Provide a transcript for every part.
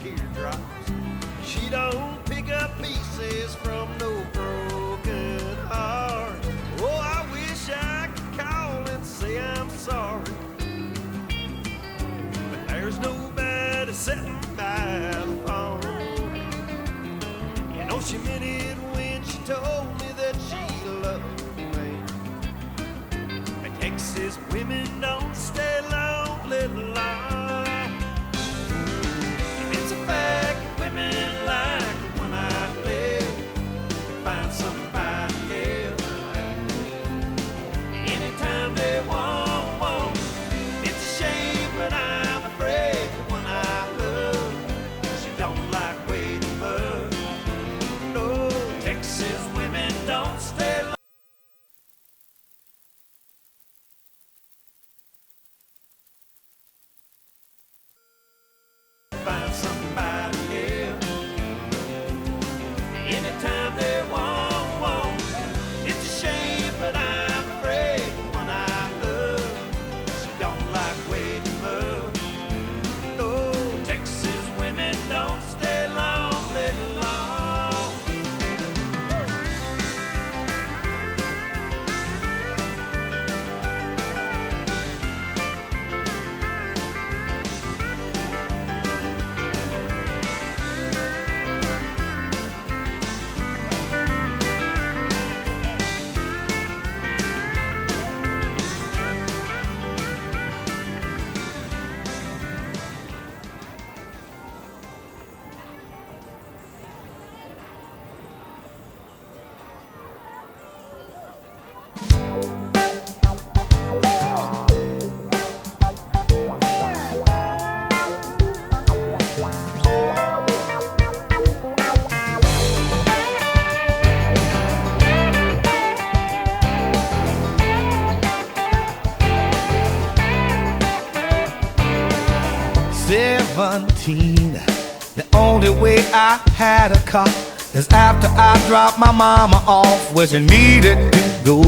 teardrops. She don't pick up pieces from no broken heart. Oh, I wish I could call and say I'm sorry, but there's nobody sitting by the phone. You know she meant it when she told me that she loved me. And Texas women don't stay long, little long. It's a fact that women like it when I live, find somebody else anytime they want. It's a shame, but I'm afraid that when I love, she don't like waiting much. No, Texas women don't stay long. Find somebody else anytime they want. It's a shame, but I'm afraid when I love, she don't like waiting much. No, Texas women don't stay long, little long. The only way I had a car is after I dropped my mama off where she needed to go.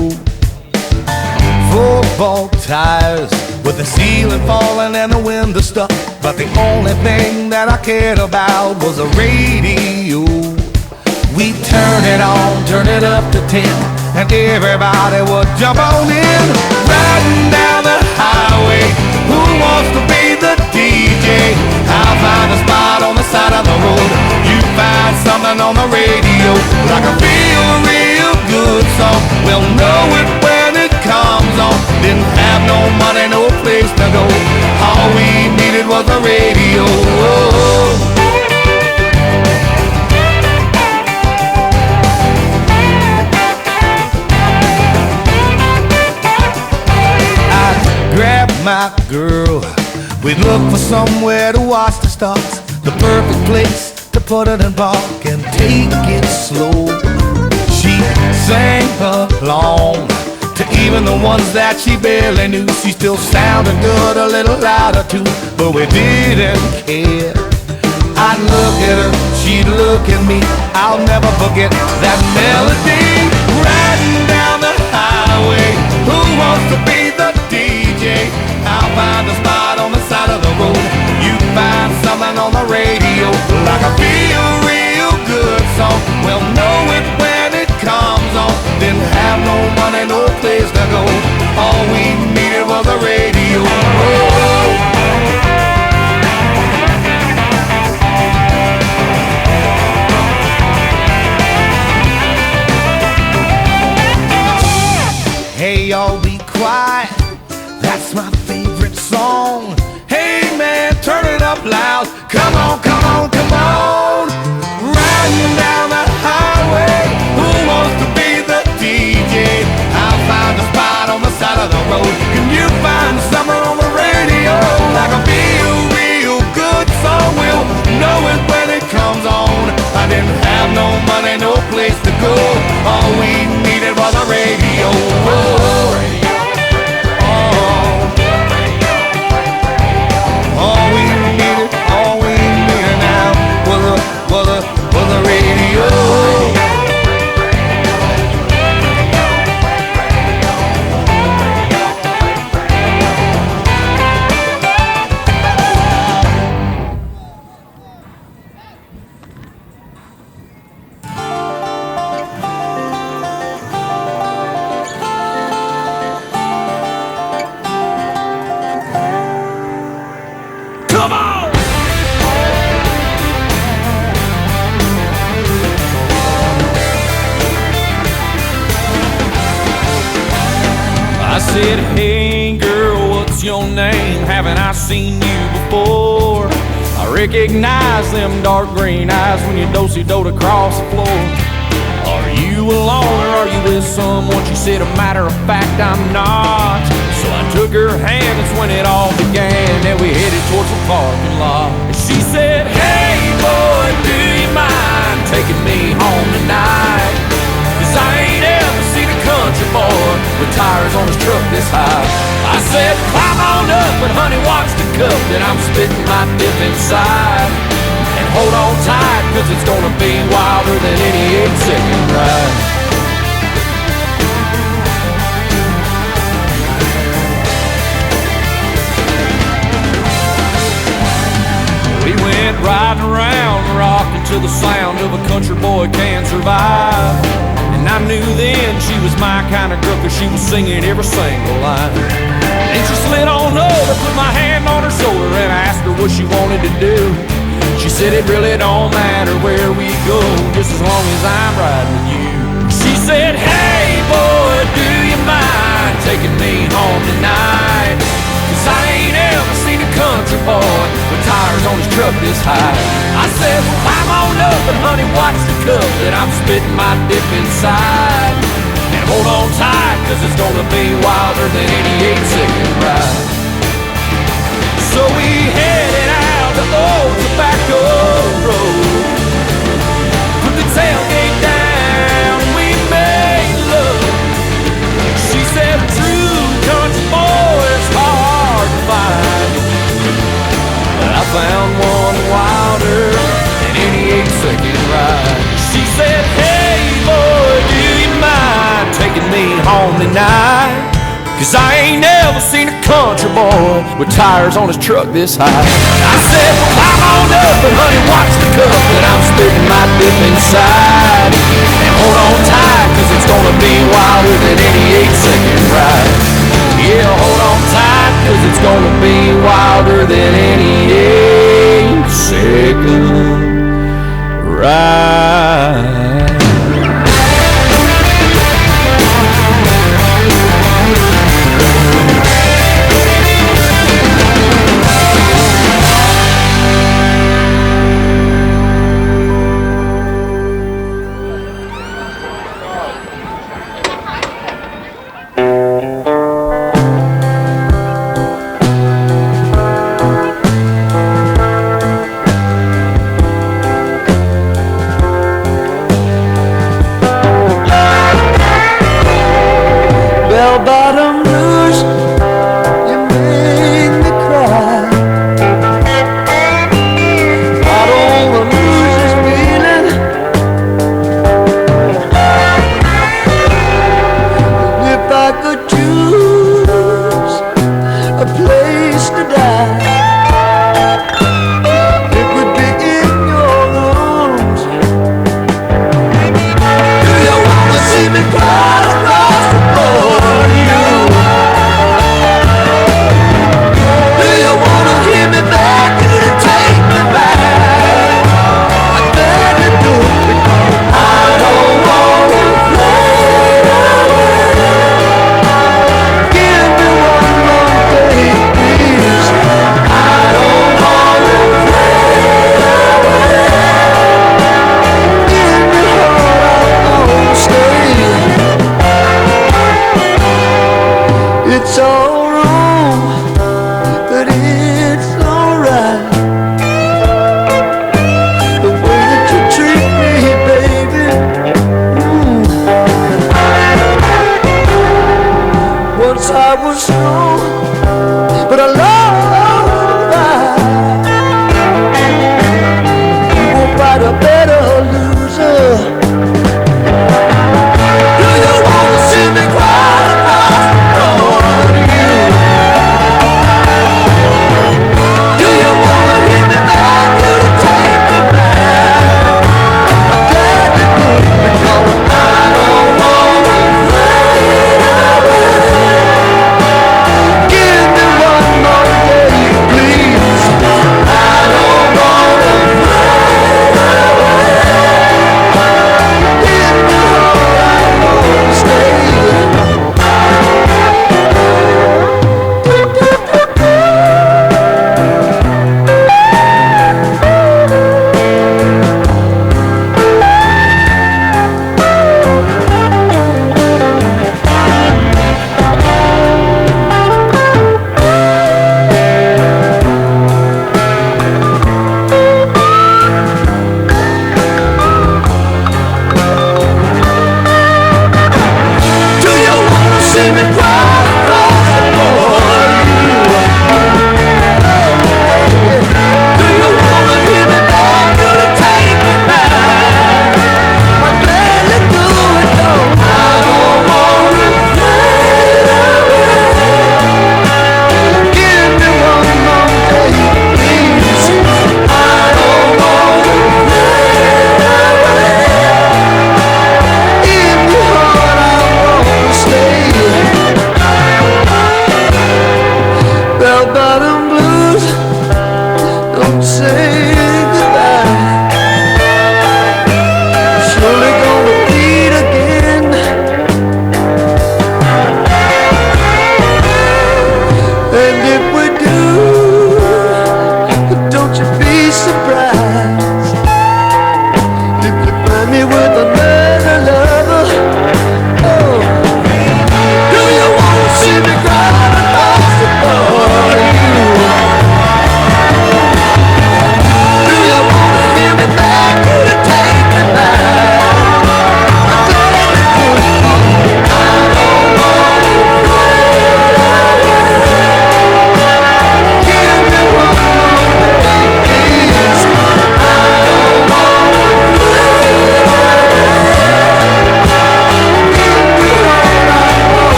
Football tires with the ceiling falling and the window stuck, but the only thing that I cared about was the radio. We turn it on, turn it up to 10, and everybody would jump on in. Riding down the highway, who wants to be the DJ? I'll find a spot on the side of the road. You find something on the radio, like a real good song. We'll know it when it comes on. Didn't have no money, no place to go. All we needed was a radio. Grab my girl, we'd look for somewhere to watch the stars, the perfect place to put it in park and take it slow. She sang along to even the ones that she barely knew. She still sounded good, a little louder too, but we didn't care. I'd look at her, she'd look at me. I'll never forget that melody. Riding down the highway, who wants to be the DJ? I'll find a spot on the side of the road. You find something on the radio, like a real good song. We'll know it when it comes on. Didn't have no money, no place to go. All we needed was a radio. Hey, y'all be quiet, that's my favorite song. Hey man, turn it up loud. Come on, come on, come on. Riding down the highway, who wants to be the DJ? I'll find a spot on the side of the road. Can you find somewhere on the radio, like a real good song? We'll know it when it comes on. I didn't have no money, no place to go. All we needed was a radio. All we needed said, hey girl, what's your name? Haven't I seen you before? I recognize them dark green eyes when you do-si-doed across the floor. Are you alone or are you with someone? She said, a matter of fact, I'm not. So I took her hand, that's when it all began. Then we headed towards the parking lot. And she said, hey boy, do you mind taking me home tonight? 'Cause I ain't ever seen a country boy with tires on his truck this high. I said, climb on up, but honey, watch the cup that I'm spitting my dip inside. And hold on tight, 'cause it's gonna be wilder than any 8-second ride. We went riding around, rocking to the sound of a country boy can survive. And I knew then she was my kind of girl, 'cause she was singing every single line. And she slid on over, put my hand on her shoulder, and I asked her what she wanted to do. She said it really don't matter where we go, just as long as I'm riding with you. She said, hey boy, do you mind taking me home tonight? 'Cause I ain't ever seen a country boy with tires on his truck this high. I said, well, climb on up, and honey, watch the cup that I'm spitting my dip inside. And hold on tight, 'cause it's gonna be wilder than any 8-second ride. So we headed out the old tobacco road, put the tailgate down, and we made love. She said, a true country boy is hard to find, but I found one wilder than any 8-second ride. She said, hey boy, do you mind taking me home tonight? 'Cause I ain't never seen a country boy with tires on his truck this high. I said, well, climb on up, and honey, watch the cup that I'm spitting my dip inside. And hold on tight, 'cause it's gonna be wilder than any 8-second ride. Yeah, hold on tight, 'cause it's gonna be wilder than any 8-second ride.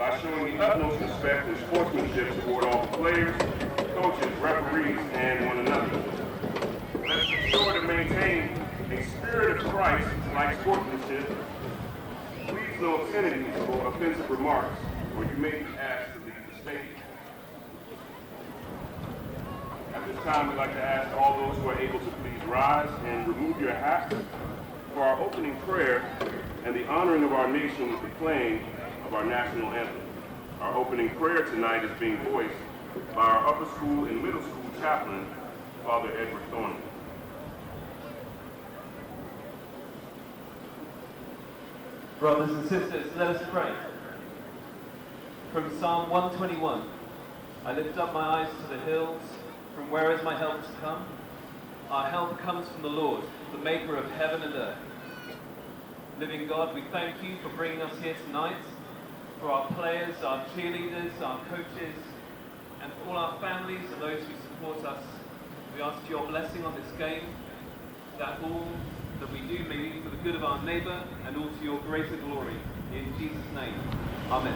by showing the utmost respect and sportsmanship toward all the players, coaches, referees, and one another. Let's be sure to maintain a spirit of Christ-like sportsmanship. Please no obscenities or offensive remarks, or you may be asked to leave the stadium. At this time, we'd like to ask all those who are able to please rise and remove your hats for our opening prayer and the honoring of our nation with the playing of our national anthem. Our opening prayer tonight is being voiced by our upper school and middle school chaplain, Father Edward Thornton. Brothers and sisters, let us pray. From Psalm 121, I lift up my eyes to the hills, from where is my help to come? Our help comes from the Lord, the maker of heaven and earth. Living God, we thank you for bringing us here tonight, for our players, our cheerleaders, our coaches, and for all our families and those who support us. We ask your blessing on this game, that all that we do may be for the good of our neighbor and all to your greater glory. In Jesus' name, amen.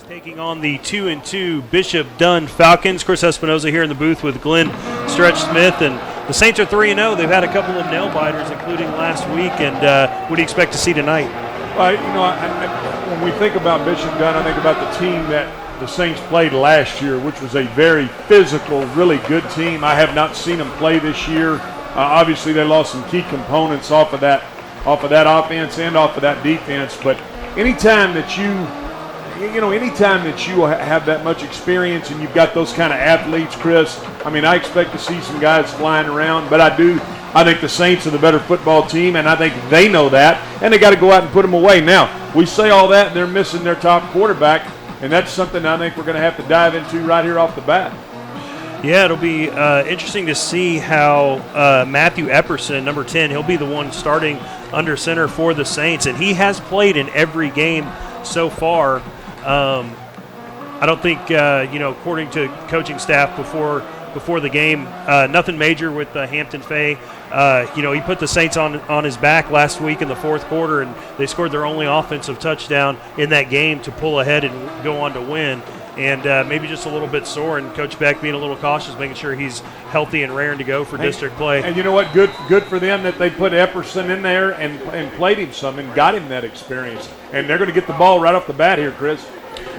Taking on the 2-2 Bishop Dunne Falcons. Chris Espinoza here in the booth with Glenn Stretch Smith, and the Saints are 3-0. They've had a couple of nail biters, including last week. And what do you expect to see tonight? Well, when we think about Bishop Dunne, I think about the team that the Saints played last year, which was a very physical, really good team. I have not seen them play this year. Obviously, they lost some key components off of that offense and off of that defense. But anytime that you have that much experience and you've got those kind of athletes, Chris, I expect to see some guys flying around. But I think the Saints are the better football team, and I think they know that, and they got to go out and put them away. Now, we say all that, and they're missing their top quarterback, and that's something I think we're going to have to dive into right here off the bat. Yeah, it'll be interesting to see how Matthew Epperson, number 10, he'll be the one starting under center for the Saints, and he has played in every game so far. I don't think, according to coaching staff before the game, nothing major with Hampton Fay. He put the Saints on his back last week in the fourth quarter, and they scored their only offensive touchdown in that game to pull ahead and go on to win. And maybe just a little bit sore, and Coach Beck being a little cautious, making sure he's healthy and raring to go for district play. And you know what? Good for them that they put Epperson in there and played him some and got him that experience. And they're going to get the ball right off the bat here, Chris.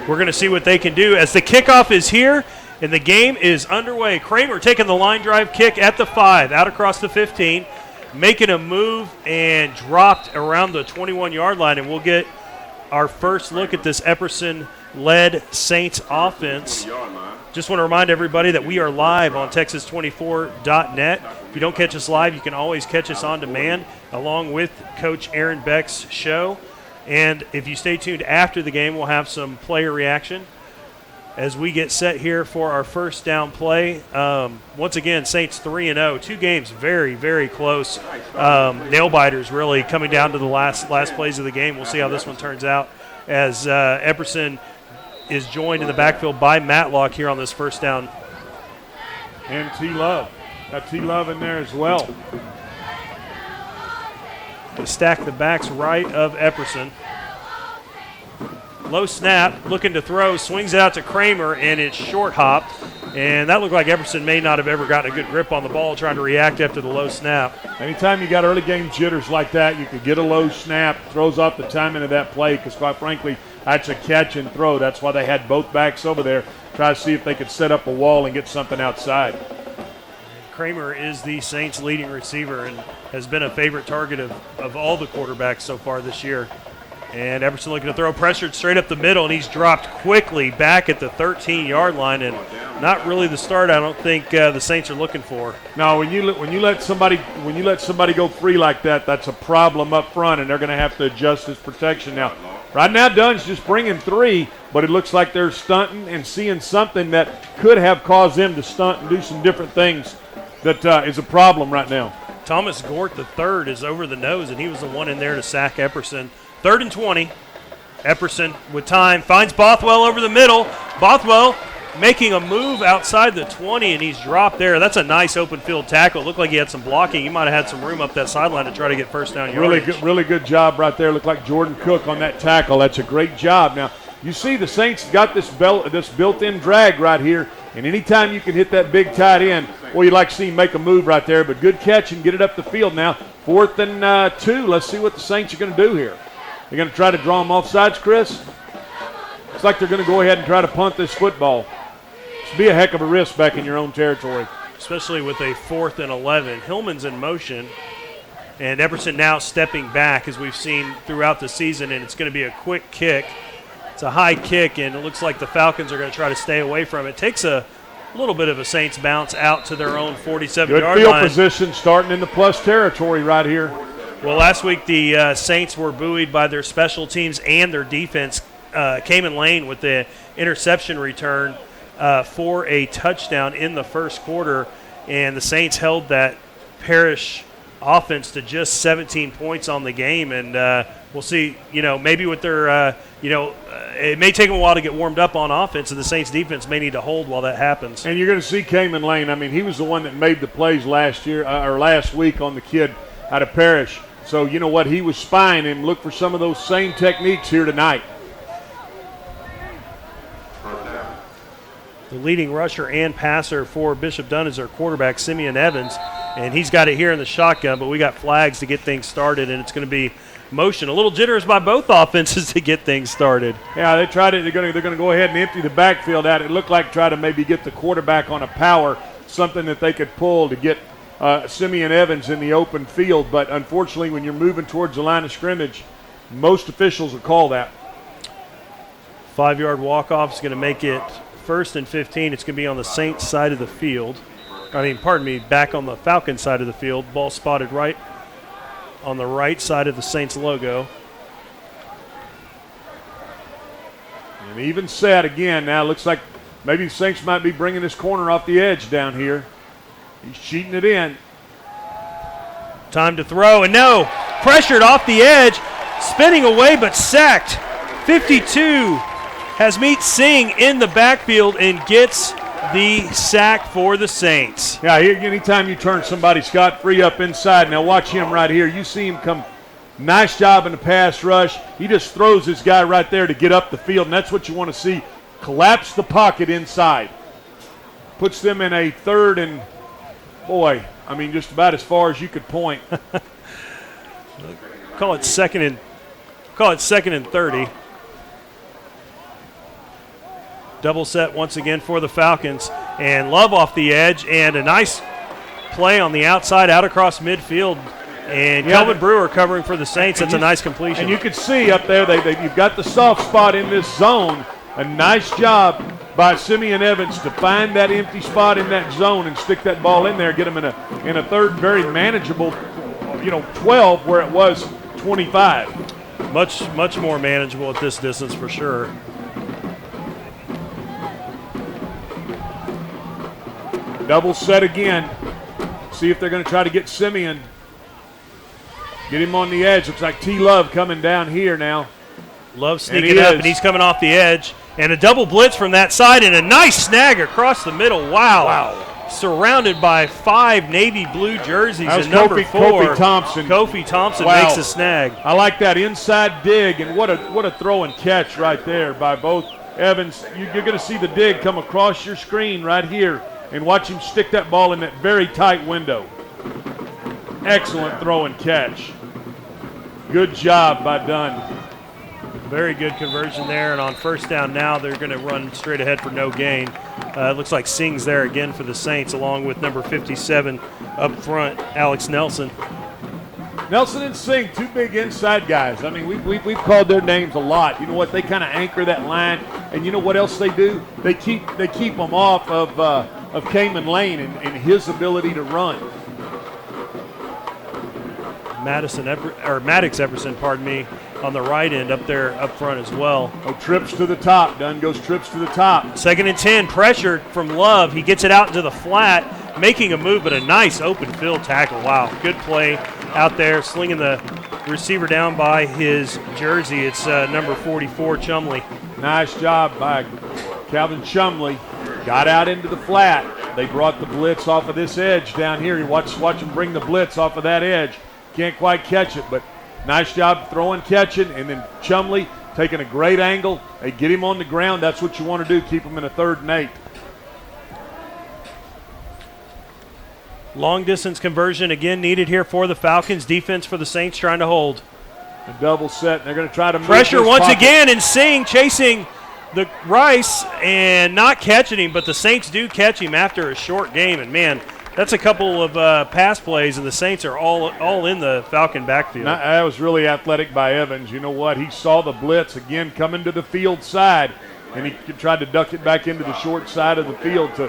We're going to see what they can do as the kickoff is here and the game is underway. Kramer taking the line drive kick at the 5, out across the 15, making a move and dropped around the 21-yard line. And we'll get our first look at this Epperson-led Saints offense. Just want to remind everybody that we are live on Texas24.net. If you don't catch us live, you can always catch us on demand along with Coach Aaron Beck's show. And if you stay tuned after the game, we'll have some player reaction as we get set here for our first down play. Once again, Saints 3-0. 2 games very, very close. Nail biters really coming down to the last plays of the game. We'll see how this one turns out as Epperson is joined in the backfield by Matlock here on this first down. And T. Love. Got T. Love in there as well. They stack the backs right of Epperson. Low snap, looking to throw, swings it out to Kramer, and it's short hopped. And that looked like Epperson may not have ever gotten a good grip on the ball trying to react after the low snap. Anytime you got early game jitters like that, you could get a low snap, throws off the timing of that play because, quite frankly, that's a catch and throw. That's why they had both backs over there, try to see if they could set up a wall and get something outside. Kramer is the Saints' leading receiver and has been a favorite target of all the quarterbacks so far this year. And Epperson looking to throw, pressured straight up the middle, and he's dropped quickly back at the 13-yard line, and not really the start I don't think the Saints are looking for. No, when you let somebody go free like that, that's a problem up front, and they're going to have to adjust his protection now. Right now, Dunne's just bringing 3, but it looks like they're stunting and seeing something that could have caused them to stunt and do some different things that is a problem right now. Thomas Gort III is over the nose, and he was the one in there to sack Epperson. 3rd and 20. Epperson with time finds Bothwell over the middle. Bothwell making a move outside the 20, and he's dropped there. That's a nice open field tackle. It looked like he had some blocking. He might have had some room up that sideline to try to get first down yardage. Really good job right there. Looked like Jordan Cook on that tackle. That's a great job. Now, you see the Saints got this built-in drag right here, and anytime you can hit that big tight end, well, you'd like to see him make a move right there, but good catch and get it up the field now. 4th and 2. Let's see what the Saints are going to do here. They're going to try to draw them offsides, Chris? It's like they're going to go ahead and try to punt this football. It's be a heck of a risk back in your own territory. Especially with a 4th and 11. Hillman's in motion, and Epperson now stepping back as we've seen throughout the season, and it's going to be a quick kick. It's a high kick, and it looks like the Falcons are going to try to stay away from it. Takes a little bit of a Saints bounce out to their own 47-yard line. Good field position starting in the plus territory right here. Well, last week the Saints were buoyed by their special teams and their defense. Came in lane with the interception return for a touchdown in the first quarter, and the Saints held that Parrish offense to just 17 points on the game. And we'll see, maybe with their, it may take them a while to get warmed up on offense, and the Saints defense may need to hold while that happens. And you're going to see Cayman Lane. I mean, he was the one that made the plays last week on the kid out of Parrish. So, you know what, he was spying him. Look for some of those same techniques here tonight. The leading rusher and passer for Bishop Dunne is their quarterback, Simeon Evans, and he's got it here in the shotgun, but we got flags to get things started, and it's going to be motion. A little jitters by both offenses to get things started. Yeah, they tried it. They're going to go ahead and empty the backfield out. It looked like try to maybe get the quarterback on a power, something that they could pull to get Simeon Evans in the open field, but unfortunately when you're moving towards the line of scrimmage, most officials will call that. 5-yard walk-off is going to make it 1st and 15. It's going to be on the Saints side of the field. Back on the Falcons side of the field. Ball spotted right on the right side of the Saints logo. And even set again now. Looks like maybe the Saints might be bringing this corner off the edge down here. He's cheating it in. Time to throw, and no, pressured off the edge, spinning away but sacked. 52 has Meet Singh in the backfield and gets the sack for the Saints. Yeah, anytime you turn somebody scot-free up inside, now watch him right here. You see him come, nice job in the pass rush. He just throws this guy right there to get up the field, and that's what you want to see. Collapse the pocket inside. Puts them in a 3rd and just about as far as you could point. Call it second and 30. Double set once again for the Falcons, and Love off the edge, and a nice play on the outside out across midfield. And Kelvin Brewer covering for the Saints. That's a nice completion. And you can see up there, you've got the soft spot in this zone. A nice job by Simeon Evans to find that empty spot in that zone and stick that ball in there, get him in a 3rd very manageable, 12 where it was 25. Much more manageable at this distance for sure. Double set again. See if they're going to try to get Simeon. Get him on the edge. Looks like T. Love coming down here now. Love sneaking up, and he's coming off the edge. And a double blitz from that side and a nice snag across the middle. Wow. Surrounded by 5 navy blue jerseys. That was and number 4, Kofi Thompson. Kofi Thompson Wow. makes a snag. I like that inside dig, and what a throw and catch right there by both Evans. You're going to see the dig come across your screen right here, and watch him stick that ball in that very tight window. Excellent throw and catch. Good job by Dunne. Very good conversion there, and on first down now, they're going to run straight ahead for no gain. It looks like Singh's there again for the Saints, along with number 57 up front, Alex Nelson. Nelson and Singh, 2 big inside guys. I mean, we've called their names a lot. You know what? They kind of anchor that line, and you know what else they do? They keep them off of Cayman Lane and his ability to run. Maddox Epperson, pardon me, on the right end up there up front as well. Oh, trips to the top. Dunne goes trips to the top. 2nd and 10, pressured from Love. He gets it out into the flat, making a move, but a nice open field tackle. Wow, good play out there, slinging the receiver down by his jersey. It's number 44, Chumley. Nice job by Calvin Chumley. Got out into the flat. They brought the blitz off of this edge down here. You watch them bring the blitz off of that edge. Can't quite catch it, but nice job throwing, catching, and then Chumley taking a great angle. They get him on the ground. That's what you want to do, keep him in a 3rd and 8. Long distance conversion again needed here for the Falcons. Defense for the Saints trying to hold. A double set, and they're going to try to move Pressure this once pocket. again, and Singh chasing the Rice and not catching him, but the Saints do catch him after a short game, and man, that's a couple of pass plays, and the Saints are all in the Falcon backfield. That was really athletic by Evans. You know what? He saw the blitz again coming to the field side, and he tried to duck it back into the short side of the field to,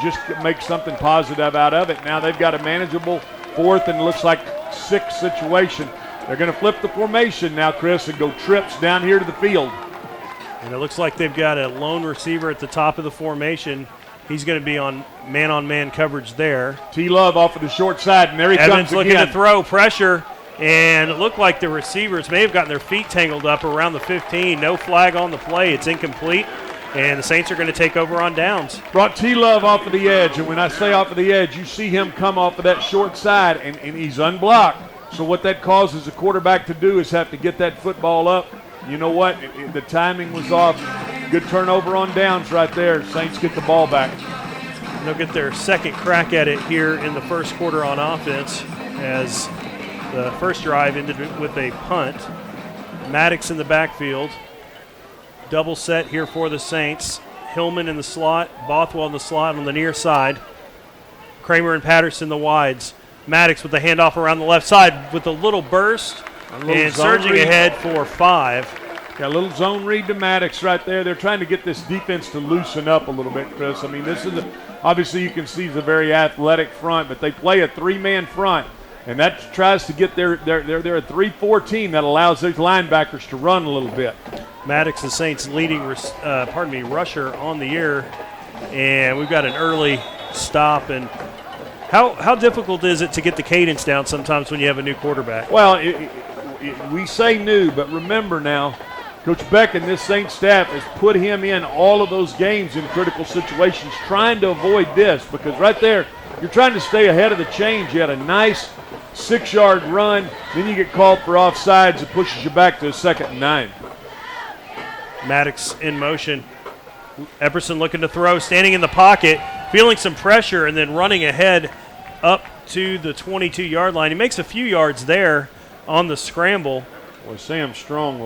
just make something positive out of it. Now they've got a manageable 4th and looks like 6 situation. They're going to flip the formation now, Chris, and go trips down here to the field. And it looks like they've got a lone receiver at the top of the formation. He's going to be on man coverage there. T. Love off of the short side, and there he Evans comes looking again. to throw, pressure, and it looked like the receivers may have gotten their feet tangled up around the 15. No flag on the play. It's incomplete, and the Saints are going to take over on downs. Brought T. Love off of the edge, and when I say off of the edge, you see him come off of that short side, and he's unblocked. So what that causes the quarterback to do is have to get that football up. You know what? The timing was off. Good turnover on downs right there. Saints get the ball back. They'll get their 2nd crack at it here in the 1st quarter on offense, as the first drive ended with a punt. Maddox in the backfield. Double set here for the Saints. Hillman in the slot, Bothwell in the slot on the near side. Kramer and Patterson the wides. Maddox with the handoff around the left side with a little burst and surging ahead for 5. Got a little zone read to Maddox right there. They're trying to get this defense to loosen up a little bit, Chris. I mean, this is obviously you can see it's a very athletic front, but they play a 3-man front, and that tries to get they're a 3-4 team that allows their linebackers to run a little bit. Maddox, the Saints' leading rusher on the year, and we've got an early stop. And how difficult is it to get the cadence down sometimes when you have a new quarterback? Well, we say new, but remember now, Coach Beck and this Saints staff has put him in all of those games in critical situations, trying to avoid this, because right there, you're trying to stay ahead of the chains. You had a nice 6-yard run, then you get called for offsides. It pushes you back to a 2nd and 9. Maddox in motion. Epperson looking to throw, standing in the pocket, feeling some pressure, and then running ahead up to the 22-yard line. He makes a few yards there on the scramble. Boy, Sam Strong, the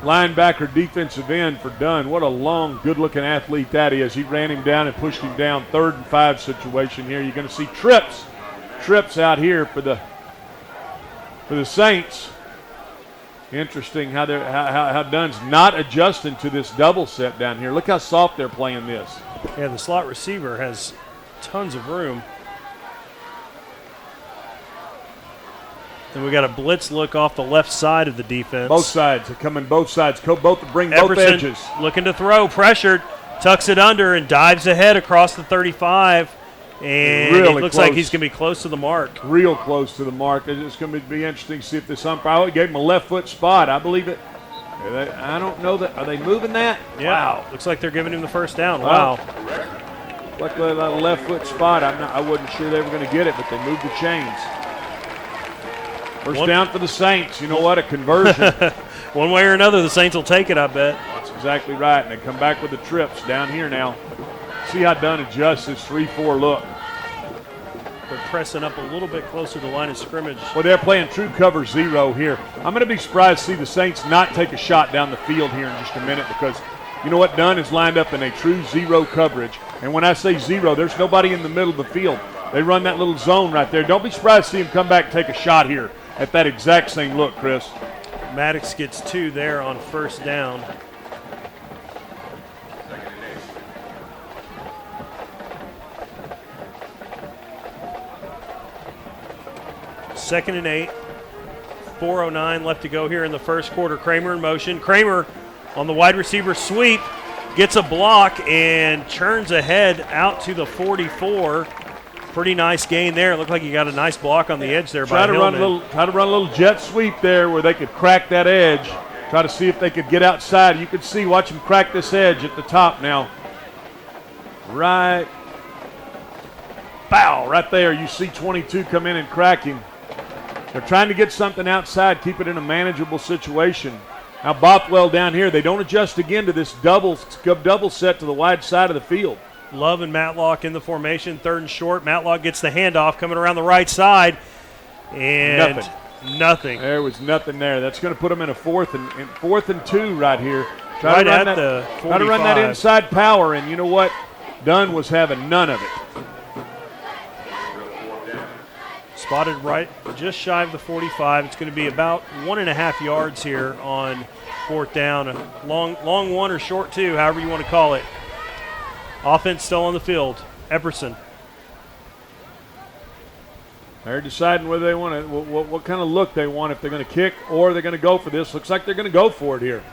linebacker defensive end for Dunne. What a long, good-looking athlete that is. He ran him down and pushed him down. 3rd and 5 situation here. You're going to see trips out here for the Saints. Interesting how Dunne's not adjusting to this double set down here. Look how soft they're playing this. Yeah, the slot receiver has tons of room. And we got a blitz look off the left side of the defense. Both sides. They're coming both sides. Bring both Epperson edges. Looking to throw, pressured, tucks it under, and dives ahead across the 35. And really it looks close. like he's going to be close to the mark. Real close to the mark. It's going to be interesting to see if this umpire gave him a left foot spot. I believe it. I don't know that. Are they moving that? Yeah. Wow. Looks like they're giving him the first down. Wow. Like a left foot spot. I wasn't sure they were going to get it, but they moved the chains. First down for the Saints. You know what? A conversion. One way or another, the Saints will take it, I bet. That's exactly right. And they come back with the trips down here now. See how Dunne adjusts his 3-4 look. They're pressing up a little bit closer to the line of scrimmage. Well, they're playing true cover 0 here. I'm going to be surprised to see the Saints not take a shot down the field here in just a minute, because you know what? Dunne is lined up in a true 0 coverage. And when I say 0, there's nobody in the middle of the field. They run that little zone right there. Don't be surprised to see him come back and take a shot here at that exact same look, Chris. Maddox gets 2 there on first down. Second and 8. 4:09 left to go here in the first quarter. Kramer in motion. Kramer on the wide receiver sweep gets a block and churns ahead out to the 44. Pretty nice gain there. It looked like he got a nice block on the edge there by Hillman. Try to run a little jet sweep there where they could crack that edge. Try to see if they could get outside. You could see, watch him crack this edge at the top now. Right. Bow, right there. You see 22 come in and crack him. They're trying to get something outside, keep it in a manageable situation. Now Bothwell down here, they don't adjust again to this double set to the wide side of the field. Love and Matlock in the formation, 3rd and short. Matlock gets the handoff coming around the right side, and nothing. There was nothing there. That's going to put them in a 4th and 2 right here. Right at the 45. Try to run that inside power, and you know what? Dunne was having none of it. Spotted right just shy of the 45. It's going to be about 1.5 yards here on 4th down. A long 1 or short 2, however you want to call it. Offense still on the field. Epperson. They're deciding whether they want to, what kind of look they want, if they're going to kick or they're going to go for this. Looks like they're going to go for it here.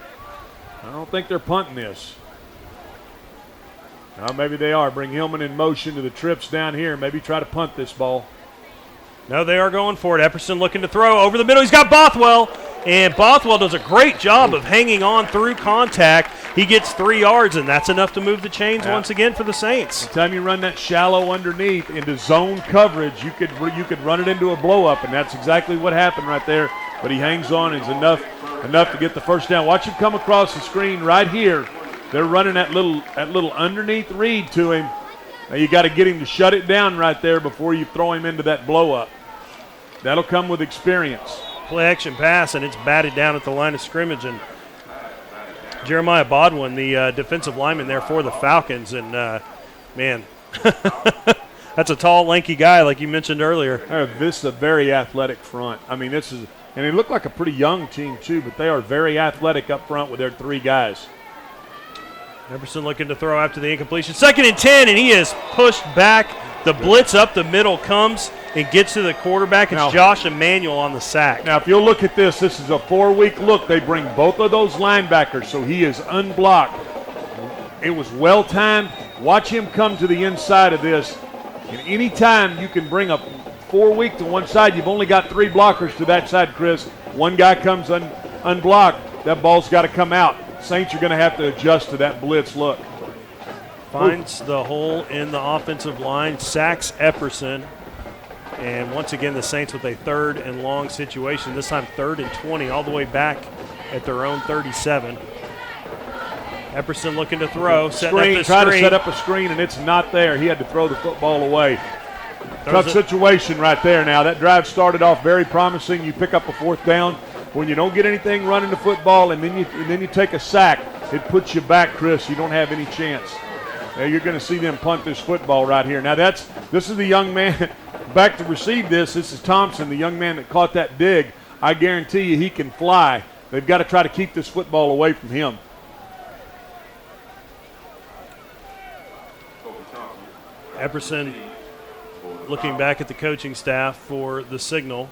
I don't think they're punting this. Now maybe they are. Bring Hillman in motion to the trips down here. Maybe try to punt this ball. No, they are going for it. Epperson looking to throw over the middle. He's got Bothwell, and Bothwell does a great job of hanging on through contact. He gets 3 yards, and that's enough to move the chains once again for the Saints. By the time you run that shallow underneath into zone coverage, you could run it into a blow-up, and that's exactly what happened right there. But he hangs on. It's enough to get the first down. Watch him come across the screen right here. They're running that little underneath read to him. Now you got to get him to shut it down right there before you throw him into that blow-up. That'll come with experience. Play action pass, and it's batted down at the line of scrimmage. And Jeremiah Bodwin, the defensive lineman there for the Falcons. And, man, that's a tall, lanky guy like you mentioned earlier. This is a very athletic front. I mean, and they look like a pretty young team too, but they are very athletic up front with their 3 guys. Epperson looking to throw after the incompletion. 2nd and 10, and he is pushed back. The blitz up the middle comes and gets to the quarterback. It's Josh Emanuel on the sack. Now, if you'll look at this is a 4-week look. They bring both of those linebackers, so he is unblocked. It was well-timed. Watch him come to the inside of this. And any time you can bring a 4-week to one side, you've only got 3 blockers to that side, Chris. One guy comes unblocked. That ball's got to come out. Saints are going to have to adjust to that blitz look. Finds the hole in the offensive line, sacks Epperson. And once again, the Saints with a 3rd and long situation. This time 3rd and 20, all the way back at their own 37. Epperson looking to throw, setting up the try screen. To set up a screen, and it's not there. He had to throw the football away. Tough situation right there now. That drive started off very promising. You pick up a 4th down. When you don't get anything running the football and then you take a sack, it puts you back, Chris. You don't have any chance. Now you're going to see them punt this football right here. Now this is the young man back to receive this. This is Thompson, the young man that caught that dig. I guarantee you he can fly. They've got to try to keep this football away from him. Epperson looking back at the coaching staff for the signal.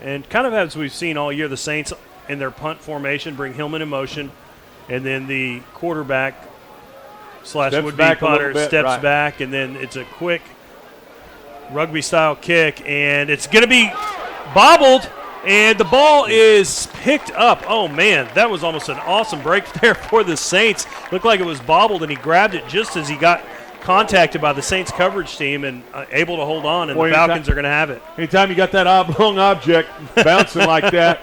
And kind of as we've seen all year, the Saints in their punt formation bring Hillman in motion, and then the quarterback / would-be punter steps back, and then it's a quick rugby-style kick, and it's going to be bobbled, And the ball is picked up. Oh, man, that was almost an awesome break there for the Saints. Looked like it was bobbled, and he grabbed it just as he got contacted by the Saints coverage team and able to hold on, and the Falcons are going to have it. Anytime you got that oblong object bouncing like that,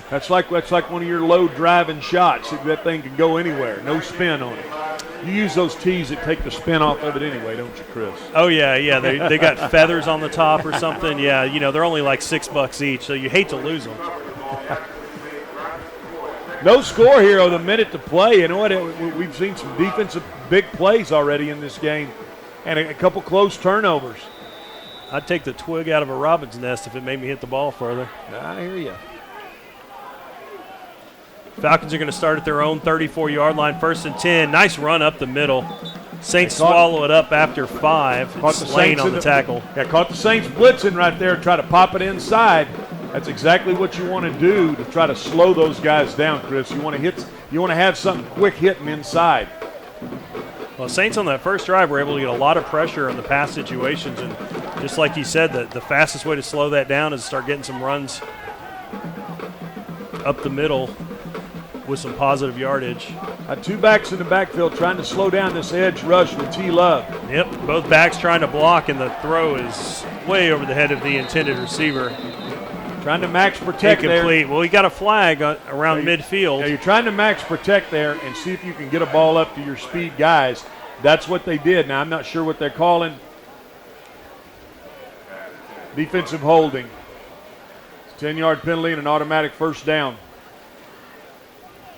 that's like one of your low driving shots. That thing can go anywhere. No spin on it. You use those tees that take the spin off of it anyway, don't you, Chris? Oh, yeah. They got feathers on the top or something. Yeah, they're only like $6 each, so you hate to lose them. No score here with a minute to play. You know what? We've seen some defensive big plays already in this game and a couple close turnovers. I'd take the twig out of a robin's nest if it made me hit the ball further. I hear you. Falcons are going to start at their own 34-yard line, 1st and 10. Nice run up the middle. Saints swallow it up after 5. Caught the Slain Saints on the tackle. Yeah, caught the Saints blitzing right there, try to pop it inside. That's exactly what you want to do to try to slow those guys down, Chris. You want to have something quick hitting inside. Well, Saints on that first drive were able to get a lot of pressure in the pass situations, and just like you said, the fastest way to slow that down is to start getting some runs up the middle with some positive yardage. 2 backs in the backfield trying to slow down this edge rush with T. Love. Yep, both backs trying to block, and the throw is way over the head of the intended receiver. Trying to max protect incomplete. there. Well, he got a flag around midfield. Yeah, you're trying to max protect there and see if you can get a ball up to your speed guys. That's what they did. Now, I'm not sure what they're calling. Defensive holding. 10-yard penalty and an automatic first down.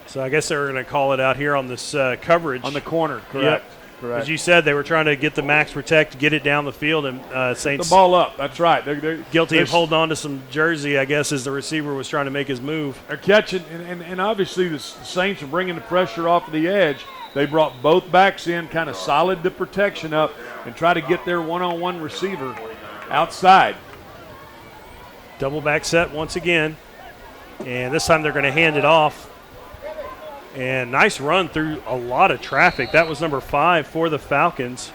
So I guess they were going to call it out here on this coverage. On the corner, correct. Yep. Correct. As you said, they were trying to get the max protect, get it down the field, and Saints the ball up. That's right. They're guilty of holding on to some jersey, I guess, as the receiver was trying to make his move. They're catching, and obviously the Saints are bringing the pressure off of the edge. They brought both backs in, kind of solid the protection up, and try to get their one-on-one receiver outside. Double back set once again, and this time they're going to hand it off. And nice run through a lot of traffic. That was number 5 for the Falcons,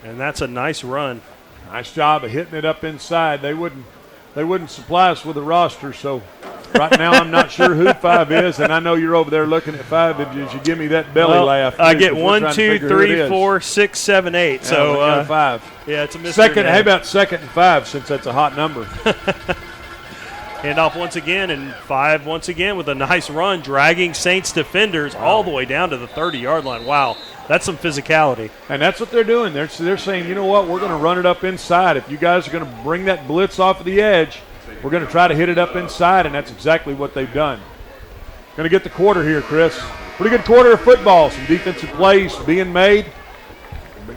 and that's a nice run. Nice job of hitting it up inside. They wouldn't supply us with a roster, so right now I'm not sure who 5 is, and I know you're over there looking at 5 as you give me that belly laugh. I get 1, 2, 3, 4, 6, 7, 8. Yeah, so 5. Yeah, it's a mystery. Second. How about 2nd and 5 since that's a hot number? Handoff once again, and 5 once again with a nice run, dragging Saints defenders all the way down to the 30-yard line. Wow, that's some physicality. And that's what they're doing. They're saying, you know what, we're going to run it up inside. If you guys are going to bring that blitz off of the edge, we're going to try to hit it up inside, and that's exactly what they've done. Going to get the quarter here, Chris. Pretty good quarter of football. Some defensive plays being made.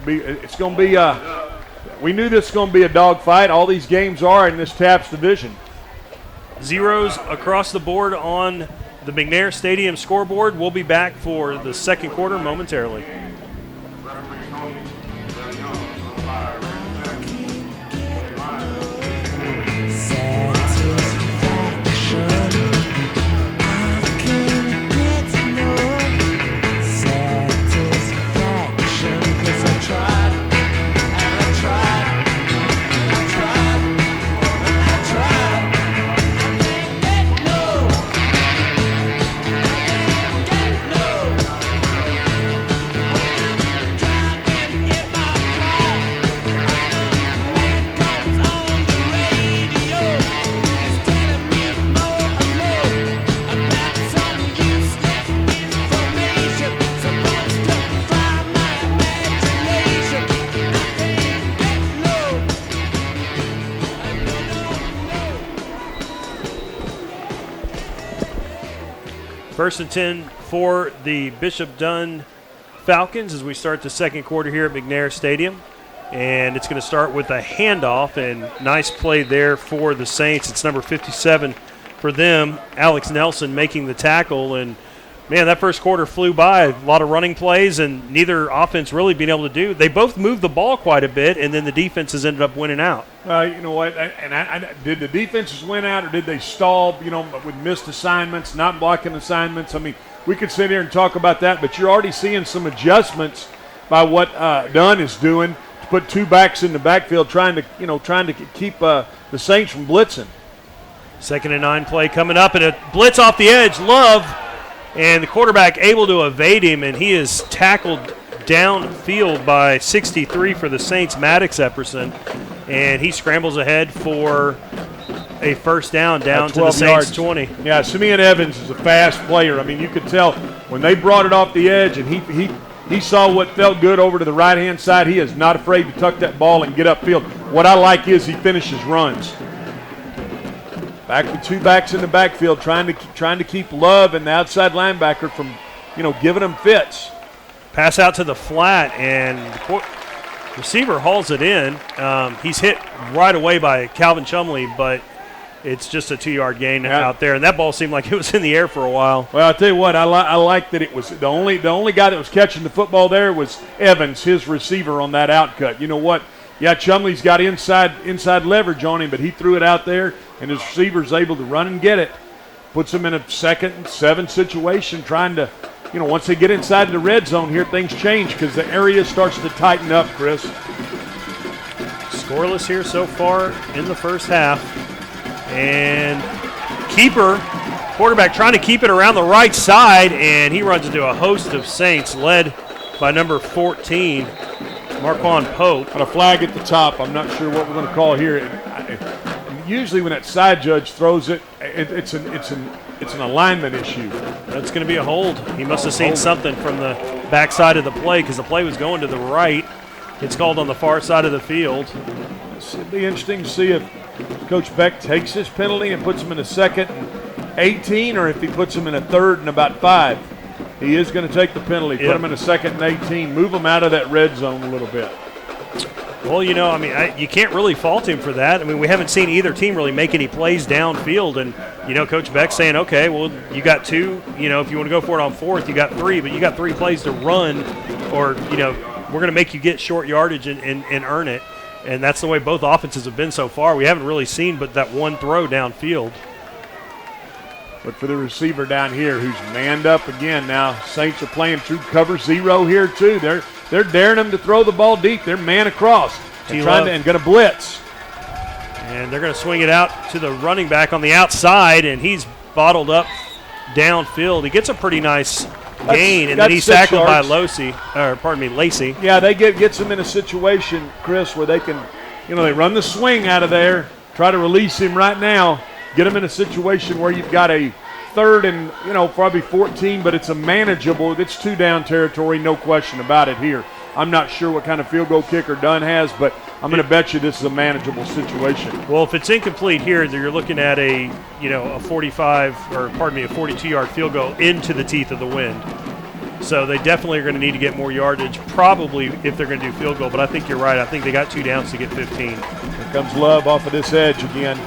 It's going to be we knew this was going to be a dogfight. All these games are in this TAPS division. Zeros across the board on the McNair Stadium scoreboard. We'll be back for the second quarter momentarily. First and 10 for the Bishop Dunne Falcons as we start the second quarter here at McNair Stadium. And it's going to start with a handoff, and nice play there for the Saints. It's number 57 for them, Alex Nelson making the tackle. And, man, that first quarter flew by. A lot of running plays, and neither offense really being able to do. They both moved the ball quite a bit, and then the defenses ended up winning out. You know what? Did the defenses win out, or did they stall? With missed assignments, not blocking assignments. I mean, we could sit here and talk about that, but you're already seeing some adjustments by what Dunne is doing to put 2 backs in the backfield, trying to keep the Saints from blitzing. 2nd and 9 play coming up, and a blitz off the edge. Love, and the quarterback able to evade him, and he is tackled downfield by 63 for the Saints, Maddox Epperson, and he scrambles ahead for a first down to the Saints 20. Yeah, Simeon Evans is a fast player. I mean, you could tell when they brought it off the edge and he saw what felt good over to the right-hand side. He is not afraid to tuck that ball and get upfield. What I like is he finishes runs. Back with 2 backs in the backfield, trying to keep Love and the outside linebacker from, giving them fits. Pass out to the flat, and the receiver hauls it in. He's hit right away by Calvin Chumley, but it's just a 2-yard gain out there, and that ball seemed like it was in the air for a while. Well, I'll tell you what, I like that it was the only guy that was catching the football there was Evans, his receiver on that outcut. You know what? Yeah, Chumley's got inside leverage on him, but he threw it out there, and his receiver's able to run and get it. Puts him in a 2nd and 7 situation, trying to, once they get inside the red zone here, things change because the area starts to tighten up, Chris. Scoreless here so far in the first half. And quarterback trying to keep it around the right side, and he runs into a host of Saints led by number 14, Marquand Pope. On a flag at the top, I'm not sure what we're going to call here. Usually when that side judge throws it, it's an alignment issue. That's going to be a hold. He must have seen something from the backside of the play because the play was going to the right. It's called on the far side of the field. It'll be interesting to see if Coach Beck takes his penalty and puts him in a 2nd and 18, or if he puts him in a 3rd and about 5. He is going to take the penalty, put him in a 2nd and 18, move him out of that red zone a little bit. Well, you can't really fault him for that. I mean, we haven't seen either team really make any plays downfield, and, Coach Beck's saying, okay, well, you got 2. If you want to go for it on 4th, you got 3, but you got 3 plays to run, or, we're going to make you get short yardage and earn it. And that's the way both offenses have been so far. We haven't really seen but that one throw downfield. But for the receiver down here who's manned up again now, Saints are playing true cover 0 here too. They're daring him to throw the ball deep. They're man across and going to blitz. And they're going to swing it out to the running back on the outside, and he's bottled up downfield. He gets a pretty nice gain, and then he's tackled by Lacey. Yeah, they gets him in a situation, Chris, where they can, they run the swing out of there, try to release him right now, get him in a situation where you've got a 3rd and, probably 14, but it's a manageable, it's 2 down territory, no question about it here. I'm not sure what kind of field goal kicker Dunne has, but I'm going to bet you this is a manageable situation. Well, if it's incomplete here, you're looking at a 42-yard field goal into the teeth of the wind. So they definitely are going to need to get more yardage, probably if they're going to do field goal. But I think you're right. I think they got 2 downs to get 15. Here comes Love off of this edge again.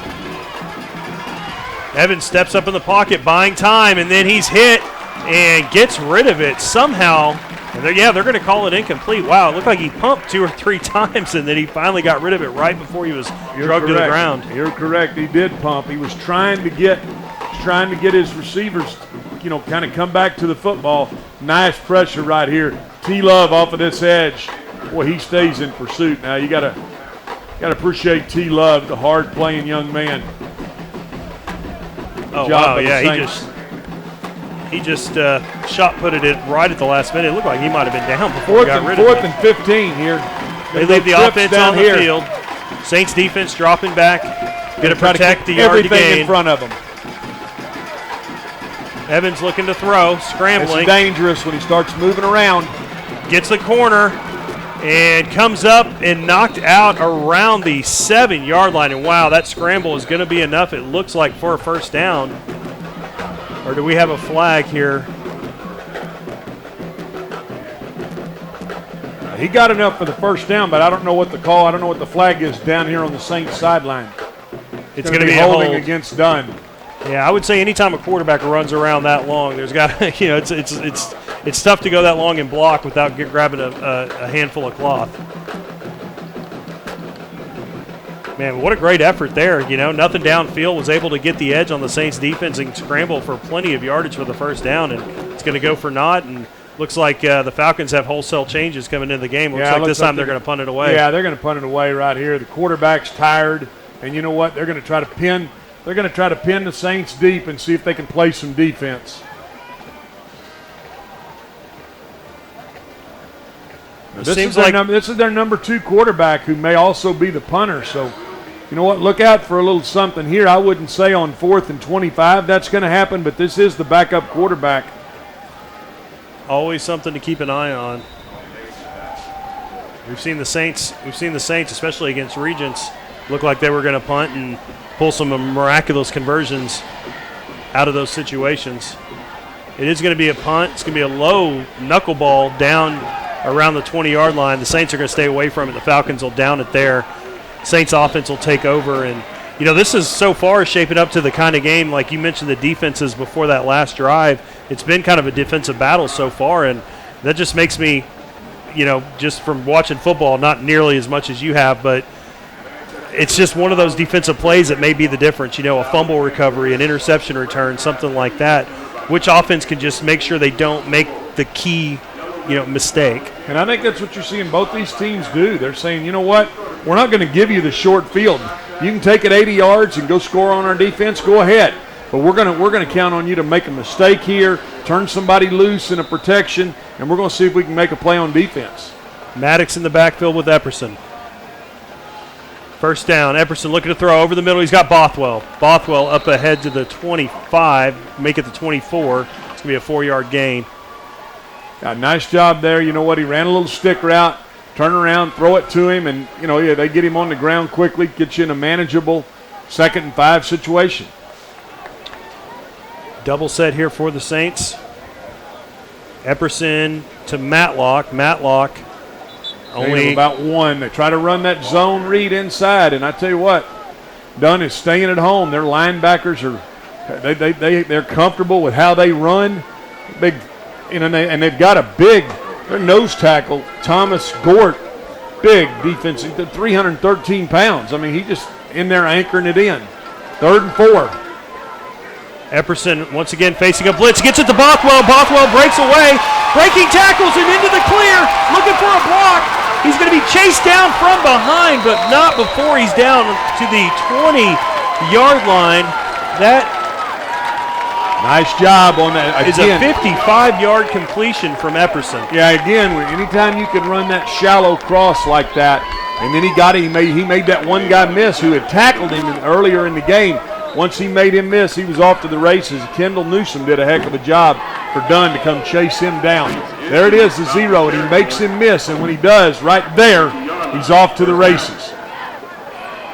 Evans steps up in the pocket, buying time, and then he's hit and gets rid of it somehow. And they're going to call it incomplete. Wow, it looked like he pumped 2 or 3 times, and then he finally got rid of it right before he was drugged to the ground. You're correct. He did pump. He was trying to get his receivers, kind of come back to the football. Nice pressure right here. T. Love off of this edge. Boy, he stays in pursuit. Now you got to appreciate T. Love, the hard-playing young man. Oh, wow, yeah, he just shot-putted it right at the last minute. It looked like he might have been down before he got rid of it. 4th and 15 here. They leave the offense on the field. Saints defense dropping back. Going to protect the yard to gain. Everything in front of them. Evans looking to throw, scrambling. It's dangerous when he starts moving around. Gets the corner and comes up and knocked out around the 7-yard line. And wow, that scramble is going to be enough, it looks like, for a first down. Or do we have a flag here? He got enough for the first down, but I don't know what the call, I don't know what the flag is down here on the Saints sideline. It's going to be holding against Dunne. Yeah, I would say anytime a quarterback runs around that long, there's got it's tough to go that long and block without grabbing a handful of cloth. Man, what a great effort there. Nothing downfield, was able to get the edge on the Saints defense and scramble for plenty of yardage for the first down, and it's going to go for naught. And looks like the Falcons have wholesale changes coming into the game. Looks like this time they're going to punt it away. Yeah, they're going to punt it away right here. The quarterback's tired, and you know what? They're going to try to pin They're going to try to pin the Saints deep and see if they can play some defense. This is their number 2 quarterback, who may also be the punter. So, you know what? Look out for a little something here. I wouldn't say on 4th and 25 that's going to happen, but this is the backup quarterback. Always something to keep an eye on. We've seen the Saints, especially against Regents, look like they were going to punt and pull some miraculous conversions out of those situations. It is going to be a punt. It's going to be a low knuckleball down around the 20-yard line. The Saints are going to stay away from it. The Falcons will down it there. Saints offense will take over. And, you know, this is so far shaping up to the kind of game, like you mentioned, the defenses before that last drive. It's been kind of a defensive battle so far, and that just makes me, you know, just from watching football, not nearly as much as you have, but it's just one of those defensive plays that may be the difference. You know, a fumble recovery, an interception return, something like that, which offense can just make sure they don't make the key, you know, mistake. And I think that's what you're seeing both these teams do. They're saying, you know what, we're not going to give you the short field. You can take it 80 yards and go score on our defense, go ahead. But we're going to count on you to make a mistake here, turn somebody loose in a protection, and we're going to see if we can make a play on defense. Maddox in the backfield with Epperson. First down, Epperson looking to throw over the middle. He's got Bothwell. Bothwell up ahead to the 25, make it the 24. It's going to be a 4-yard gain. Got a nice job there. You know what? He ran a little stick route, turn around, throw it to him, and, you know, yeah, they get him on the ground quickly, get you in a manageable 2nd and 5 situation. Double set here for the Saints. Epperson to Matlock. Matlock only about 1. They try to run that zone read inside, and I tell you what, Dunne is staying at home. Their linebackers they're comfortable with how they run. Big, you know, and they've got their nose tackle, Thomas Gort, big defensive, 313 pounds. I mean, he just in there anchoring it in. 3rd and 4. Epperson once again facing a blitz, gets it to Bothwell. Bothwell breaks away, breaking tackles and into the clear, looking for a block. He's going to be chased down from behind, but not before he's down to the 20-yard line. That nice job on that. Is a 55-yard completion from Epperson. Yeah, again, anytime you can run that shallow cross like that, and then he made that one guy miss who had tackled him earlier in the game. Once he made him miss, he was off to the races. Kendall Newsom did a heck of a job for Dunne to come chase him down. There it is, the 0, and he makes him miss. And when he does, right there, he's off to the races.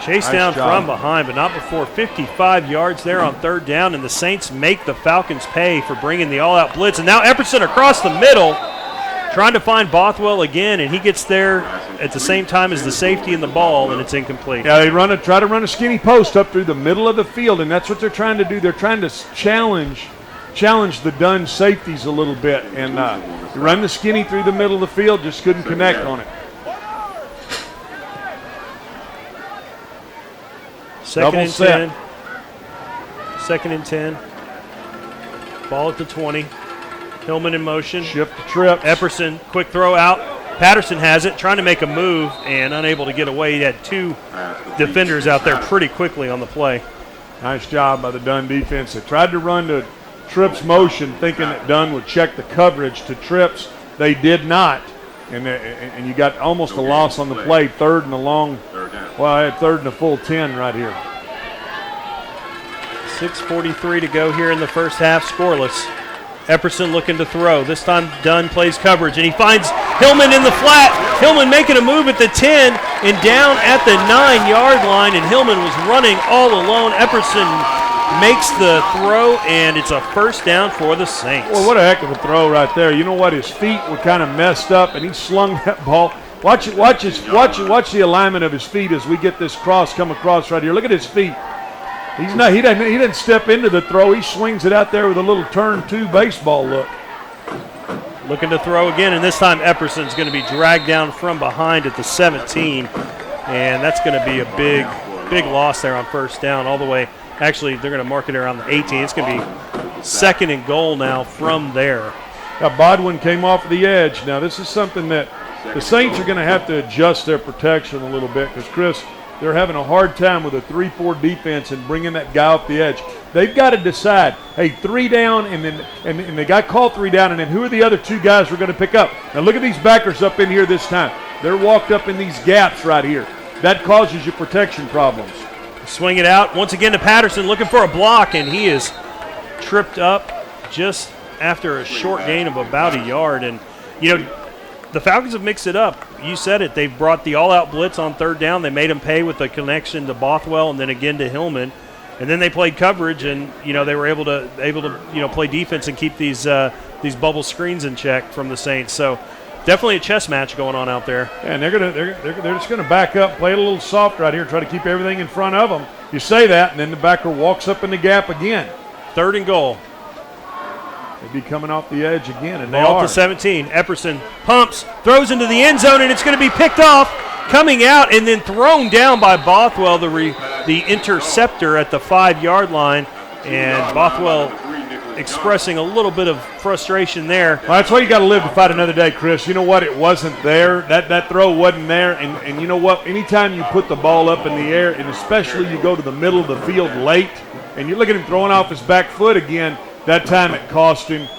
Chased down from behind, but not before 55 yards there on 3rd down. And the Saints make the Falcons pay for bringing the all-out blitz. And now Epperson across the middle, trying to find Bothwell again, and he gets there at the same time as the safety in the ball, and it's incomplete. Yeah, they try to run a skinny post up through the middle of the field, and that's what they're trying to do. They're trying to challenge the Dunne safeties a little bit, and run the skinny through the middle of the field, just couldn't connect on it. Second and 10. 2nd and 10. Ball at the 20. Hillman in motion. Shift the trips. Epperson, quick throw out. Patterson has it, trying to make a move and unable to get away. He had 2 defenders out there pretty quickly on the play. Nice job by the Dunne defense. They tried to run to Tripp's motion thinking that Dunne would check the coverage to Trips. They did not. And you got almost a loss on the play. 3rd and a long, well, I had 3rd and a full 10 right here. 6:43 to go here in the first half, scoreless. Epperson looking to throw. This time Dunne plays coverage, and he finds Hillman in the flat. Hillman making a move at the 10 and down at the 9-yard line, and Hillman was running all alone. Epperson makes the throw, and it's a first down for the Saints. Well, what a heck of a throw right there. You know what? His feet were kind of messed up, and he slung that ball. Watch the alignment of his feet as we get this cross come across right here. Look at his feet. He didn't step into the throw. He swings it out there with a little turn 2 baseball look. Looking to throw again, and this time Epperson's going to be dragged down from behind at the 17, and that's going to be a big loss there on first down all the way. Actually, they're going to mark it around the 18. It's going to be 2nd and goal now from there. Now, Bodwin came off the edge. Now, this is something that the Saints are going to have to adjust their protection a little bit because, Chris, they're having a hard time with a 3-4 defense and bringing that guy off the edge. They've got to decide, hey, 3 down, and they got called 3 down, and then who are the other 2 guys we're going to pick up? Now look at these backers up in here this time. They're walked up in these gaps right here. That causes you protection problems. Swing it out once again to Patterson, looking for a block, and he is tripped up just after a short gain of about a yard. And, you know, the Falcons have mixed it up. You said it. They've brought the all-out blitz on 3rd down. They made him pay with the connection to Bothwell and then again to Hillman. And then they played coverage, and, you know, they were able to play defense and keep these bubble screens in check from the Saints. So definitely a chess match going on out there. Yeah, and they're just going to back up, play it a little soft right here, try to keep everything in front of them. You say that, and then the backer walks up in the gap again. 3rd and goal. They'd be coming off the edge again, and Ball they are. to 17. Epperson pumps, throws into the end zone, and it's going to be picked off, coming out, and then thrown down by Bothwell, the interceptor at the 5-yard line. And Bothwell expressing a little bit of frustration there. Well, that's why you got to live to fight another day, Chris. You know what? It wasn't there. That throw wasn't there. And you know what? Anytime you put the ball up in the air, and especially you go to the middle of the field late, and you look at him throwing off his back foot again, that time it cost him.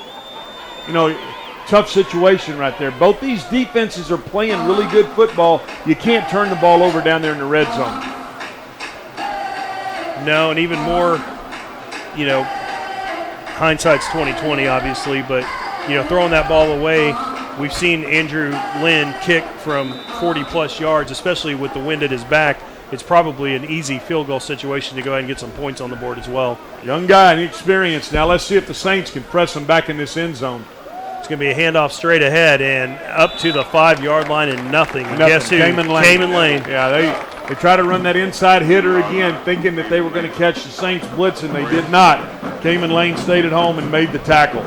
You know, tough situation right there. Both these defenses are playing really good football. You can't turn the ball over down there in the red zone. No, and even more, you know, hindsight's 20/20, obviously, but, you know, throwing that ball away, we've seen Andrew Lynn kick from 40-plus yards, especially with the wind at his back. It's probably an easy field goal situation to go ahead and get some points on the board as well. Young guy and experienced. Now let's see if the Saints can press him back in this end zone. It's going to be a handoff straight ahead and up to the 5-yard line and nothing. Guess who? Cayman Lane. Cayman Lane. Yeah, they try to run that inside hitter again, thinking that they were going to catch the Saints blitz, and they did not. Cayman Lane stayed at home and made the tackle.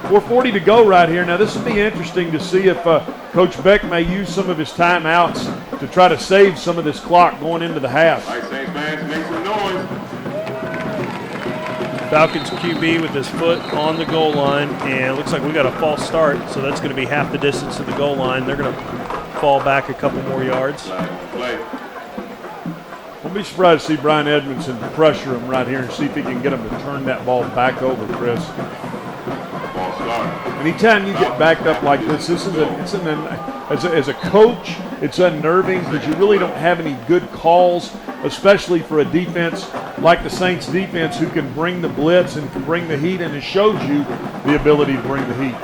4:40 to go right here. Now this will be interesting to see if Coach Beck may use some of his timeouts to try to save some of this clock going into the half. All right, Saints fans, make some noise. Falcons QB with his foot on the goal line, and it looks like we got a false start, so that's going to be half the distance to the goal line. They're going to fall back a couple more yards. I'll be surprised to see Brian Edmondson pressure him right here and see if he can get him to turn that ball back over, Chris. Anytime you get backed up like this, as a coach, it's unnerving because you really don't have any good calls, especially for a defense like the Saints defense who can bring the blitz and can bring the heat, and it shows you the ability to bring the heat.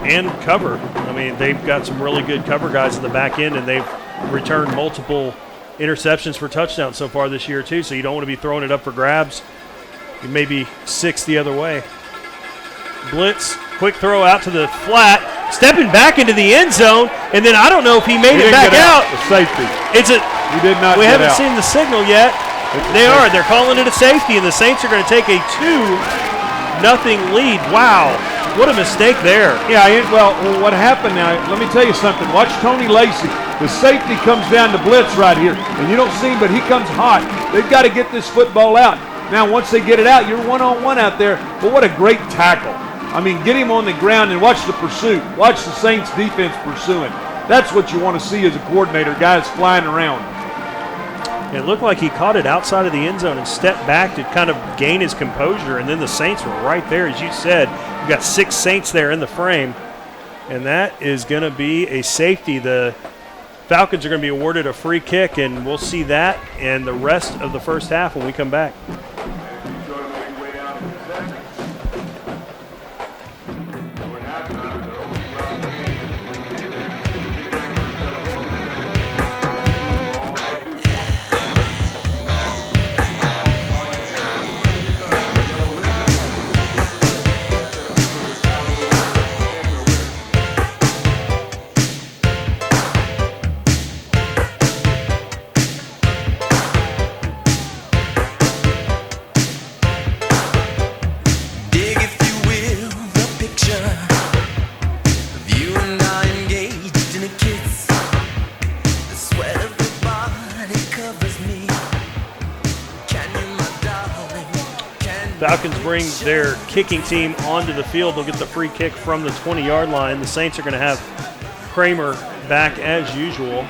And cover. I mean, they've got some really good cover guys in the back end, and they've returned multiple interceptions for touchdowns so far this year too, so you don't want to be throwing it up for grabs. You may be 6 the other way. Blitz, quick throw out to the flat, stepping back into the end zone, and then I don't know if he made it back out. The safety. He did not. We haven't seen the signal yet. They're calling it a safety, and the Saints are going to take a 2-0 lead. Wow, what a mistake there. Yeah, well, what happened now, let me tell you something. Watch Tony Lacey. The safety comes down to blitz right here, and you don't see him, but he comes hot. They've got to get this football out. Now, once they get it out, you're one-on-one out there, but what a great tackle. I mean, get him on the ground and watch the pursuit. Watch the Saints defense pursuing. That's what you want to see as a coordinator, guys flying around. It looked like he caught it outside of the end zone and stepped back to kind of gain his composure, and then the Saints were right there, as you said. You've got 6 Saints there in the frame, and that is going to be a safety. The Falcons are going to be awarded a free kick, and we'll see that and the rest of the first half when we come back. Falcons bring their kicking team onto the field. They'll get the free kick from the 20-yard line. The Saints are going to have Kramer back as usual.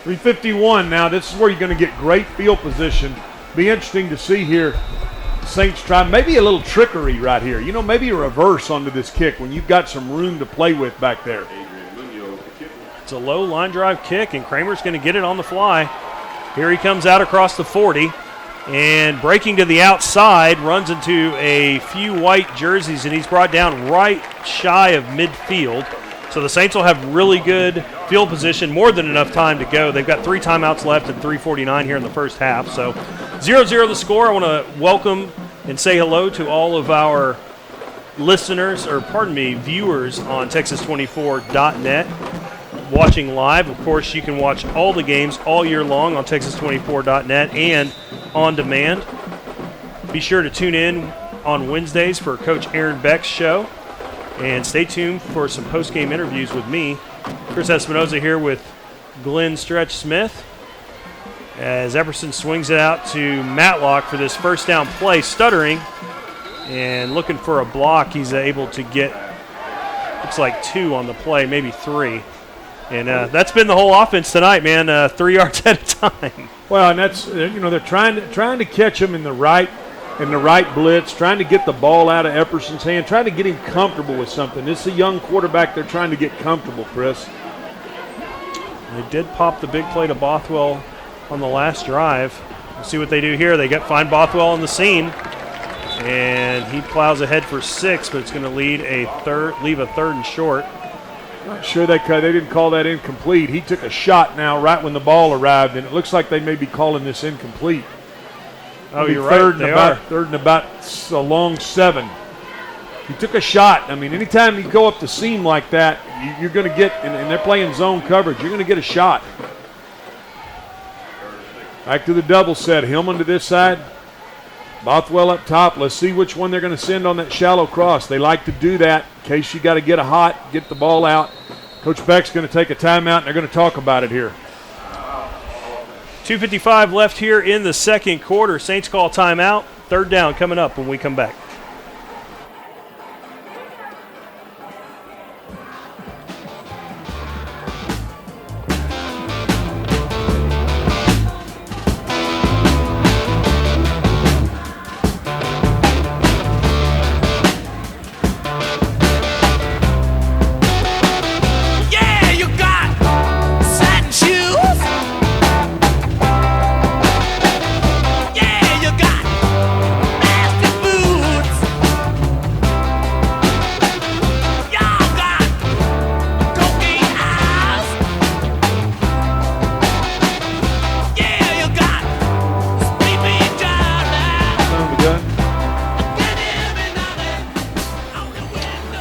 3:51 now. This is where you're going to get great field position. Be interesting to see here. Saints try maybe a little trickery right here. You know, maybe a reverse onto this kick when you've got some room to play with back there. It's a low line drive kick, and Kramer's going to get it on the fly. Here he comes out across the 40, and breaking to the outside, runs into a few white jerseys, and he's brought down right shy of midfield. So the Saints will have really good field position, more than enough time to go. They've got 3 timeouts left and 3:49 here in the first half. So 0-0 the score. I want to welcome and say hello to all of our listeners, or pardon me, viewers on Texas24.net. Watching live. Of course, you can watch all the games all year long on Texas24.net and on demand. Be sure to tune in on Wednesdays for Coach Aaron Beck's show. And stay tuned for some post-game interviews with me. Chris Espinoza here with Glenn Stretch Smith. As Epperson swings it out to Matlock for this first down play, stuttering and looking for a block. He's able to get, looks like 2 on the play, maybe 3. And that's been the whole offense tonight, man. 3 yards at a time. Well, and that's, you know, they're trying to catch him in the right blitz, trying to get the ball out of Epperson's hand, trying to get him comfortable with something. This is a young quarterback. They're trying to get comfortable, Chris. They did pop the big play to Bothwell on the last drive. We'll see what they do here. They find Bothwell on the seam, and he plows ahead for 6, but it's going to leave a third and short. Not sure they didn't call that incomplete. He took a shot now right when the ball arrived, and it looks like they may be calling this incomplete. Oh, you're right. Third and about a long 7. He took a shot. I mean, anytime you go up the seam like that, you're going to get, and they're playing zone coverage, you're going to get a shot. Back to the double set. Hillman to this side. Bothwell up top. Let's see which one they're going to send on that shallow cross. They like to do that in case you got to get get the ball out. Coach Beck's going to take a timeout, and they're going to talk about it here. 2:55 left here in the second quarter. Saints call timeout. Third down coming up when we come back.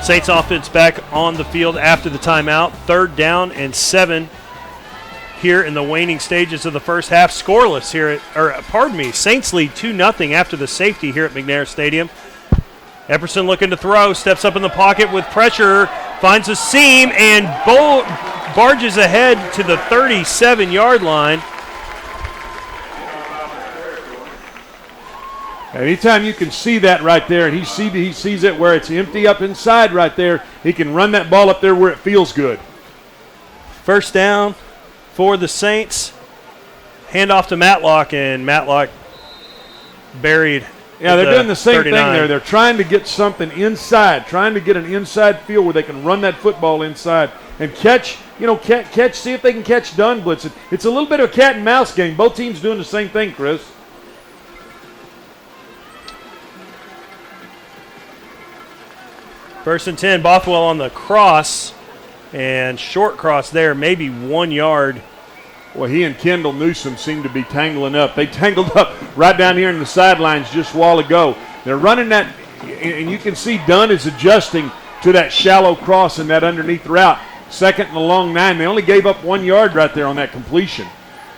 Saints offense back on the field after the timeout. 3rd down and 7 here in the waning stages of the first half. Scoreless here Saints lead 2-0 after the safety here at McNair Stadium. Epperson looking to throw, steps up in the pocket with pressure, finds a seam, and barges ahead to the 37-yard line. Anytime you can see that right there, and he sees it where it's empty up inside right there, he can run that ball up there where it feels good. First down for the Saints. Hand off to Matlock, and Matlock buried. Yeah, they're doing the same 39. Thing there. They're trying to get something inside, trying to get an inside field where they can run that football inside and catch, see if they can catch Dunne blitzing. It's a little bit of a cat and mouse game. Both teams doing the same thing, Chris. First and 10, Bothwell on the cross, and short cross there, maybe 1 yard. Well, he and Kendall Newsom seem to be tangling up. They tangled up right down here in the sidelines just a while ago. They're running that, and you can see Dunne is adjusting to that shallow cross and that underneath route. 2nd and a long 9. They only gave up 1 yard right there on that completion.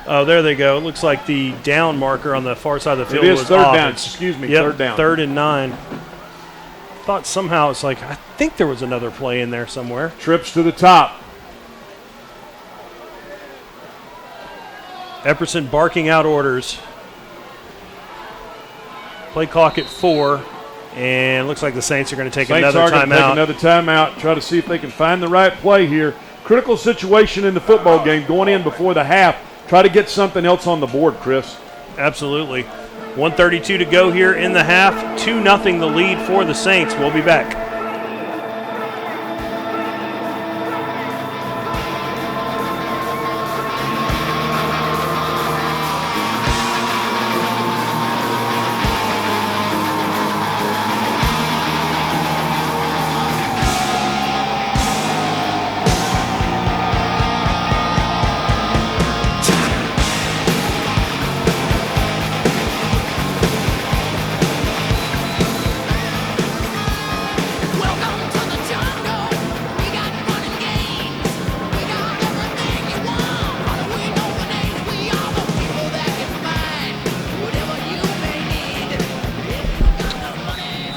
Oh, there they go. It looks like the down marker on the far side of the field was third off. down. Excuse me, yep, third down. 3rd and 9. Thought somehow it's like, I think there was another play in there somewhere. Trips to the top. Epperson barking out orders. Play clock at 4, and looks like the Saints are going to take another timeout. Try to see if they can find the right play here. Critical situation in the football game going in before the half. try to get something else on the board, Chris. Absolutely. 1:32 to go here in the half. 2-0 the lead for the Saints. We'll be back.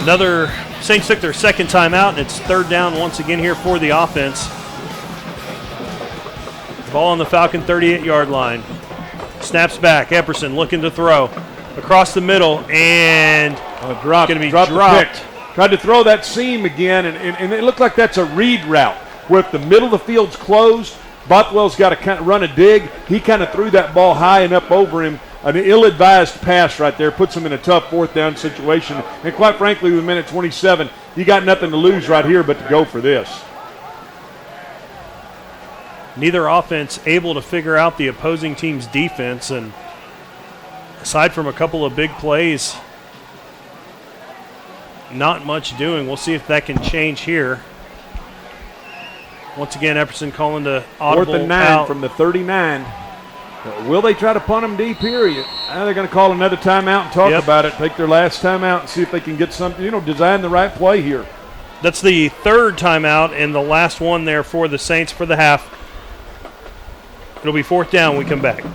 Another Saints took their second timeout, and it's third down once again here for the offense. Ball on the Falcon 38-yard line. Snaps back. Epperson looking to throw across the middle, and Going to be dropped. Tried to throw that seam again, and it looked like that's a read route where if the middle of the field's closed, Bothwell's got to kind of run a dig. He kind of threw that ball high and up over him. An ill-advised pass right there puts him in a tough fourth down situation. And quite frankly, with a minute 27, you got nothing to lose right here but to go for this. Neither offense able to figure out the opposing team's defense, and aside from a couple of big plays, not much doing. We'll see if that can change here. Once again, Epperson calling to audible 4th and 9 out from the 39. Will they try to punt them deep here? They're going to call another timeout and talk about it. Take their last timeout and see if they can get something, design the right play here. That's the third timeout and the last one there for the Saints for the half. It'll be fourth down when we come back.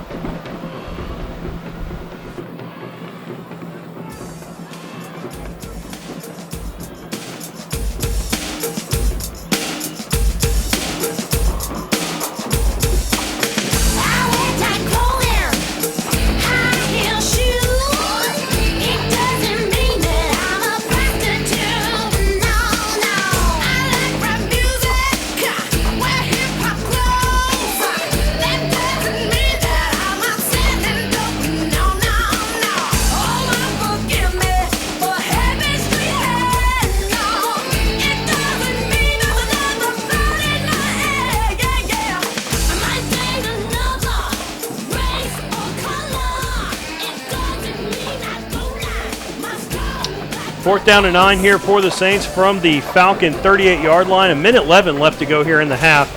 Fourth down and 9 here for the Saints from the Falcon 38-yard line. 1:11 left to go here in the half.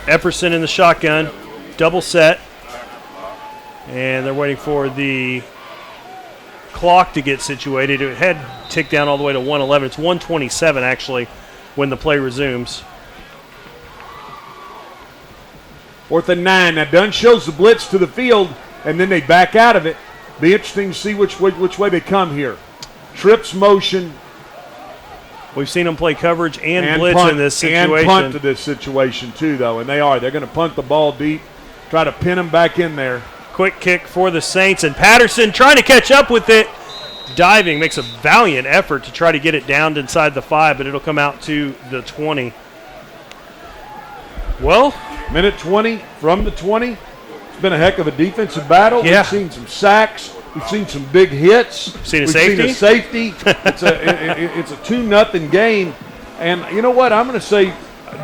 Epperson in the shotgun, double set. And they're waiting for the clock to get situated. It had ticked down all the way to 1:11. It's 1:27 actually when the play resumes. 4th and 9. Now Dunne shows the blitz to the field, and then they back out of it. Be interesting to see which way they come here. Trips motion. We've seen them play coverage and blitz punt, in this situation. And punt to this situation too, though, and they are. They're going to punt the ball deep, try to pin them back in there. Quick kick for the Saints, and Patterson trying to catch up with it. Diving, makes a valiant effort to try to get it down inside the 5, but it'll come out to the 20. Well, minute 20 from the 20. It's been a heck of a defensive battle. Yeah. We've seen some sacks. We've seen some big hits. Seen a We've safety. seen a safety. It's a 2-0 game. And you know what? I'm going to say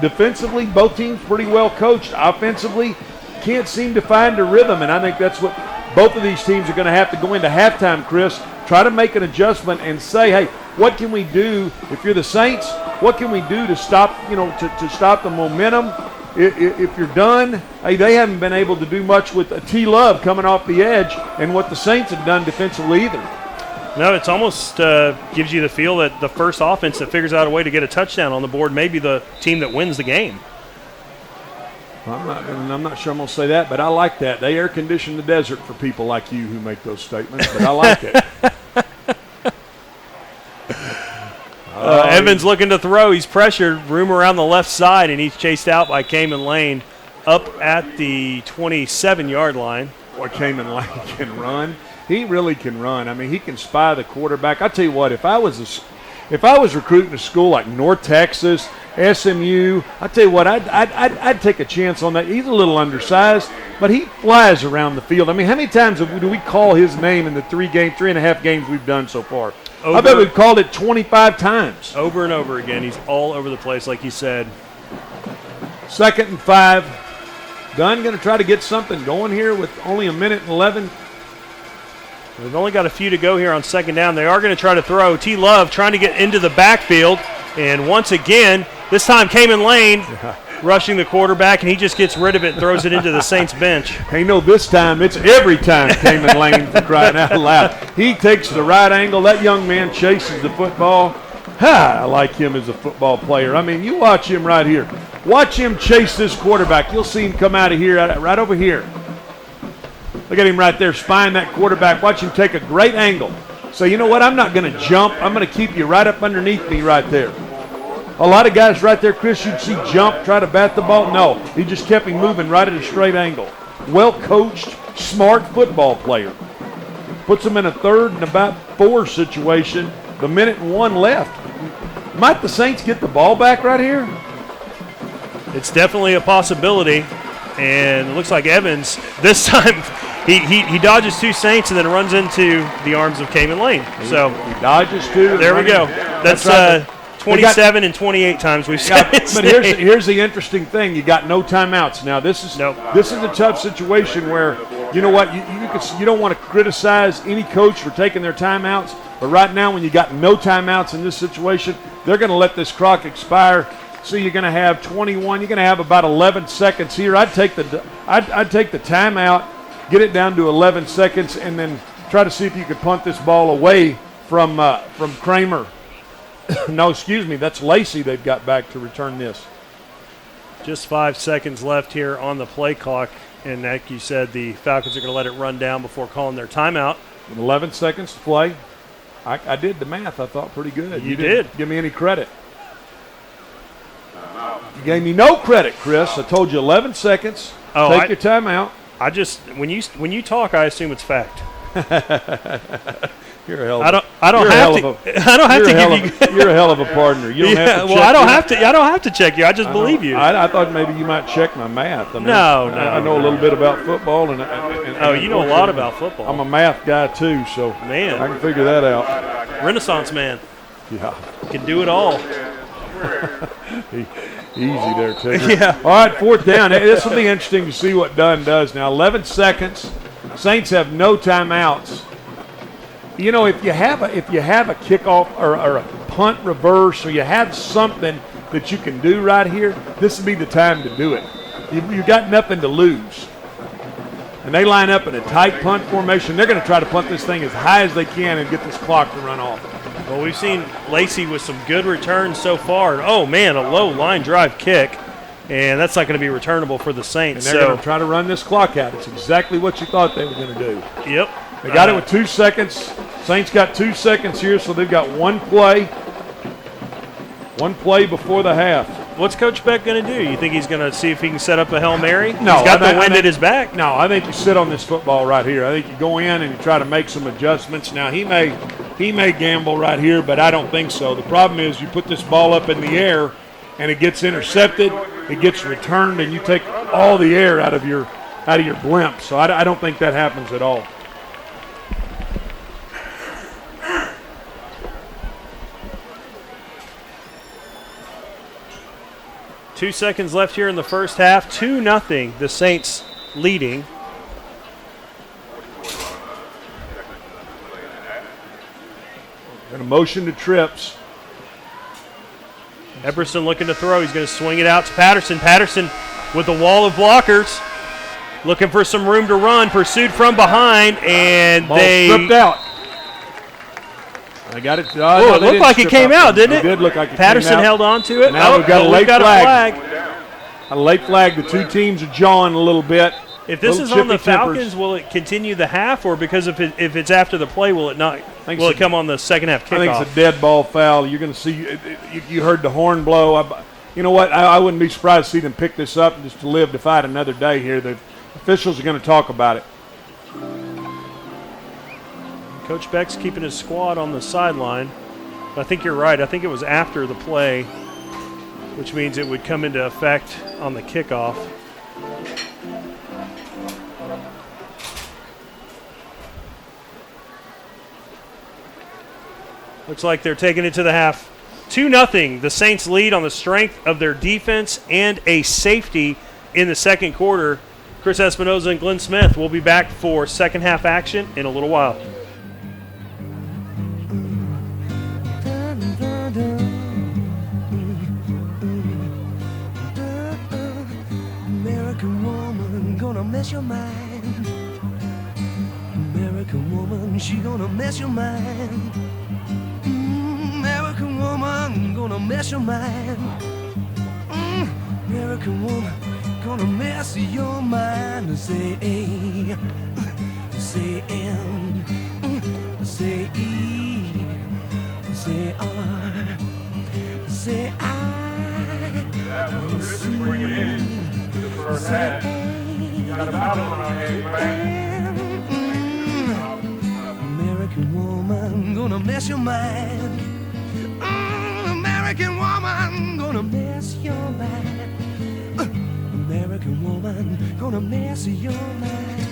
defensively, both teams pretty well coached. Offensively, can't seem to find a rhythm. And I think that's what both of these teams are going to have to go into halftime, Chris. Try to make an adjustment and say, hey, what can we do? If you're the Saints, what can we do to stop, to stop the momentum? If you're done, hey, they haven't been able to do much with T. Love coming off the edge and what the Saints have done defensively either. No, it's almost gives you the feel that the first offense that figures out a way to get a touchdown on the board may be the team that wins the game. I'm not sure I'm going to say that, but I like that. They air condition the desert for people like you who make those statements, but I like it. Evans looking to throw. He's pressured. Room around the left side, and he's chased out by Cayman Lane up at the 27-yard line. Boy, Cayman Lane can run. He really can run. I mean, he can spy the quarterback. I tell you what, if I was If I was recruiting a school like North Texas, SMU, I tell you what, I'd take a chance on that. He's a little undersized, but he flies around the field. I mean, how many times do we call his name in the 3.5 games we've done so far? I bet we've called it 25 times. Over and over again. He's all over the place, like you said. 2nd and 5. Dunne going to try to get something going here with only 1:11. They've only got a few to go here on 2nd down. They are going to try to throw. T. Love trying to get into the backfield. And once again, this time Cayman Lane rushing the quarterback, and he just gets rid of it and throws it into the Saints bench. Hey, no, this time, it's every time Cayman Lane, for crying out loud. He takes the right angle. That young man chases the football. I like him as a football player. I mean, you watch him right here. Watch him chase this quarterback. You'll see him come out of here, right over here. Look at him right there, spying that quarterback. Watch him take a great angle. So, you know what? I'm not going to jump. I'm going to keep you right up underneath me right there. A lot of guys right there, Chris, you'd see jump, try to bat the ball. No, he just kept him moving right at a straight angle. Well-coached, smart football player. Puts him in a 3rd and about 4 situation. The 1:01 left. Might the Saints get the ball back right here? It's definitely a possibility. And it looks like Evans, this time, he dodges 2 Saints and then runs into the arms of Cayman Lane. So he dodges 2. There we go. That's right. 27 and 28 times we've seen it. But here's the interesting thing. You got no timeouts now. This is a tough situation where, you know what, you don't want to criticize any coach for taking their timeouts. But right now, when you got no timeouts in this situation, they're going to let this clock expire. So you're going to have 21. You're going to have about 11 seconds here. I'd take the timeout, get it down to 11 seconds, and then try to see if you could punt this ball away from Kramer. No, excuse me. That's Lacey they've got back to return this. Just 5 seconds left here on the play clock. And like you said, the Falcons are going to let it run down before calling their timeout. 11 seconds to play. I did the math. I thought pretty good. You did. Give me any credit. You gave me no credit, Chris. I told you 11 seconds. Take your timeout. I just when you talk, I assume it's fact. You're a hell of You're a hell of a partner. You don't have to check. I don't have to check you. I just believe you. I thought maybe you might check my math. No. I know a little bit about football, and you know a lot about football. I'm a math guy too, so man, I can figure that out. Renaissance man. Yeah, can do it all. Easy there, Tigger. Yeah. All right, 4th down. This will be interesting to see what Dunne does now. 11 seconds. Saints have no timeouts. You know, if you have a kickoff or a punt reverse, or you have something that you can do right here, this would be the time to do it. You've got nothing to lose. And they line up in a tight punt formation. They're going to try to punt this thing as high as they can and get this clock to run off. Well, we've seen Lacey with some good returns so far. Oh, man, a low line drive kick. And that's not going to be returnable for the Saints. And they're going to try to run this clock out. It's exactly what you thought they were going to do. Yep. They got it with 2 seconds. Saints got 2 seconds here, so they've got one play before the half. What's Coach Beck going to do? You think he's going to see if he can set up a Hail Mary? No. He's got the wind at his back. No, I think you sit on this football right here. I think you go in and you try to make some adjustments. Now, he may gamble right here, but I don't think so. The problem is you put this ball up in the air and it gets intercepted, it gets returned, and you take all the air out of your blimp. So I don't think that happens at all. Two seconds left here in the first half. 2-0, the Saints leading. Going to motion to trips. Epperson looking to throw. He's going to swing it out to Patterson. Patterson with a wall of blockers. Looking for some room to run. Pursued from behind, and ball stripped out. I got it. It looked like it came out, didn't it? It did look like it Patterson came out. held on to it. Now we've got a late flag. A late flag. The two teams are jawing a little bit. If this is on the Falcons, will it continue the half, or because if it's after the play, will it not? Will it come on the second half kickoff? I think it's a dead ball foul. You're going to see. You heard the horn blow. You know what? I wouldn't be surprised to see them pick this up just to live to fight another day here. The officials are going to talk about it. Coach Beck's keeping his squad on the sideline. I think you're right. I think it was after the play, which means it would come into effect on the kickoff. Looks like they're taking it to the half. 2-0. The Saints lead on the strength of their defense and a safety in the second quarter. Chris Espinoza and Glenn Smith will be back for second half action in a little while. American woman gonna mess your mind. American woman, she gonna mess your mind. American woman gonna mess your mind. American woman gonna mess your mind. Say A, say M, say E, say R, say I, Bring it in to the first half. You got a battle on our hands, man. American woman gonna mess your mind. American woman gonna mess your mind. American woman gonna mess your mind.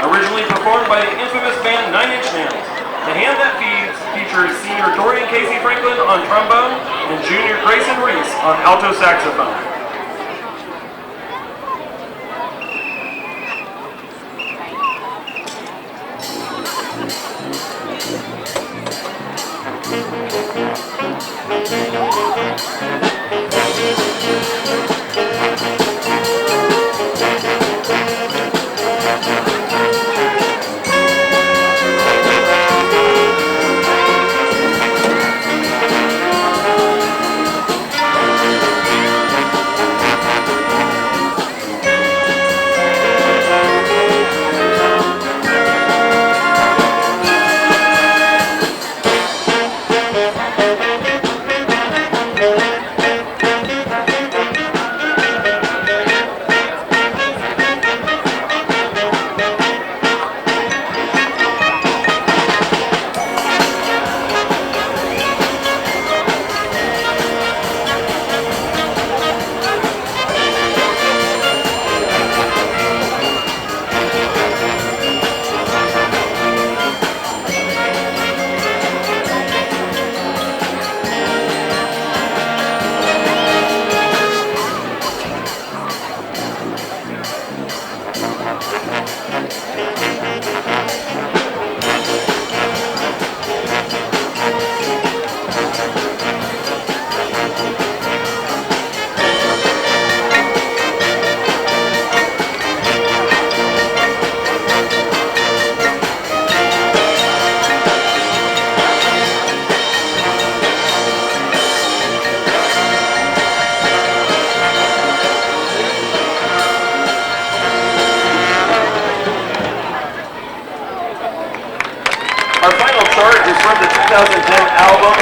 Originally performed by the infamous band 9 Inch Nails. The Hand That Feeds features singer Dorian K. Smith on trombone, and Junior Grayson Reese on alto saxophone. Our final chart is from the 2010 album,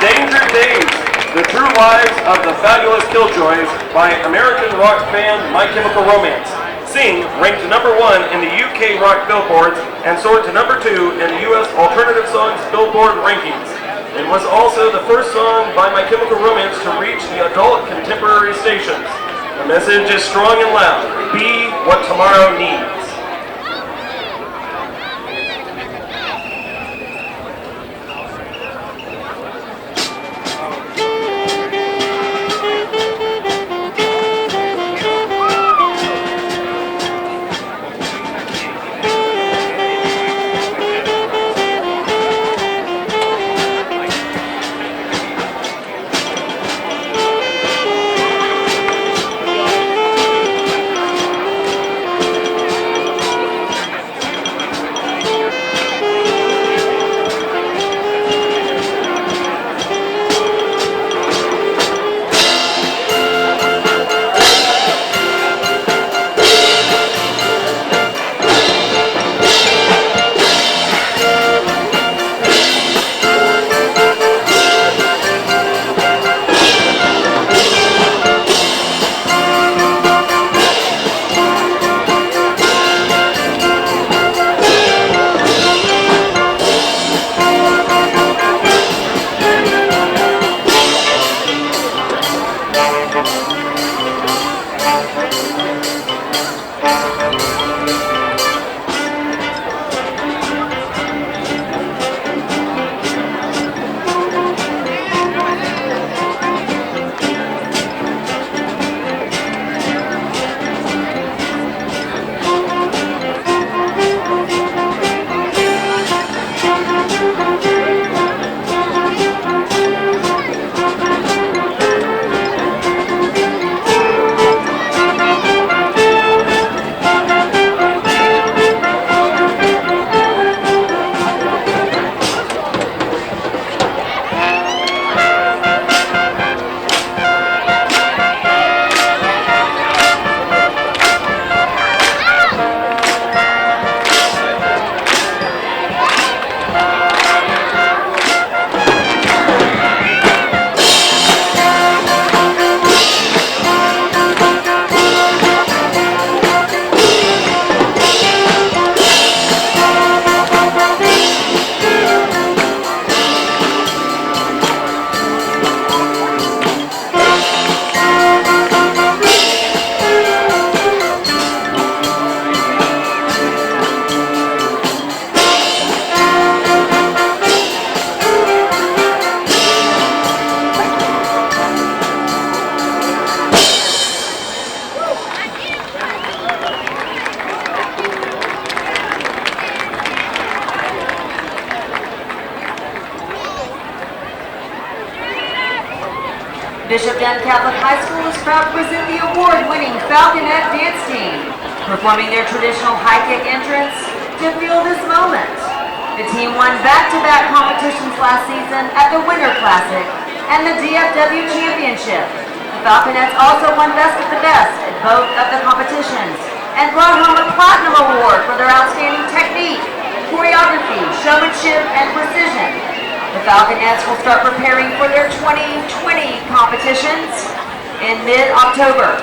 Danger Days, The True Lives of the Fabulous Killjoys by American rock band My Chemical Romance. Sing ranked number 1 in the UK rock billboards and soared to number 2 in the US Alternative Songs Billboard rankings. It was also the first song by My Chemical Romance to reach the adult contemporary stations. The message is strong and loud. Be what tomorrow needs. Bishop Dunne Catholic High School is proud to present the award-winning Falconette Dance Team, performing their traditional high kick entrance to Feel This Moment. The team won back-to-back competitions last season at the Winter Classic and the DFW Championship. The Falconettes also won Best of the Best at both of the competitions and brought home a Platinum Award for their outstanding technique, choreography, showmanship, and precision. The Falconettes will start preparing for their 2020 competitions in mid-October.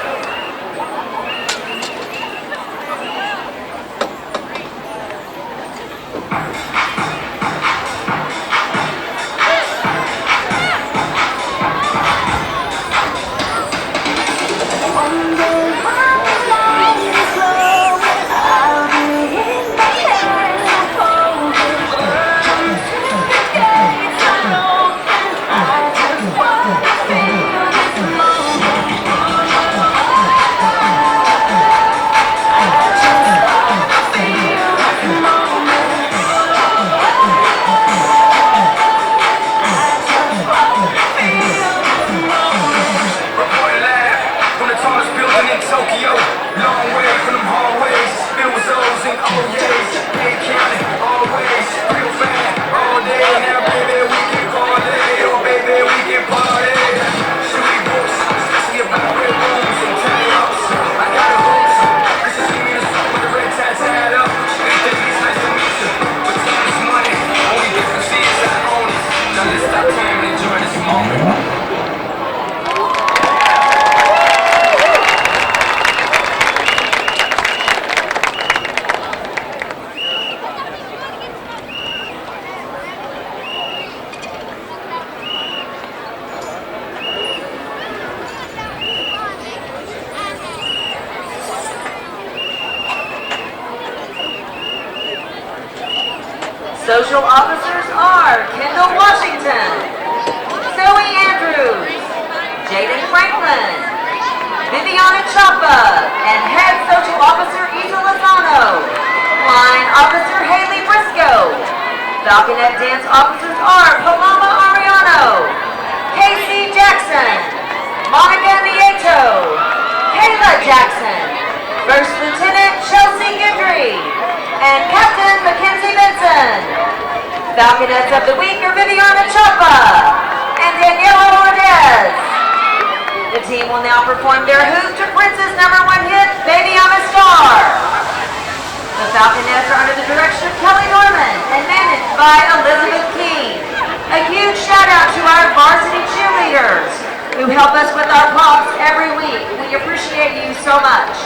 Social officers are Kendall Washington, Zoe Andrews, Jaden Franklin, Viviana Chapa, and Head Social Officer Isa Lozano. Line Officer Haley Briscoe. Falconette Dance Officers are Paloma Ariano, Casey Jackson, Monica Nieto, Kayla Jackson, First Lieutenant Chelsea Guidry, and Captain Mackenzie Benson. Falconettes of the Week are Viviana Chapa and Daniela Ordez. The team will now perform their Hoop to Princess #1 hit, Baby I'm a Star. The Falconettes are under the direction of Kelly Norman and managed by Elizabeth King. A huge shout out to our varsity cheerleaders who help us with our props every week. We appreciate you so much.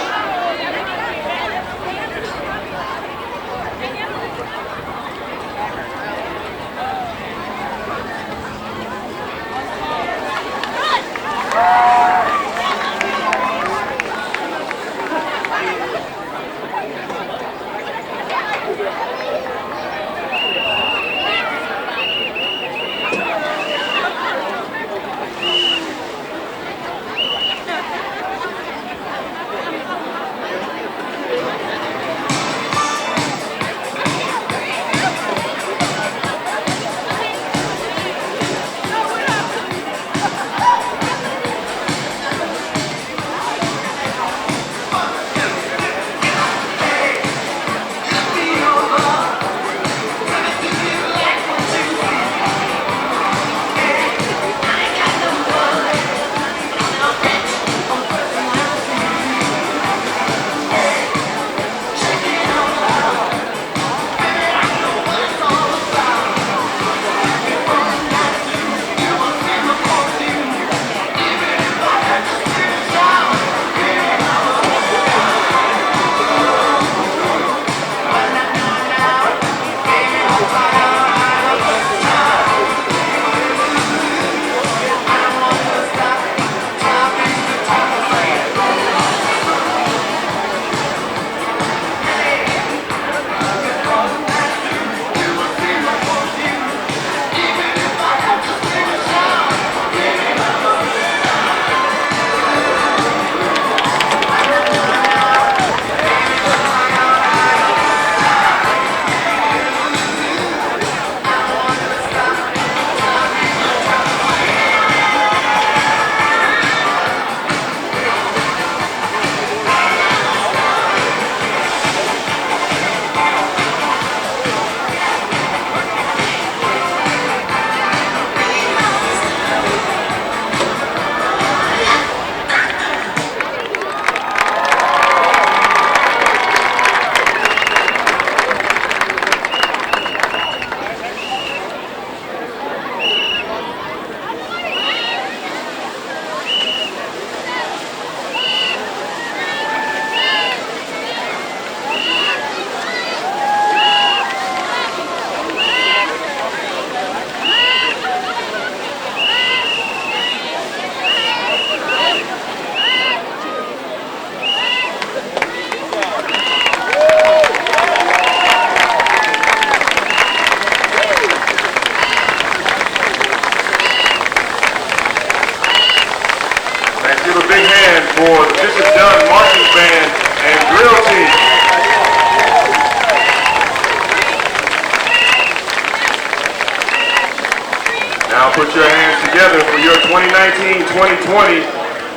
2020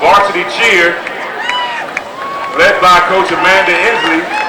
varsity cheer, led by Coach Amanda Inslee.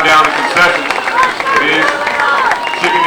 Down the concessions. It is chicken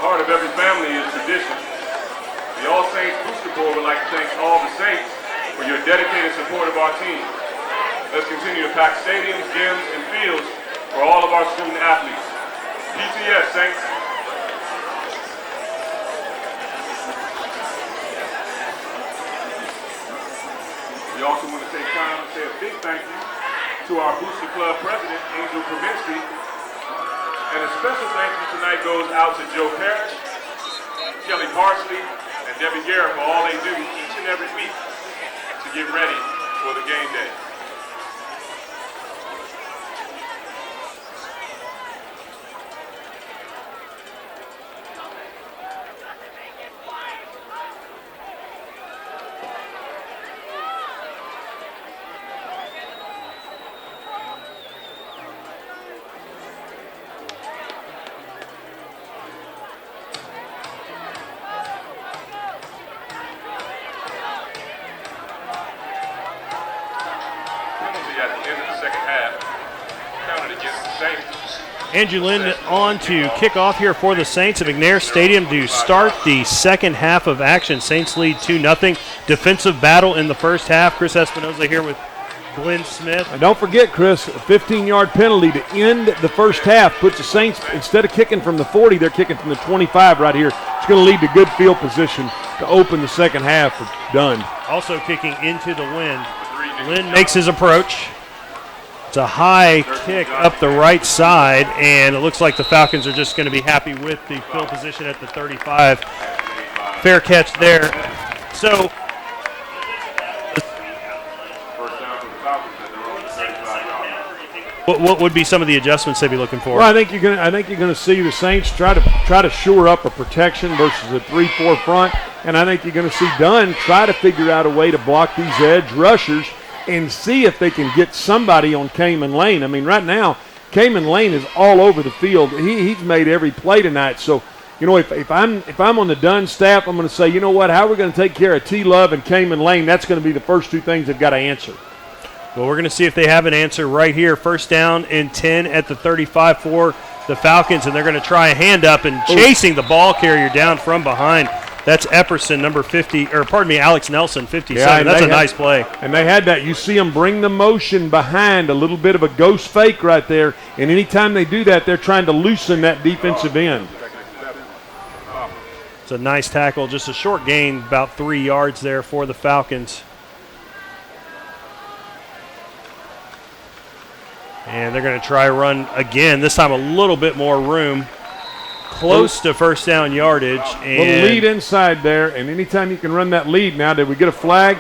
heart of every family is tradition. The All Saints Booster Board would like to thank all the Saints for your dedicated support of our team. Let's continue to pack stadiums, gyms, and fields for all of our student athletes. PTS, Saints. We also want to take time to say a big thank you to our Booster Club president, Angel Provinsky. And a special thank you tonight goes out to Joe Parrish, Kelly Parsley, and Debbie Garrett for all they do each and every week to get ready for the game day. Andrew Lynn on to kick off here for the Saints at McNair Stadium to start the second half of action. Saints lead 2-0. Defensive battle in the first half. Chris Espinoza here with Glenn Smith. And don't forget, Chris, a 15-yard penalty to end the first half puts the Saints, instead of kicking from the 40, they're kicking from the 25 right here. It's going to lead to good field position to open the second half for Dunne. Also kicking into the wind. Lynn makes his approach. It's a high kick up the right side, and it looks like the Falcons are just going to be happy with the field position at the 35. Fair catch there. So, what would be some of the adjustments they'd be looking for? Well, I think you're going to see the Saints try to shore up a protection versus a 3-4 front, and I think you're going to see Dunne try to figure out a way to block these edge rushers and see if they can get somebody on Cayman Lane. I mean, right now, Cayman Lane is all over the field. He's made every play tonight. So, you know, if I'm on the Dunne staff, I'm going to say, you know what, how are we going to take care of T. Love and Cayman Lane? That's going to be the first two things they've got to answer. Well, we're going to see if they have an answer right here. First down and 10 at the 35 for the Falcons, and they're going to try a hand up and chasing the ball carrier down from behind. That's Epperson, number 50, or pardon me, Alex Nelson, 57. Yeah, that's a nice play. And they had that. You see them bring the motion behind, a little bit of a ghost fake right there. And anytime they do that, they're trying to loosen that defensive end. It's a nice tackle, just a short gain, about 3 yards there for the Falcons. And they're going to try run again, this time a little bit more room. Close to first down yardage. And little lead inside there, and anytime you can run that lead now, did we get a flag?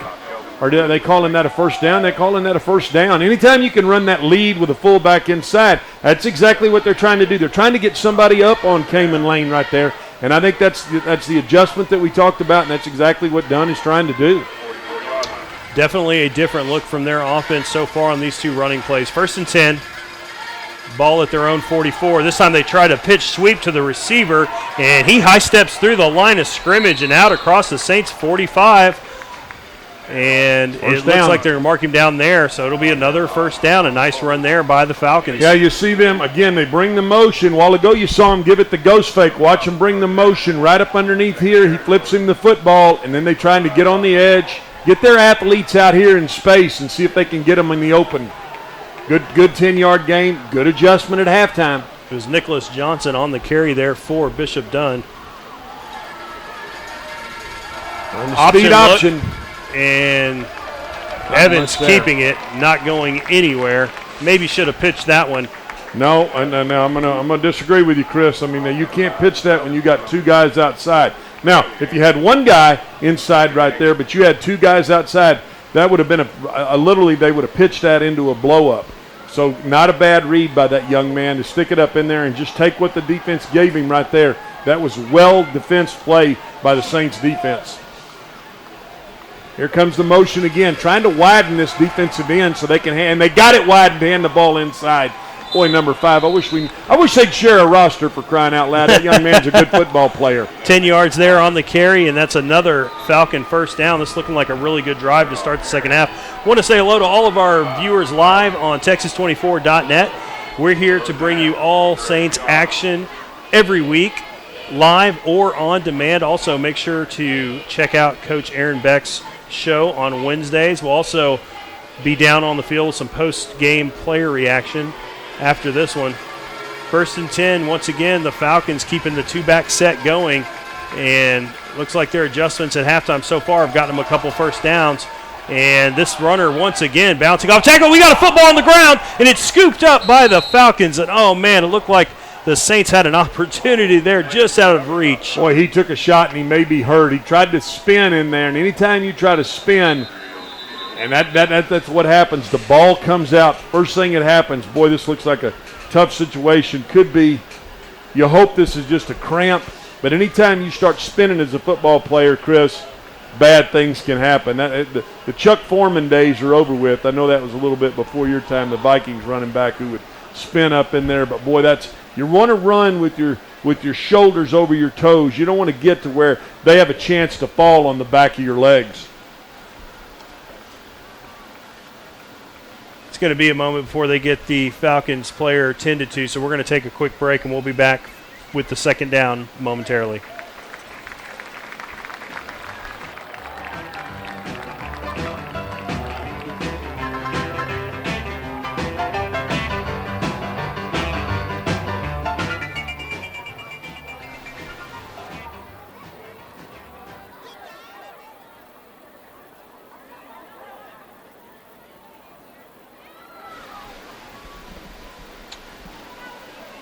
Or are they calling that a first down? They're calling that a first down. Anytime you can run that lead with a fullback inside, that's exactly what they're trying to do. They're trying to get somebody up on Cayman Lane right there, and I think that's the adjustment that we talked about, and that's exactly what Dunne is trying to do. Definitely a different look from their offense so far on these two running plays. First and 10. Ball at their own 44. This time they try to pitch sweep to the receiver, and he high steps through the line of scrimmage and out across the Saints 45. And it looks like they're going to mark him down there, so it'll be another first down. A nice run there by the Falcons. Yeah, you see them, again, they bring the motion. A while ago you saw him give it the ghost fake. Watch him bring the motion right up underneath here. He flips him the football, and then they're trying to get on the edge, get their athletes out here in space and see if they can get them in the open. Good 10-yard gain, good adjustment at halftime. It was Nicholas Johnson on the carry there for Bishop Dunne. Option. And Evans keeping it, not going anywhere. Maybe should have pitched that one. No, I'm gonna disagree with you, Chris. I mean, you can't pitch that when you got two guys outside. Now, if you had one guy inside right there, but you had two guys outside, that would have been literally they would have pitched that into a blow-up. So not a bad read by that young man to stick it up in there and just take what the defense gave him right there. That was well-defense play by the Saints defense. Here comes the motion again, trying to widen this defensive end so they can and they got it widened to hand the ball inside. Boy, number 5, I wish they'd share a roster, for crying out loud. That young man's a good football player. 10 yards there on the carry, and that's another Falcon first down. This looking like a really good drive to start the second half. Want to say hello to all of our viewers live on Texas24.net. We're here to bring you all Saints action every week. live or on demand. Also, make sure to check out Coach Aaron Beck's show on Wednesdays. We'll also be down on the field with some post-game player reaction after this one. 1st and 10, once again, the Falcons keeping the two-back set going, and looks like their adjustments at halftime so far have gotten them a couple first downs. And this runner once again bouncing off tackle. We got a football on the ground, and it's scooped up by the Falcons. And, oh, man, it looked like the Saints had an opportunity there just out of reach. Boy, he took a shot, and he may be hurt. He tried to spin in there, and anytime you try to spin, and that's what happens. The ball comes out. First thing that happens, boy, this looks like a tough situation. Could be, you hope this is just a cramp, but anytime you start spinning as a football player, Chris, bad things can happen. The Chuck Foreman days are over with. I know that was a little bit before your time, the Vikings running back who would spin up in there, but boy, you want to run with your shoulders over your toes. You don't want to get to where they have a chance to fall on the back of your legs. It's going to be a moment before they get the Falcons player tended to, so we're going to take a quick break, and we'll be back with the second down momentarily.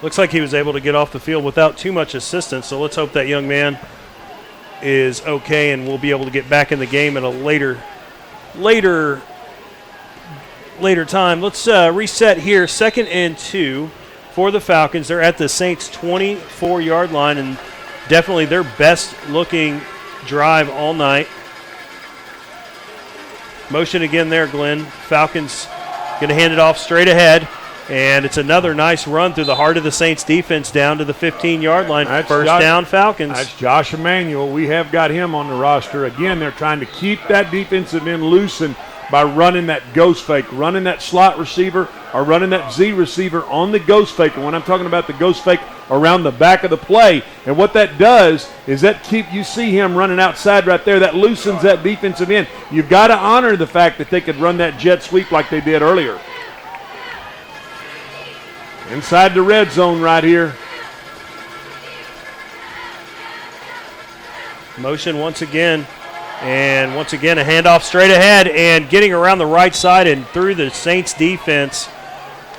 Looks like he was able to get off the field without too much assistance, so let's hope that young man is okay and we'll be able to get back in the game at a later time. Let's reset here. 2nd and 2 for the Falcons. They're at the Saints' 24-yard line, and definitely their best-looking drive all night. Motion again there, Glenn. Falcons going to hand it off straight ahead. And it's another nice run through the heart of the Saints defense down to the 15-yard line. First down, Falcons. That's Josh Emanuel. We have got him on the roster. Again, they're trying to keep that defensive end loosened by running that ghost fake, running that slot receiver or running that Z receiver on the ghost fake. And when I'm talking about the ghost fake, around the back of the play. And what that does is you see him running outside right there. That loosens that defensive end. You've got to honor the fact that they could run that jet sweep like they did earlier. Inside the red zone right here. Motion once again. And once again, a handoff straight ahead and getting around the right side and through the Saints defense.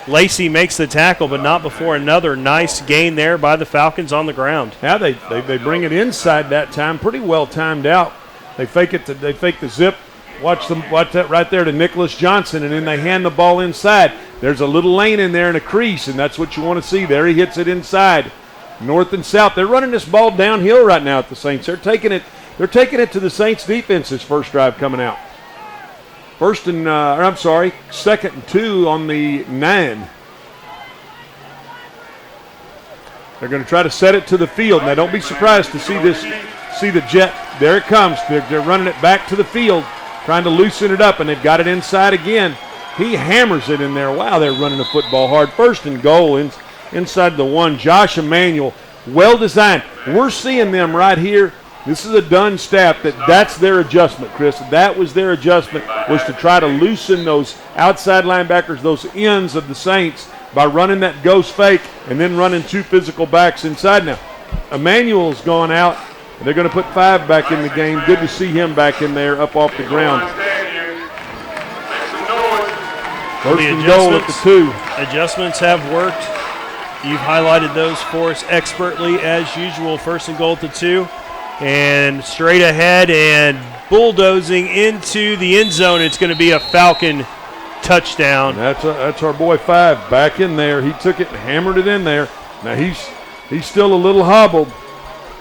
Lacey makes the tackle, but not before another nice gain there by the Falcons on the ground. Yeah, they bring it inside that time. Pretty well timed out. They fake the zip. Watch that right there to Nicholas Johnson, and then they hand the ball inside. There's a little lane in there and a crease, and that's what you want to see. There he hits it inside. North and south. They're running this ball downhill right now at the Saints. They're taking it to the Saints defense this first drive coming out. 2nd and 2 on the 9. They're going to try to set it to the field. Now don't be surprised to see the jet. There it comes. They're running it back to the field, trying to loosen it up, and they've got it inside again. He hammers it in there. Wow, they're running the football hard. 1st and goal inside the 1. Josh Emanuel, well designed. We're seeing them right here. This is a Dunne staff that's their adjustment, Chris. That was their adjustment, was to try to loosen those outside linebackers, those ends of the Saints, by running that ghost fake and then running 2 physical backs inside. Now, Emanuel's gone out, and they're going to put 5 back in the game. Good to see him back in there up off the ground. 1st and goal at the 2. Adjustments have worked. You've highlighted those for us expertly as usual. 1st and goal at the 2. And straight ahead and bulldozing into the end zone. It's going to be a Falcon touchdown. That's our boy 5 back in there. He took it and hammered it in there. Now he's still a little hobbled,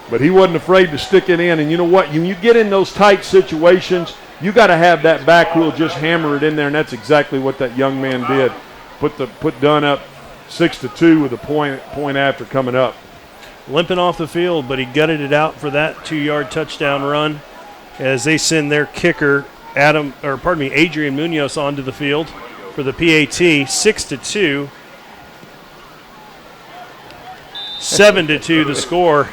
but he wasn't afraid to stick it in. And you know what? When you get in those tight situations, you got to have that back who will just hammer it in there, and that's exactly what that young man did. Put Dunne up 6-2 with a point after coming up. Limping off the field, but he gutted it out for that 2-yard touchdown run as they send their kicker, Adrian Munoz, onto the field for the PAT. 6-2. 7-2 the score.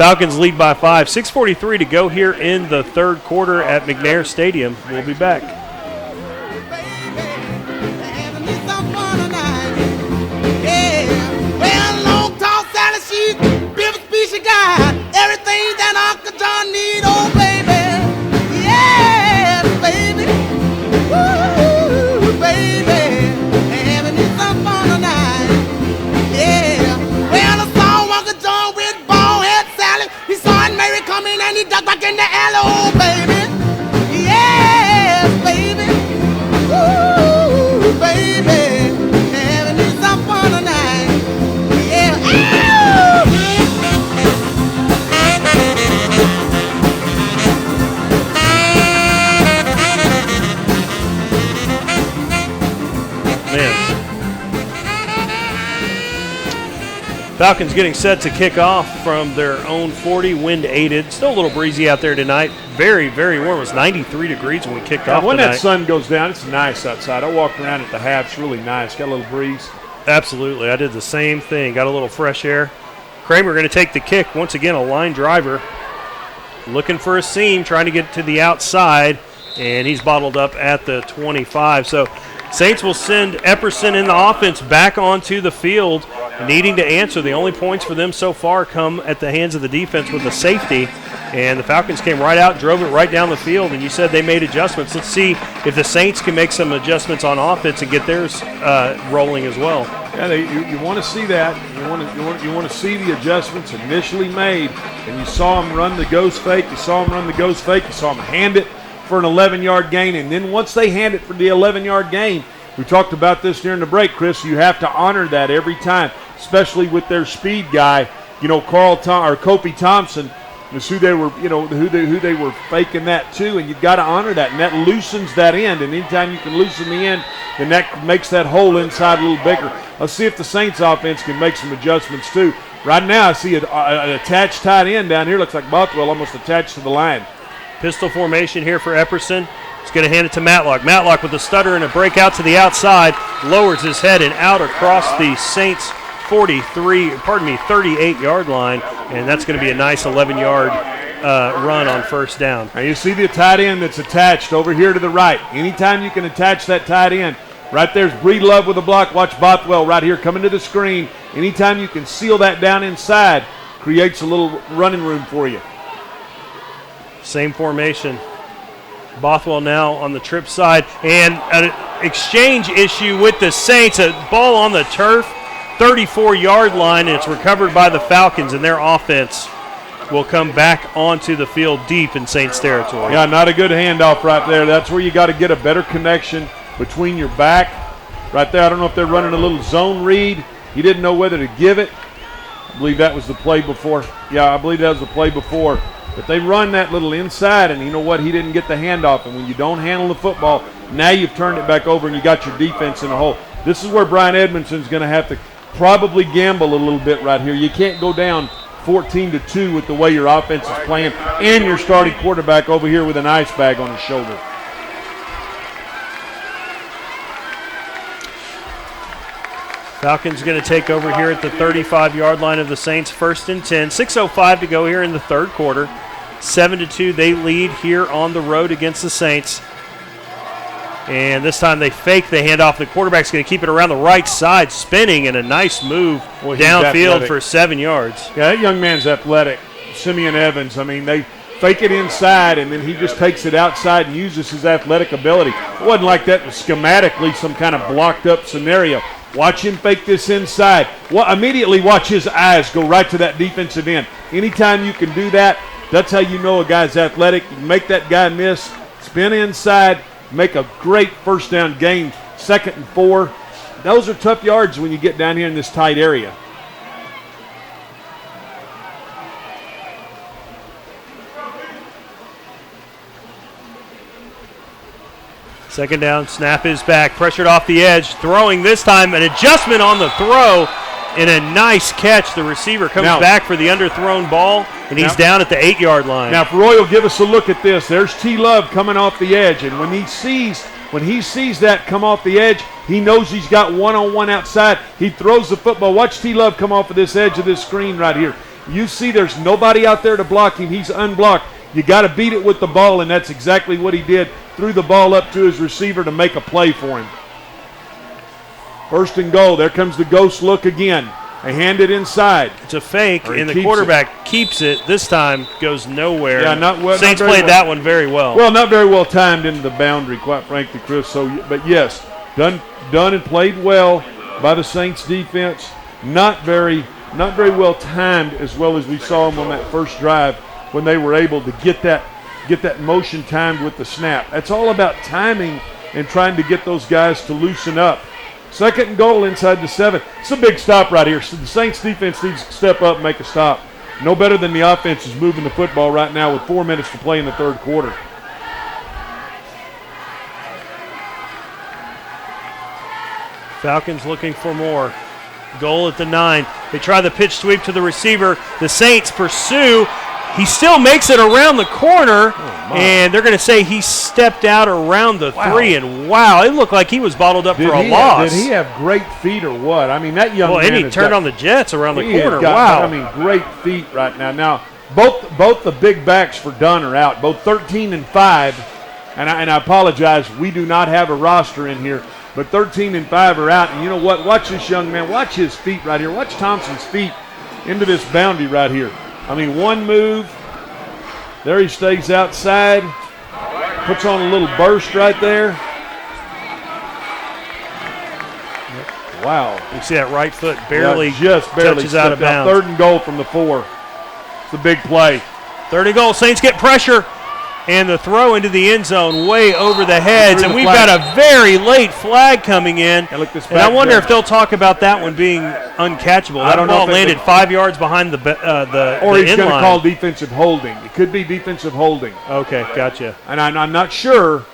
Falcons lead by 5. 6:43 to go here in the third quarter at McNair Stadium. We'll be back. Everything that Uncle John need, oh baby, yeah, baby, woo, baby, having me some fun tonight, yeah. Well, I saw Uncle John with bald head Sally. He saw Aunt Mary coming and he ducked back in the alley, oh baby, yeah, baby, woo, baby, having me some fun tonight, yeah. Falcons getting set to kick off from their own 40, wind aided. Still a little breezy out there tonight. Very, very warm. It was 93 degrees when we kicked off when tonight. that sun goes down, it's nice outside. I walked around at the half. It's really nice. Got a little breeze. Absolutely. I did the same thing. Got a little fresh air. Kramer going to take the kick. Once again, a line driver. Looking for a seam, trying to get to the outside, and he's bottled up at the 25. So Saints will send Epperson in the offense back onto the field, needing to answer. The only points for them so far come at the hands of the defense with a safety, and the Falcons came right out, drove it right down the field, and you said they made adjustments. Let's see if the Saints can make some adjustments on offense and get theirs rolling as well. Yeah, you want to see that. You want to see the adjustments initially made, and you saw them run the ghost fake. You saw them hand it for an 11-yard gain, and then once they hand it for the 11-yard gain, we talked about this during the break, Chris. You have to honor that every time, especially with their speed guy. You know, Kopi Thompson is who they were. You know, who they were faking that to, and you've got to honor that, and that loosens that end. And anytime you can loosen the end, then that makes that hole inside a little bigger. Let's see if the Saints offense can make some adjustments too. Right now, I see an attached tight end down here. Looks like Bothwell almost attached to the line. Pistol formation here for Epperson. He's going to hand it to Matlock. Matlock with a stutter and a breakout to the outside, lowers his head and out across the Saints 38-yard line, and that's going to be a nice 11-yard run on first down. Now you see the tight end that's attached over here to the right. Anytime you can attach that tight end, right there's Breedlove with a block. Watch Bothwell right here coming to the screen. Anytime you can seal that down inside, creates a little running room for you. Same formation. Bothwell now on the trip side, and an exchange issue with the Saints. A ball on the turf, 34-yard line, and it's recovered by the Falcons, and their offense will come back onto the field deep in Saints territory. Yeah, not a good handoff right there. That's where you got to get a better connection between your back. Right there, I don't know if they're running a little zone read. He didn't know whether to give it. I believe that was the play before. Yeah, I believe that was the play before. But they run that little inside, and you know what? He didn't get the handoff. And when you don't handle the football, now you've turned it back over and you got your defense in a hole. This is where Brian Edmondson's going to have to probably gamble a little bit right here. You can't go down 14-2 with the way your offense is playing, and your starting quarterback over here with an ice bag on his shoulder. Falcons going to take over here at the 35-yard line of the Saints, 1st and 10. 6:05 to go here in the third quarter. 7-2, they lead here on the road against the Saints. And this time they fake the handoff. The quarterback's going to keep it around the right side, spinning, and a nice move downfield for 7 yards. Yeah, that young man's athletic. Simeon Evans, I mean, they fake it inside, and then he just takes it outside and uses his athletic ability. It wasn't like that was schematically some kind of blocked-up scenario. Watch him fake this inside. Immediately watch his eyes go right to that defensive end. Anytime you can do that, that's how you know a guy's athletic. You make that guy miss, spin inside, make a great first down gain, 2nd and 4. Those are tough yards when you get down here in this tight area. Second down, snap is back, pressured off the edge, throwing this time, an adjustment on the throw, and a nice catch. The receiver comes back for the underthrown ball, and he's down at the 8-yard line. Now, if Roy will give us a look at this, there's T. Love coming off the edge, and when he sees that come off the edge, he knows he's got one-on-one outside. He throws the football. Watch T. Love come off of this edge of this screen right here. You see there's nobody out there to block him. He's unblocked. You got to beat it with the ball, and that's exactly what he did. Threw the ball up to his receiver to make a play for him. 1st and goal. There comes the ghost look again. They hand it inside. It's a fake, and the quarterback keeps it. This time goes nowhere. Yeah, not well. Saints played that one very well. Well, not very well timed into the boundary, quite frankly, Chris. So, but yes, Dunne and played well by the Saints defense. Not very well timed, as well as we saw them on that first drive when they were able to get that motion timed with the snap. That's all about timing and trying to get those guys to loosen up. 2nd and goal inside the 7. It's a big stop right here. So the Saints defense needs to step up and make a stop. No better than the offense is moving the football right now with 4 minutes to play in the 3rd quarter. Falcons looking for more. Goal at the 9. They try the pitch sweep to the receiver. The Saints pursue. He still makes it around the corner, and they're going to say he stepped out around the 3. And wow, it looked like he was bottled up for a loss. Did he have great feet or what? I mean, that young man. And he turned on the jets around the corner. Wow. I mean, great feet right now. Now, both the big backs for Dunne are out, both 13 and 5. And I apologize, we do not have a roster in here. But 13 and 5 are out. And you know what? Watch this young man. Watch his feet right here. Watch Thompson's feet into this boundary right here. I mean, one move. There he stays outside. Puts on a little burst right there. Wow. You see that right foot barely, just barely touches out of bounds. 3rd and goal from the 4. It's a big play. 3rd and goal. Saints get pressure. And the throw into the end zone way over the heads. And we've got a very late flag coming in. And I wonder if they'll talk about that one being uncatchable. That ball landed 5 yards behind the Or he's going to line. call defensive holding. It could be defensive holding. Okay, gotcha. And I'm not sure.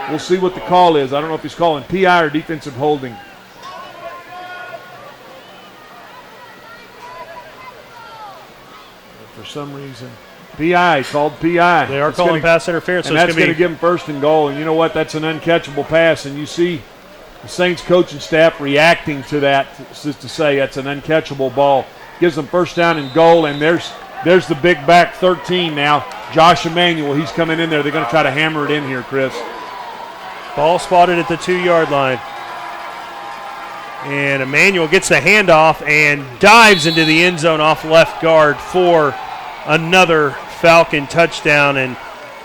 We'll see what the call is. I don't know if he's calling PI or defensive holding. For some reason. PI, called PI. They are calling pass interference. And that's going to give them 1st and goal. And you know what? That's an uncatchable pass. And you see the Saints coaching staff reacting to that, just to say that's an uncatchable ball. Gives them 1st down and goal. And there's the big back 13 now. Josh Emmanuel, he's coming in there. They're going to try to hammer it in here, Chris. Ball spotted at the 2-yard line. And Emmanuel gets the handoff and dives into the end zone off left guard for another Falcon touchdown. And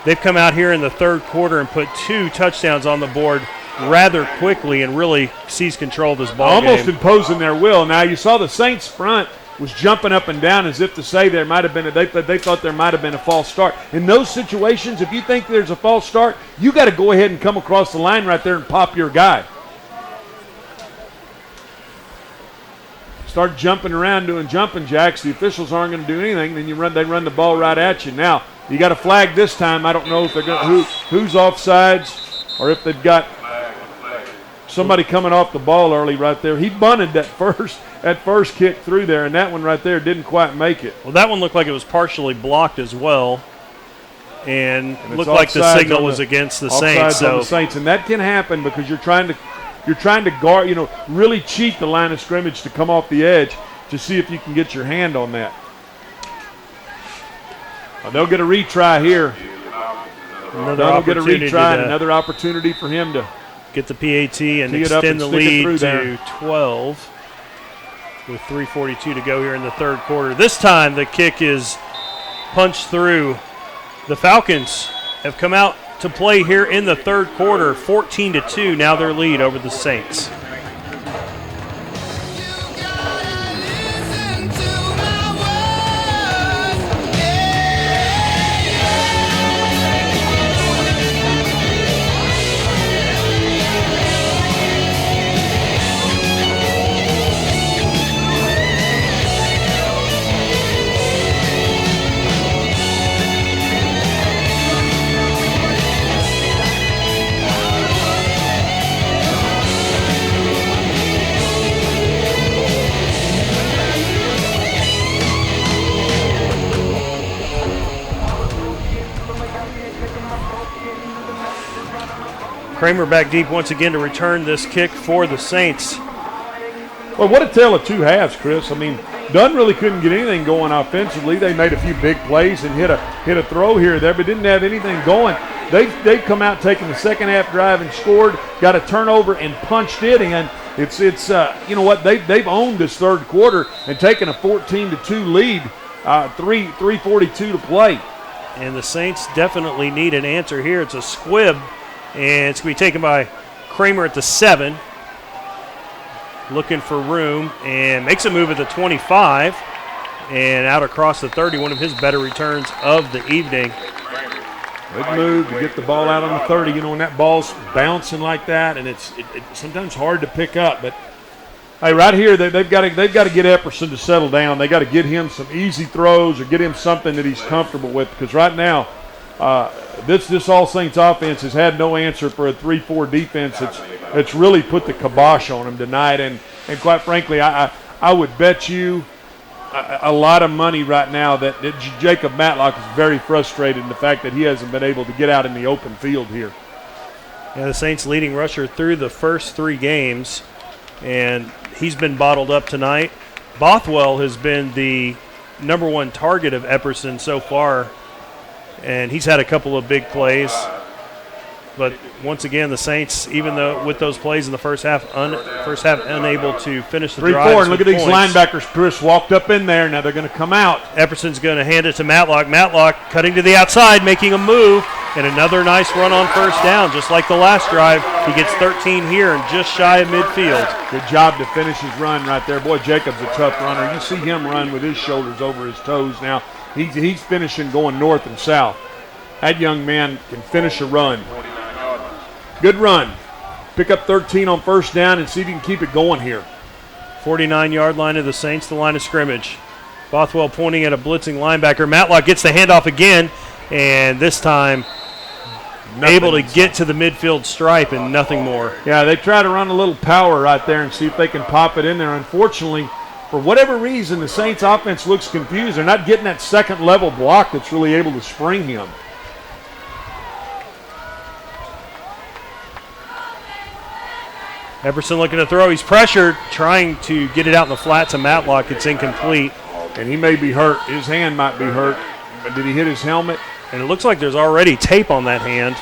they've come out here in the 3rd quarter and put 2 touchdowns on the board rather quickly and really seized control of this ball game. Almost imposing their will. Now, you saw the Saints front was jumping up and down as if to say there might have been they thought there might have been a false start. In those situations, if you think there's a false start, you got to go ahead and come across the line right there and pop your guy. Start jumping around doing jumping jacks. The officials aren't going to do anything. Then they run the ball right at you. Now you got a flag this time. I don't know if they're going who's offsides or if they've got somebody coming off the ball early right there. He bunted that first kick through there, and that one right there didn't quite make it. Well, that one looked like it was partially blocked as well, and looked like the signal was against the Saints. On the Saints, and that can happen because you're trying to guard, really cheat the line of scrimmage to come off the edge to see if you can get your hand on that. Well, they'll get a retry here. Another opportunity for him to get the PAT and extend the lead to 12 with 3:42 to go here in the 3rd quarter. This time the kick is punched through. The Falcons have come out to play here in the 3rd quarter, 14-2. Now their lead over the Saints. Kramer back deep once again to return this kick for the Saints. Well, what a tale of two halves, Chris. I mean, Dunne really couldn't get anything going offensively. They made a few big plays and hit a throw here or there, but didn't have anything going. They've come out taking the second half drive and scored, got a turnover and punched it in. It's you know what, they've owned this third quarter and taken a 14-2 lead, 3:42 to play. And the Saints definitely need an answer here. It's a squib, and it's going to be taken by Kramer at the 7. Looking for room and makes a move at the 25 and out across the 30, one of his better returns of the evening. Good move to get the ball out on the 30. You know, when that ball's bouncing like that, and it's sometimes hard to pick up. But hey, right here they've got to get Epperson to settle down. They got to get him some easy throws or get him something that he's comfortable with, because right now this All Saints offense has had no answer for a 3-4 defense. It's really put the kibosh on him tonight, and quite frankly, I would bet you a lot of money right now that Jacob Matlock is very frustrated in the fact that he hasn't been able to get out in the open field here. Yeah, the Saints leading rusher through the first 3 games, and he's been bottled up tonight. Bothwell has been the number 1 target of Epperson so far, and he's had a couple of big plays. But once again, the Saints, even though with those plays in the first half unable to finish the drive. 3-4, and look at these linebackers. Chris walked up in there. Now they're going to come out. Epperson's going to hand it to Matlock. Matlock cutting to the outside, making a move, and another nice run on first down, just like the last drive. He gets 13 here and just shy of midfield. Good job to finish his run right there. Boy, Jacob's a tough runner. You see him run with his shoulders over his toes now. He's finishing going north and south. That young man can finish a run. Good run. Pick up 13 on first down and see if you can keep it going here. 49-yard line of the Saints, the line of scrimmage. Bothwell pointing at a blitzing linebacker. Matlock gets the handoff again, and this time able to get to the midfield stripe and nothing more. Yeah, they try to run a little power right there and see if they can pop it in there. Unfortunately, for whatever reason, the Saints offense looks confused. They're not getting that second level block that's really able to spring him. Epperson looking to throw. He's pressured, trying to get it out in the flat to Matlock. It's incomplete. And he may be hurt. His hand might be hurt. But did he hit his helmet? And it looks like there's already tape on that hand.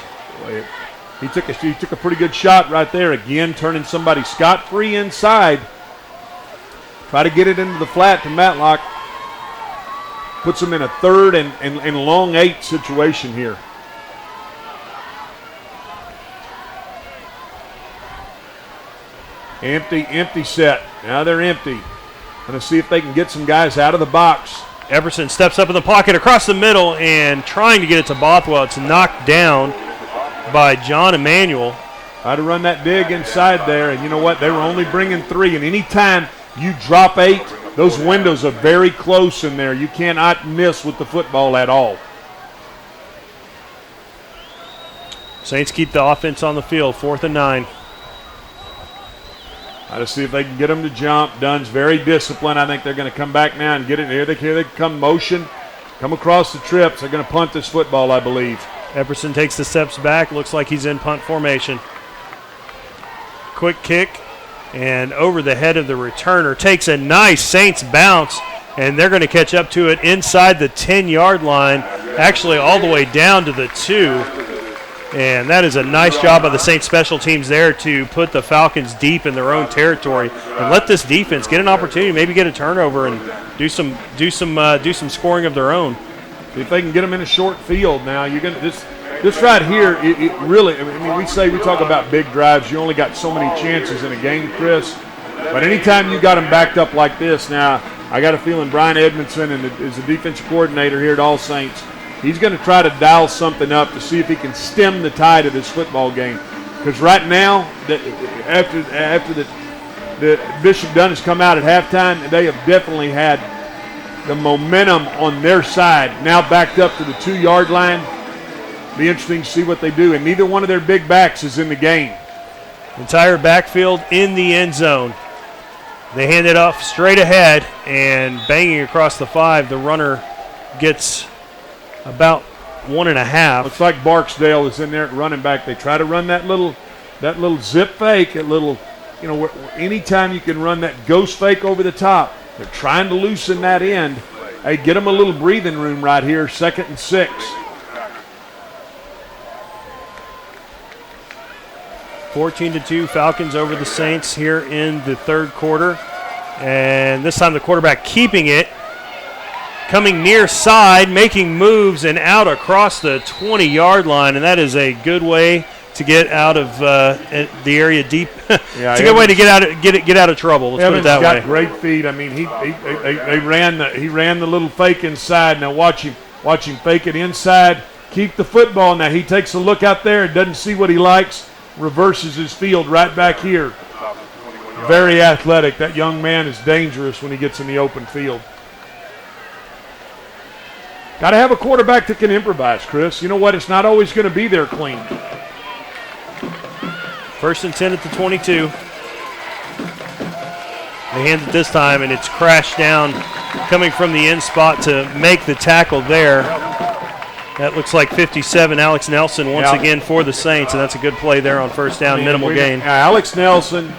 He took a pretty good shot right there. Again, turning somebody scot-free inside. Try to get it into the flat to Matlock. Puts him in a 3rd and long 8 situation here. Empty set. Now they're empty. Going to see if they can get some guys out of the box. Epperson steps up in the pocket across the middle and trying to get it to Bothwell. It's knocked down by John Emanuel. Tried to run that dig inside there, and you know what? They were only bringing 3, and any time you drop 8, those windows are very close in there. You cannot miss with the football at all. Saints keep the offense on the field, 4th and 9. Try to see if they can get them to jump. Dunne's very disciplined. I think they're going to come back now and get it. Here they come motion, come across the trips. They're going to punt this football, I believe. Epperson takes the steps back. Looks like he's in punt formation. Quick kick, and over the head of the returner. Takes a nice Saints bounce, and they're going to catch up to it inside the 10-yard line, actually all the way down to the 2. And that is a nice job by the Saints special teams there to put the Falcons deep in their own territory and let this defense get an opportunity, maybe get a turnover and do some scoring of their own. See if they can get them in a short field now. You're going to this right here. It really. I mean, we talk about big drives. You only got so many chances in a game, Chris. But anytime you got them backed up like this, now I got a feeling Brian Edmondson is the defensive coordinator here at All Saints. He's going to try to dial something up to see if he can stem the tide of this football game. Because right now, after the Bishop Dunne has come out at halftime, they have definitely had the momentum on their side. Now backed up to the 2-yard line. Be interesting to see what they do. And neither one of their big backs is in the game. Entire backfield in the end zone. They hand it off straight ahead and banging across the 5. The runner gets about 1.5. Looks like Barksdale is in there at running back. They try to run that little zip fake, a little you know, anytime you can run that ghost fake over the top, they're trying to loosen that end. Hey, get them a little breathing room right here, 2nd and 6. (14-2) Falcons over the Saints here in the third quarter. And this time the quarterback keeping it, coming near side, making moves and out across the 20-yard line. And that is a good way to get out of the area deep. It's a good way to get out of trouble. Let's put it that way. Got great feet. I mean, he ran the little fake inside. Now watch him fake it inside. Keep the football. Now he takes a look out there and doesn't see what he likes. Reverses his field right back here. Very athletic. That young man is dangerous when he gets in the open field. Got to have a quarterback that can improvise, Chris. You know what? It's not always going to be there clean. 1st and 10 at the 22. They hand it this time, and it's crashed down, coming from the end spot to make the tackle there. That looks like 57, Alex Nelson, once again for the Saints, and that's a good play there on 1st down, minimal gain. Alex Nelson,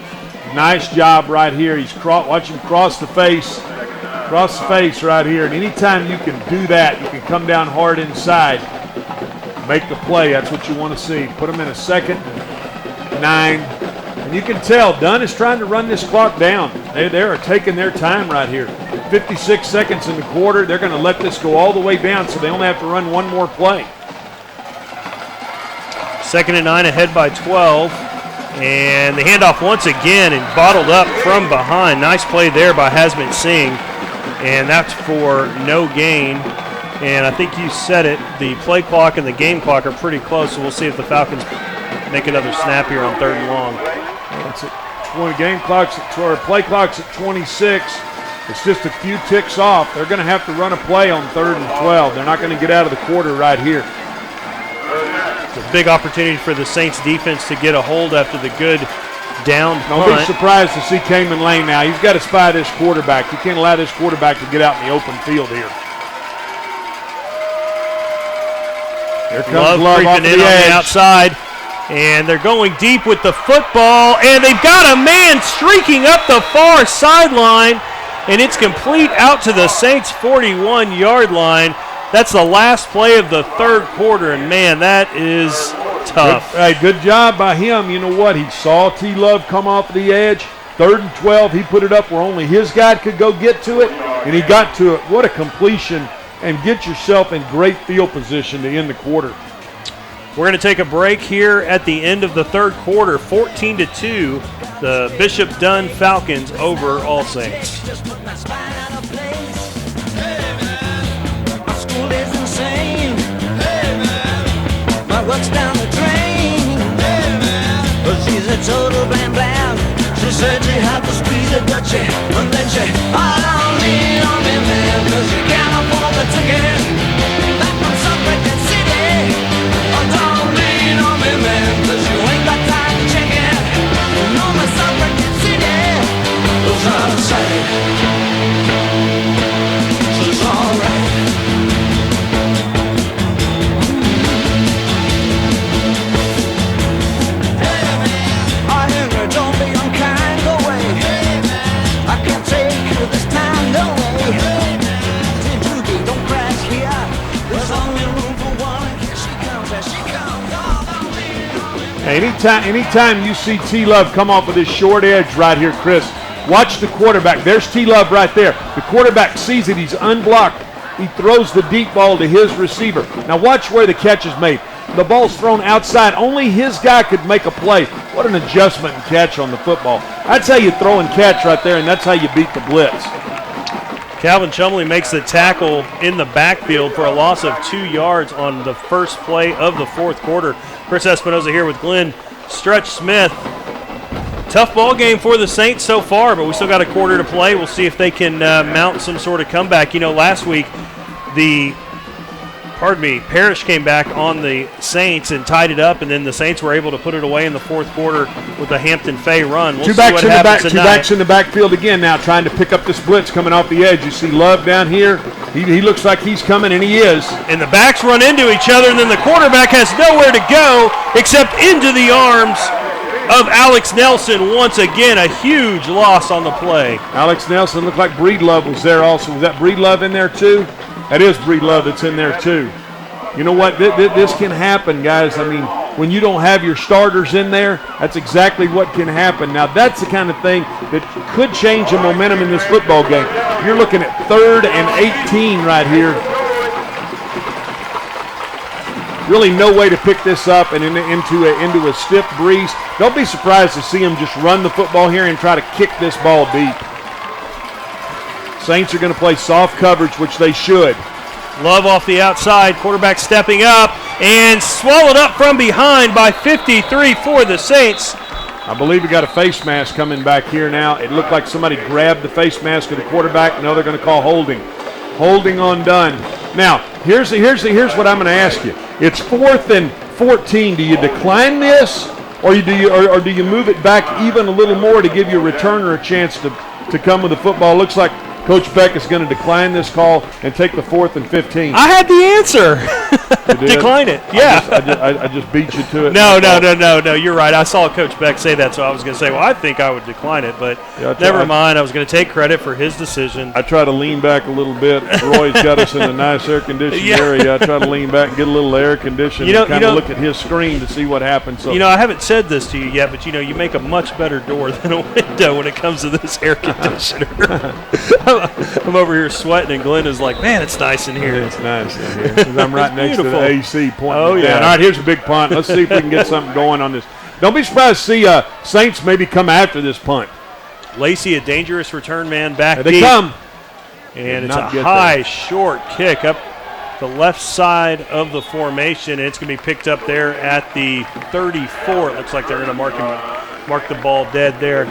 nice job right here. Watch him cross the face right here. And anytime you can do that, you can come down hard inside, make the play. That's what you want to see. Put him in a 2nd and 9. And you can tell Dunne is trying to run this clock down. They are taking their time right here. 56 seconds in the quarter. They're going to let this go all the way down so they only have to run one more play. 2nd and 9 ahead by 12. And the handoff once again and bottled up from behind. Nice play there by Hasmit Singh. And that's for no gain. And I think you said it, the play clock and the game clock are pretty close, so we'll see if the Falcons make another snap here on 3rd and long. It's at 20, play clock's at 26. It's just a few ticks off. They're going to have to run a play on 3rd and 12. They're not going to get out of the quarter right here. It's a big opportunity for the Saints defense to get a hold after the good down punt. Don't be surprised to see Kamen Lane now. He's got to spy this quarterback. You can't allow this quarterback to get out in the open field here. Here comes Love creeping in on the outside. And they're going deep with the football. And they've got a man streaking up the far sideline. And it's complete out to the Saints' 41-yard line. That's the last play of the third quarter. And, man, that is tough. Good job by him. You know what? He saw T. Love come off the edge. 3rd and 12. He put it up where only his guy could go get to it. And he got to it. What a completion. And get yourself in great field position to end the quarter. We're going to take a break here at the end of the third quarter. 14-2, the Bishop Dunne Falcons over All Saints. My school is insane. My work's down the drain. But she's a total blam blam. She said she had to squeeze a Dutchie, and then she on me, man, 'cause she can't afford the ticket. Back from Sunbreaking City. Don't lean on me, man, 'cause you ain't got time to check it. No, my Sunbreaking City was out of sight. So it's alright. I hear her, don't be unkind, go away. I can't take you this time, no way. Don't crash here. There's only room for one. Here she comes, as she comes. Anytime you see T. Love come off with this short edge right here, Chris, watch the quarterback. There's T. Love right there. The quarterback sees it. He's unblocked. He throws the deep ball to his receiver. Now watch where the catch is made. The ball's thrown outside. Only his guy could make a play. What an adjustment and catch on the football. That's how you throw and catch right there, and that's how you beat the blitz. Calvin Chumley makes the tackle in the backfield for a loss of 2 yards on the first play of the fourth quarter. Chris Espinoza here with Glenn Stretch Smith. Tough ball game for the Saints so far, but we still got a quarter to play. We'll see if they can mount some sort of comeback. You know, last week Parrish came back on the Saints and tied it up, and then the Saints were able to put it away in the fourth quarter with a Hampton Fay run. We'll Two backs in the backfield again now, trying to pick up this blitz coming off the edge. You see Love down here. He looks like he's coming, and he is. And the backs run into each other, and then the quarterback has nowhere to go except into the arms of Alex Nelson. Once again, a huge loss on the play. Alex Nelson looked like Breedlove was there also. Was that Breedlove in there too? That is Breedlove that's in there too. You know what? This can happen, guys. I mean, when you don't have your starters in there, that's exactly what can happen. Now, that's the kind of thing that could change the momentum in this football game. You're looking at 3rd and 18 right here. Really no way to pick this up and into a stiff breeze. Don't be surprised to see them just run the football here and try to kick this ball deep. Saints are going to play soft coverage, which they should. Love off the outside, quarterback stepping up and swallowed up from behind by 53 for the Saints. I believe we got a face mask coming back here now. It looked like somebody grabbed the face mask of the quarterback. No, they're going to call holding. Holding on Dunne. Now, here's what I'm going to ask you. It's 4th and 14. Do you decline this, or do you move it back even a little more to give your returner a chance to come with the football? Looks like Coach Beck is going to decline this call and take the 4th and 15. I had the answer. Decline it. Yeah. I just beat you to it. No. You're right. I saw Coach Beck say that, so I was going to say, well, I think I would decline it, but never mind. I was going to take credit for his decision. I try to lean back a little bit. Roy's got us in a nice air-conditioned area. I try to lean back and get a little air conditioning and kind of look at his screen to see what happens. So, I haven't said this to you yet, but, you make a much better door than a window when it comes to this air conditioner. I'm over here sweating, and Glenn is like, man, it's nice in here. It's nice in here. 'Cause I'm right next beautiful. to the AC pointing Oh, it yeah. down. All right, here's a big punt. Let's see if we can get something going on this. Don't be surprised to see Saints maybe come after this punt. Lacey, a dangerous return man back Here they deep. come. And it's not a get high, there. short kick up the left side of the formation. And it's going to be picked up there at the 34. It looks like they're going to mark the ball dead there.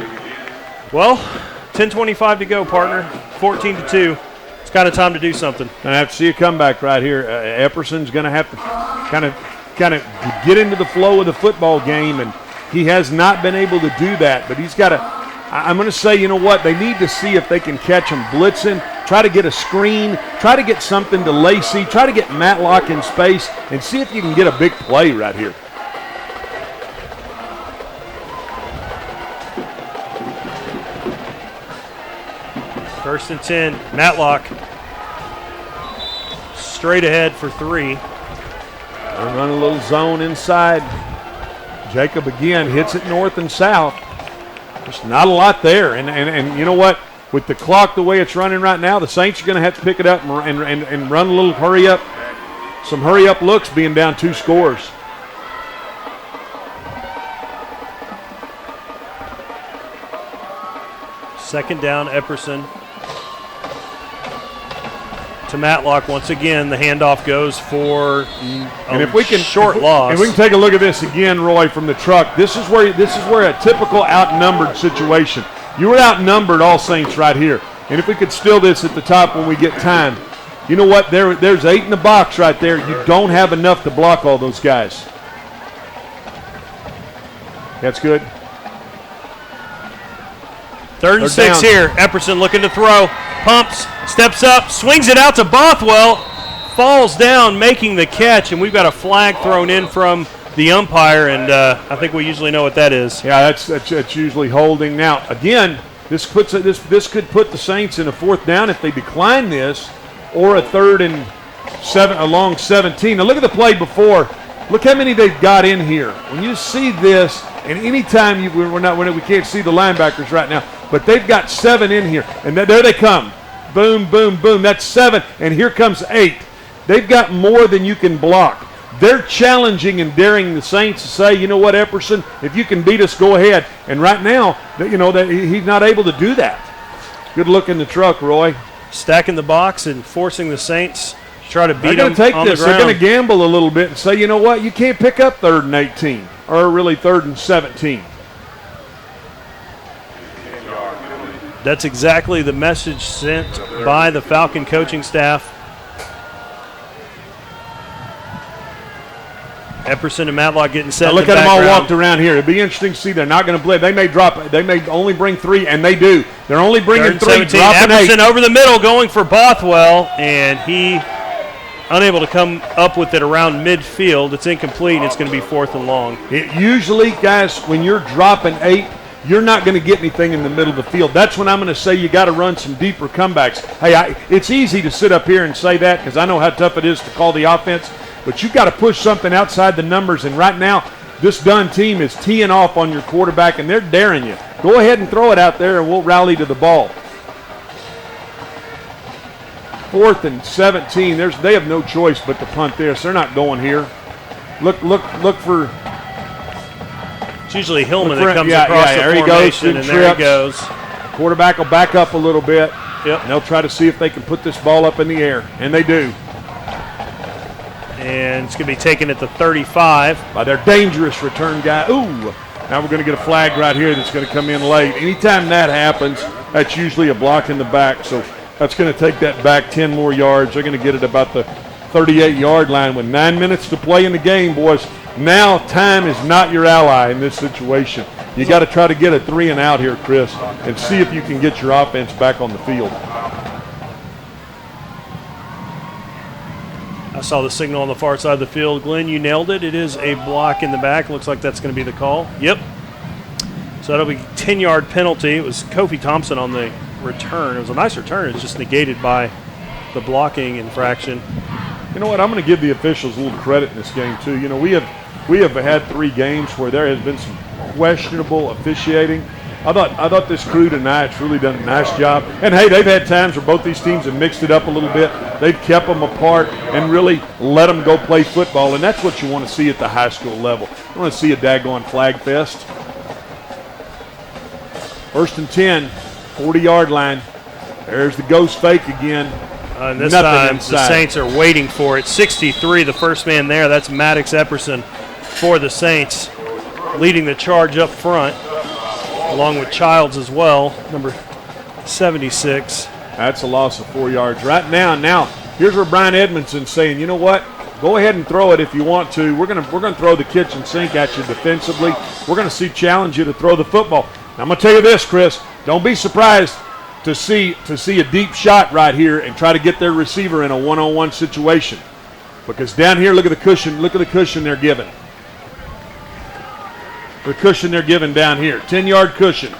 Well, 10:25 to go, partner. 14-2. It's kind of time to do something. And I have to see a comeback right here. Epperson's going to have to kind of get into the flow of the football game, and he has not been able to do that. But he's got to. I'm going to say, you know what? They need to see if they can catch him blitzing, try to get a screen, try to get something to Lacey, try to get Matlock in space, and see if you can get a big play right here. First and 10, Matlock straight ahead for 3. They run a little zone inside. Jacob again hits it north and south. Just not a lot there. And you know what? With the clock the way it's running right now, the Saints are going to have to pick it up and run a little hurry up. Some hurry up looks being down 2 scores. Second down, Epperson to Matlock. Once again, the handoff goes for short loss. And we can take a look at this again, Roy, from the truck. This is where a typical outnumbered situation. You were outnumbered, all Saints, right here. And if we could steal this at the top when we get time, you know what? There's 8 in the box right there. You don't have enough to block all those guys. That's good. Third and 6 here. Epperson looking to throw. Pumps, steps up, swings it out to Bothwell. Falls down, making the catch, and we've got a flag thrown in from the umpire, and I think we usually know what that is. Yeah, that's usually holding. Now, again, this could put the Saints in a 4th down if they decline this, or a 3rd and 7 along 17. Now look at the play before. Look how many they've got in here. When you see this, and anytime we can't see the linebackers right now, but they've got 7 in here, and there they come. Boom, boom, boom. That's 7, and here comes 8. They've got more than you can block. They're challenging and daring the Saints to say, you know what, Epperson, if you can beat us, go ahead. And right now, he's not able to do that. Good look in the truck, Roy. Stacking the box and forcing the Saints to try to beat them on the ground. They're going to gamble a little bit and say, you know what, you can't pick up 3rd and 18, or really 3rd and 17. That's exactly the message sent by the Falcon coaching staff. Epperson and Matlock getting set. Now look at them all walked around here. It'd be interesting to see. They're not going to blitz. They may only bring 3, and they do. They're only bringing 3. Epperson over the middle going for Bothwell, and he unable to come up with it around midfield. It's incomplete. It's going to be 4th and long. It usually, guys, when you're dropping 8, you're not going to get anything in the middle of the field. That's when I'm going to say you got to run some deeper comebacks. Hey, it's easy to sit up here and say that because I know how tough it is to call the offense, but you've got to push something outside the numbers, and right now this Dunne team is teeing off on your quarterback, and they're daring you. Go ahead and throw it out there, and we'll rally to the ball. 4th and 17. They have no choice but to punt this. They're not going here. Look for. It's usually Hillman that comes across the there formation, and there he goes. Quarterback will back up a little bit. Yep. And they'll try to see if they can put this ball up in the air, and they do. And it's going to be taken at the 35. By their dangerous return guy. Ooh, now we're going to get a flag right here that's going to come in late. Anytime that happens, that's usually a block in the back. So that's going to take that back 10 more yards. They're going to get it about the 38-yard line with 9 minutes to play in the game, boys. Now time is not your ally in this situation. You got to try to get a 3 and out here, Chris, and see if you can get your offense back on the field. I saw the signal on the far side of the field. Glenn, you nailed it. It is a block in the back. Looks like that's going to be the call. Yep. So that'll be a 10-yard penalty. It was Kofi Thompson on the return. It was a nice return. It was just negated by the blocking infraction. You know what? I'm going to give the officials a little credit in this game, too. You know, we have had 3 games where there has been some questionable officiating. I thought this crew tonight's really done a nice job. And, hey, they've had times where both these teams have mixed it up a little bit. They've kept them apart and really let them go play football, and that's what you want to see at the high school level. You want to see a daggone flag fest. 1st and 10, 40-yard line. There's the ghost fake again. And this Nothing time inside. the Saints are waiting for it. 63, the first man there. That's Maddox Epperson for the Saints, leading the charge up front, along with Childs as well, number 76. That's a loss of 4 yards. Right now, here's where Brian Edmondson's saying, you know what? Go ahead and throw it if you want to. We're gonna throw the kitchen sink at you defensively. We're going to challenge you to throw the football. Now, I'm going to tell you this, Chris. Don't be surprised to see a deep shot right here and try to get their receiver in a one-on-one situation. Because down here, look at the cushion. Look at the cushion they're given. The cushion they're given down here. 10-yard cushion.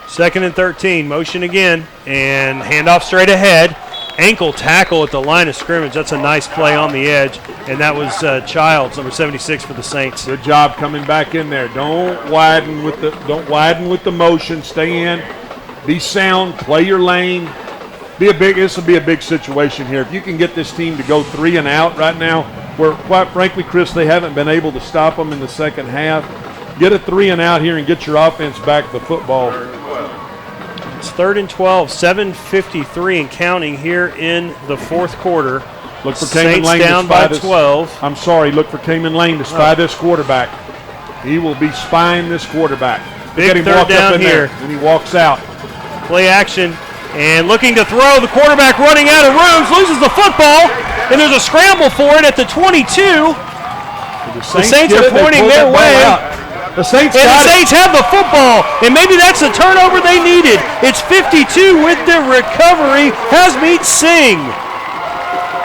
2nd and 13, motion again, and handoff straight ahead. Ankle tackle at the line of scrimmage. That's a nice play on the edge, and that was Childs, number 76 for the Saints. Good job coming back in there. Don't widen with the motion. Stay in. Be sound. Play your lane. This will be a big situation here. If you can get this team to go 3 and out right now, where quite frankly, Chris, they haven't been able to stop them in the second half. Get a 3 and out here and get your offense back the football. It's 3rd and 12, 7:53 and counting here in the 4th quarter. Look for Cayman Saints Lane down to by spy this. 12. I'm sorry. Look for Cayman Lane to spy this quarterback. He will be spying this quarterback. Big Look at him third walk down up in here. there when he walks out. Play action and looking to throw. The quarterback running out of rooms, loses the football, and there's a scramble for it at the 22. The Saints are pointing their way. The Saints have the football, and maybe that's the turnover they needed. It's 52 with the recovery. Hasmeet Singh.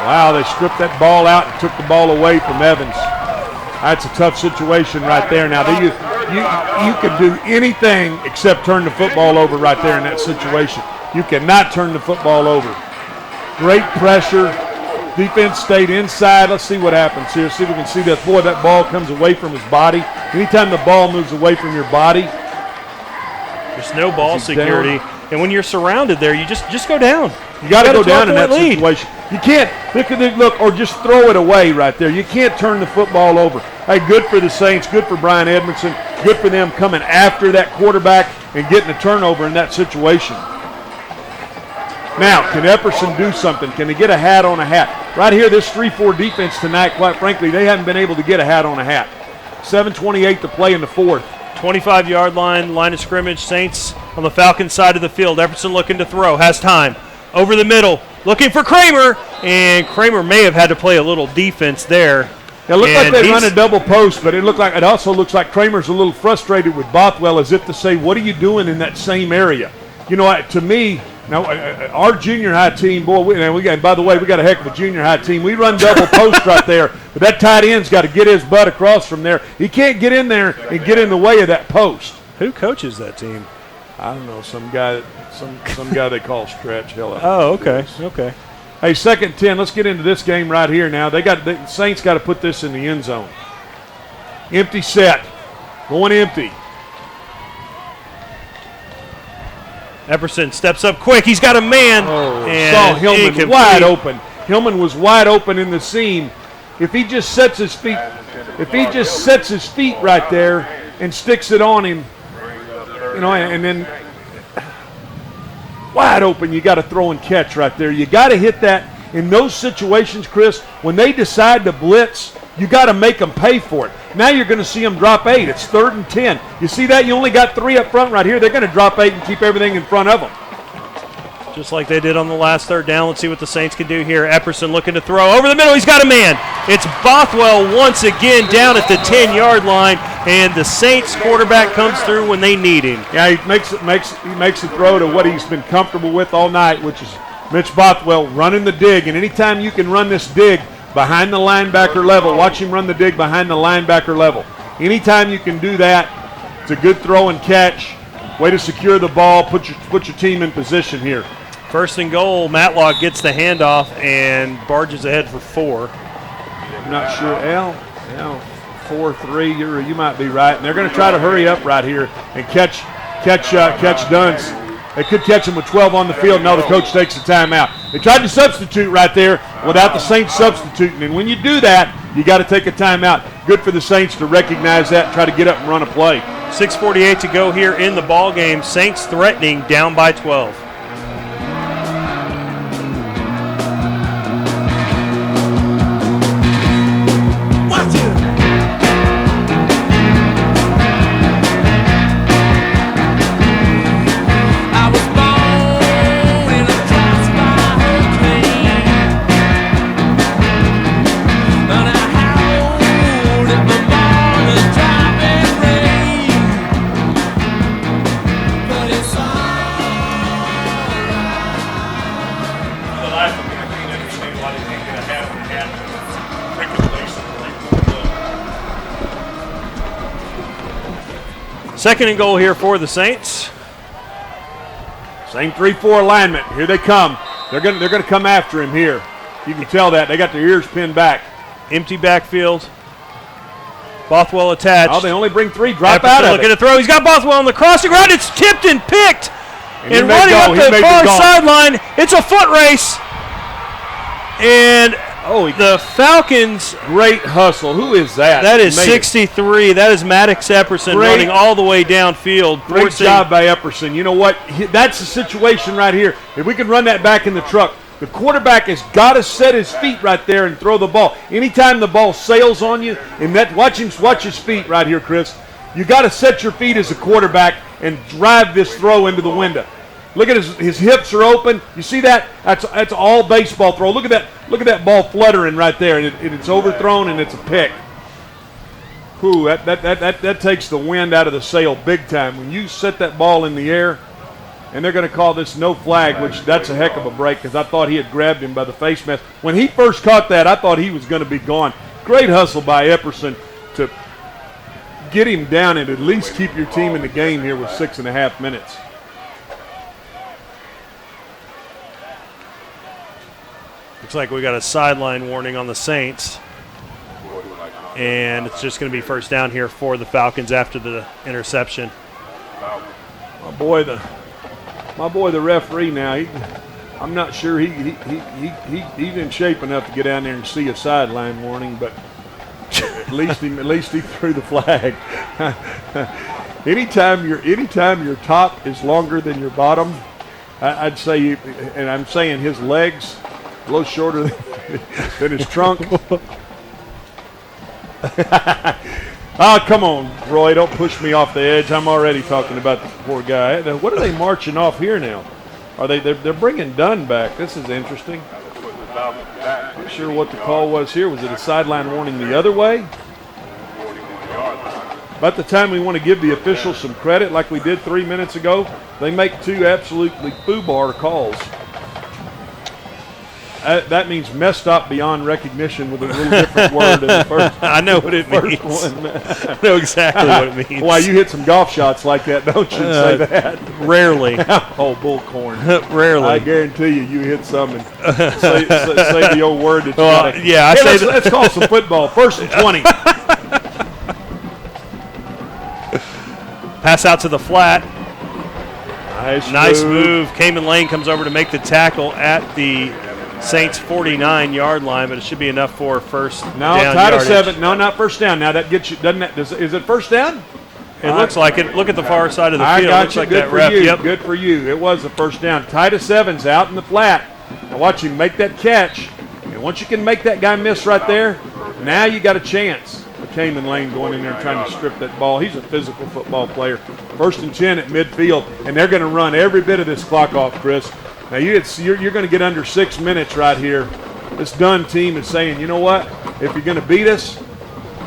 Wow, they stripped that ball out and took the ball away from Evans. That's a tough situation right there. Now, you can do anything except turn the football over right there in that situation. You cannot turn the football over. Great pressure. Defense stayed inside. Let's see what happens here. See if we can see that. Boy, that ball comes away from his body. Anytime the ball moves away from your body, there's no ball security. Down. And when you're surrounded there, you just go down. You got to go down in that situation. You can't look or just throw it away right there. You can't turn the football over. Hey, good for the Saints. Good for Brian Edmondson. Good for them coming after that quarterback and getting a turnover in that situation. Now, can Epperson do something? Can he get a hat on a hat? Right here, this 3-4 defense tonight, quite frankly, they haven't been able to get a hat on a hat. 7:28 to play in the 4th. 25-yard line of scrimmage. Saints on the Falcons side of the field. Epperson looking to throw, has time. Over the middle, looking for Kramer, and Kramer may have had to play a little defense there. It looked like they run a double post, but it also looks like Kramer's a little frustrated with Bothwell, as if to say, what are you doing in that same area? You know, to me, Now, our junior high team, boy, we got. By the way, we got a heck of a junior high team. We run double post right there, but that tight end's got to get his butt across from there. He can't get in there and get in the way of that post. Who coaches that team? I don't know, some guy they call Stretch. Hell, Oh, okay, okay. Hey, 2nd and 10. Let's get into this game right here now. The Saints got to put this in the end zone. Empty set, going empty. Epperson steps up quick. He's got a man. And saw Hillman wide open. Hillman was wide open in the seam. If he just sets his feet, right there and sticks it on him, and then wide open, you got to throw and catch right there. You got to hit that in those situations, Chris. When they decide to blitz, you got to make them pay for it. Now you're going to see them drop 8. It's 3rd and 10. You see that? You only got 3 up front right here. They're going to drop 8 and keep everything in front of them. Just like they did on the last 3rd down. Let's see what the Saints can do here. Epperson looking to throw over the middle. He's got a man. It's Bothwell once again down at the 10-yard line, and the Saints quarterback comes through when they need him. Yeah, he makes the throw to what he's been comfortable with all night, which is Mitch Bothwell running the dig. And anytime you can run this dig behind the linebacker level, watch him run the dig behind the linebacker level. Anytime you can do that, it's a good throw and catch. Way to secure the ball, put your team in position here. 1st and goal, Matlock gets the handoff and barges ahead for 4. I'm not sure. 4-3. You might be right. And they're going to try to hurry up right here and catch Dunne. They could catch him with 12 on the field. No, the coach takes the timeout. They tried to substitute right there without the Saints substituting. And when you do that, you got to take a timeout. Good for the Saints to recognize that and try to get up and run a play. 6:48 to go here in the ball game. Saints threatening, down by 12. Second and goal here for the Saints. Same 3-4 alignment. Here they come. They're gonna come after him here. You can tell that. They got their ears pinned back. Empty backfield. Bothwell attached. Oh, they only bring 3. Drop out of it. Looking to throw. He's got Bothwell on the crossing route. It's tipped and picked. And running go. up the far sideline. It's a foot race. And the Falcons. Great hustle. Who is that? That is 63. That is Maddox Epperson running all the way downfield. Great job by Epperson. You know what? That's the situation right here. If we can run that back in the truck, the quarterback has got to set his feet right there and throw the ball. Anytime the ball sails on you, and watch his feet right here, Chris. You got to set your feet as a quarterback and drive this throw into the window. Look at his hips are open. You see that? That's all baseball throw. Look at that ball fluttering right there, and it's overthrown and it's a pick. Whew, that takes the wind out of the sail big time. When you set that ball in the air, and they're going to call this no flag, which that's a heck of a break because I thought he had grabbed him by the face mask. When he first caught that, I thought he was going to be gone. Great hustle by Epperson to get him down and at least keep your team in the game here with 6.5 minutes. Looks like we got a sideline warning on the Saints. And it's just going to be first down here for the Falcons after the interception. My boy, the referee now, I'm not sure he's in shape enough to get down there and see a sideline warning, but at least he threw the flag. Anytime your top is longer than your bottom, I'd say, and I'm saying his legs a little shorter than his trunk. Oh, come on, Roy, don't push me off the edge. I'm already talking about the poor guy. What are they marching off here now? They're bringing Dunne back. This is interesting. Not sure what the call was here. Was it a sideline warning the other way? about the time we want to give the officials some credit like we did 3 minutes ago, they make 2 absolutely foobar calls. That means messed up beyond recognition with a little different word in the first. I know what it means. I know exactly what it means. Why, you hit some golf shots like that, don't you? Say that. Rarely. Oh, bullcorn. Rarely. I guarantee you hit some and say the old word that you got to. Yeah, Let's call some football. 1st and 20. Pass out to the flat. Nice move. move. Cayman Lane comes over to make the tackle at the Saints 49-yard line, but it should be enough for first down tied yardage. at 7. No, not first down. Now that gets you, doesn't that? Is it first down? It looks like it. Look at the far side of the I field. got Looks you. like Good that for ref. you. Yep. Good for you. It was a first down. Tied at 7's out in the flat. Now watch him make that catch. And once you can make that guy miss right there, now you got a chance. Cayman Lane going in there and trying to strip that ball. He's a physical football player. 1st and 10 at midfield, and they're going to run every bit of this clock off, Chris. Now you're going to get under 6 minutes right here. This Dunne team is saying, you know what? If you're going to beat us,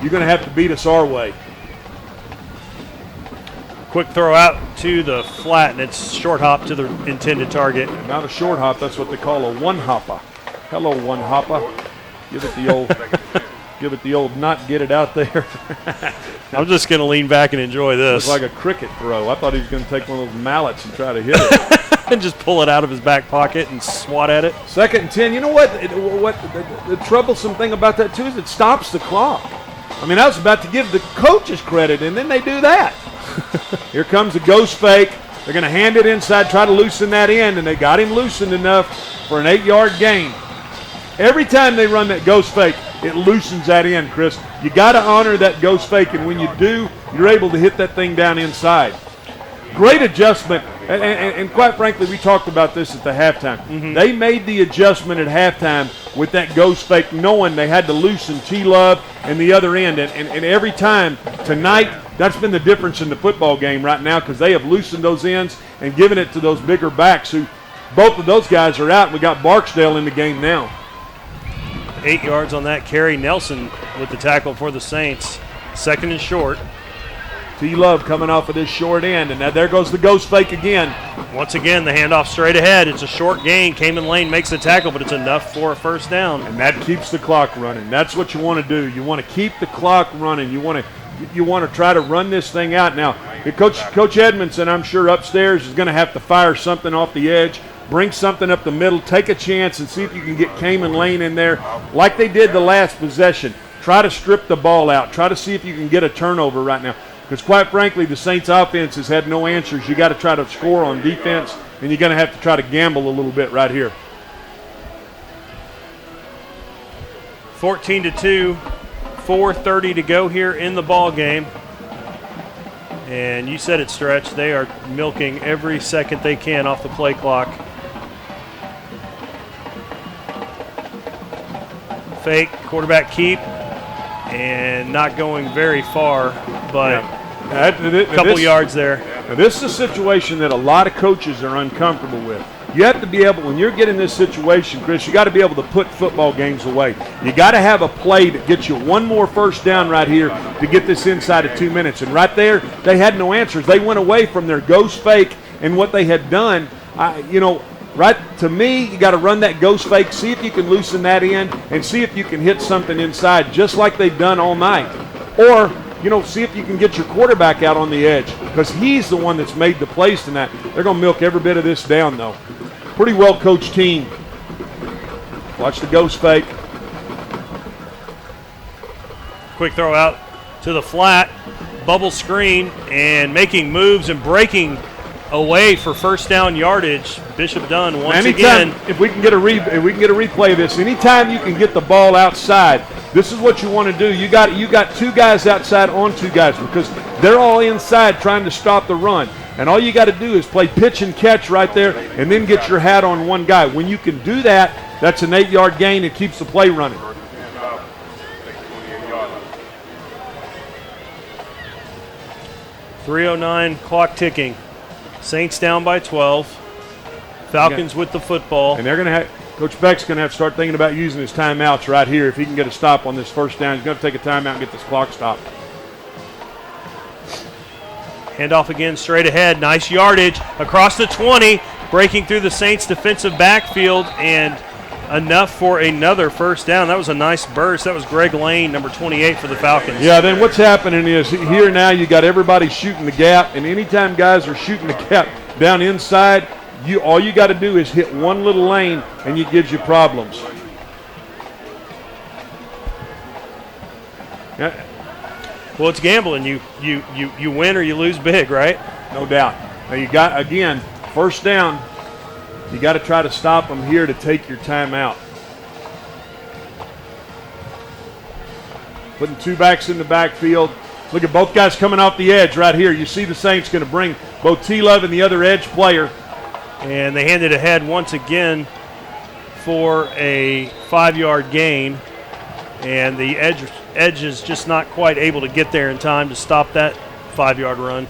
you're going to have to beat us our way. Quick throw out to the flat, and it's short hop to the intended target. Not a short hop. That's what they call a one-hopper. Hello, one-hopper. Give it the old... Give it the old not get it out there. I'm just going to lean back and enjoy this. It's like a cricket throw. I thought he was going to take one of those mallets and try to hit it. And just pull it out of his back pocket and swat at it. 2nd and 10. You know what? The troublesome thing about that, too, is it stops the clock. I mean, I was about to give the coaches credit, and then they do that. Here comes a ghost fake. They're going to hand it inside, try to loosen that end, and they got him loosened enough for an 8-yard gain. Every time they run that ghost fake, it loosens that end, Chris. You got to honor that ghost fake, and when you do, you're able to hit that thing down inside. Great adjustment, and quite frankly, we talked about this at the halftime. Mm-hmm. They made the adjustment at halftime with that ghost fake, knowing they had to loosen T-Love and the other end, and every time tonight, that's been the difference in the football game right now because they have loosened those ends and given it to those bigger backs who both of those guys are out. We got Barksdale in the game now. 8 yards on that carry. Nelson with the tackle for the Saints. 2nd and short. T-Love coming off of this short end, and now there goes the ghost fake again. Once again, the handoff straight ahead. It's a short gain. Cayman Lane makes the tackle, but it's enough for a first down. And that keeps the clock running. That's what you want to do. You want to keep the clock running. You want to try to run this thing out. Now, Coach Edmondson, I'm sure upstairs, is going to have to fire something off the edge. Bring something up the middle, take a chance and see if you can get Cayman Lane in there like they did the last possession. Try to strip the ball out. Try to see if you can get a turnover right now. Because quite frankly, the Saints offense has had no answers. You got to try to score on defense, and you're going to have to try to gamble a little bit right here. 14-2, 4:30 to go here in the ball game. And you said it, Stretch. They are milking every second they can off the play clock. Fake, quarterback keep, and not going very far, but a couple yards there. Now this is a situation that a lot of coaches are uncomfortable with. You have to be able, when you're getting this situation, Chris, you got to be able to put football games away. You got to have a play that gets you one more first down right here to get this inside of 2 minutes. And right there, they had no answers. They went away from their ghost fake and what they had done. Right to me, you got to run that ghost fake, see if you can loosen that end, and see if you can hit something inside, just like they've done all night. Or, see if you can get your quarterback out on the edge, because he's the one that's made the plays tonight. They're going to milk every bit of this down, though. Pretty well coached team. Watch the ghost fake. Quick throw out to the flat, bubble screen, and making moves and breaking away for first down yardage. Bishop Dunne once again. If we can get a replay of this, anytime you can get the ball outside, this is what you want to do. You got 2 guys outside on 2 guys because they're all inside trying to stop the run. And all you got to do is play pitch and catch right there and then get your hat on one guy. When you can do that, that's an 8-yard gain. It keeps the play running. .309 clock ticking. Saints down by 12. Falcons with the football. And they're going to have Coach Beck's going to have to start thinking about using his timeouts right here. If he can get a stop on this first down, he's going to take a timeout and get this clock stopped. Handoff again straight ahead. Nice yardage across the 20, breaking through the Saints defensive backfield, and enough for another first down. That was a nice burst. That was Greg Lane, number 28 for the Falcons. Yeah, then what's happening is here now you got everybody shooting the gap, and anytime guys are shooting the gap down inside, all you got to do is hit one little lane, and it gives you problems. Yeah. Well, it's gambling. You win or you lose big, right? No doubt. Now you got, again, first down. You got to try to stop them here to take your timeout. Putting two backs in the backfield. Look at both guys coming off the edge right here. You see the Saints going to bring both T-Love and the other edge player. And they hand it ahead once again for a 5-yard gain. And the edge is just not quite able to get there in time to stop that 5-yard run.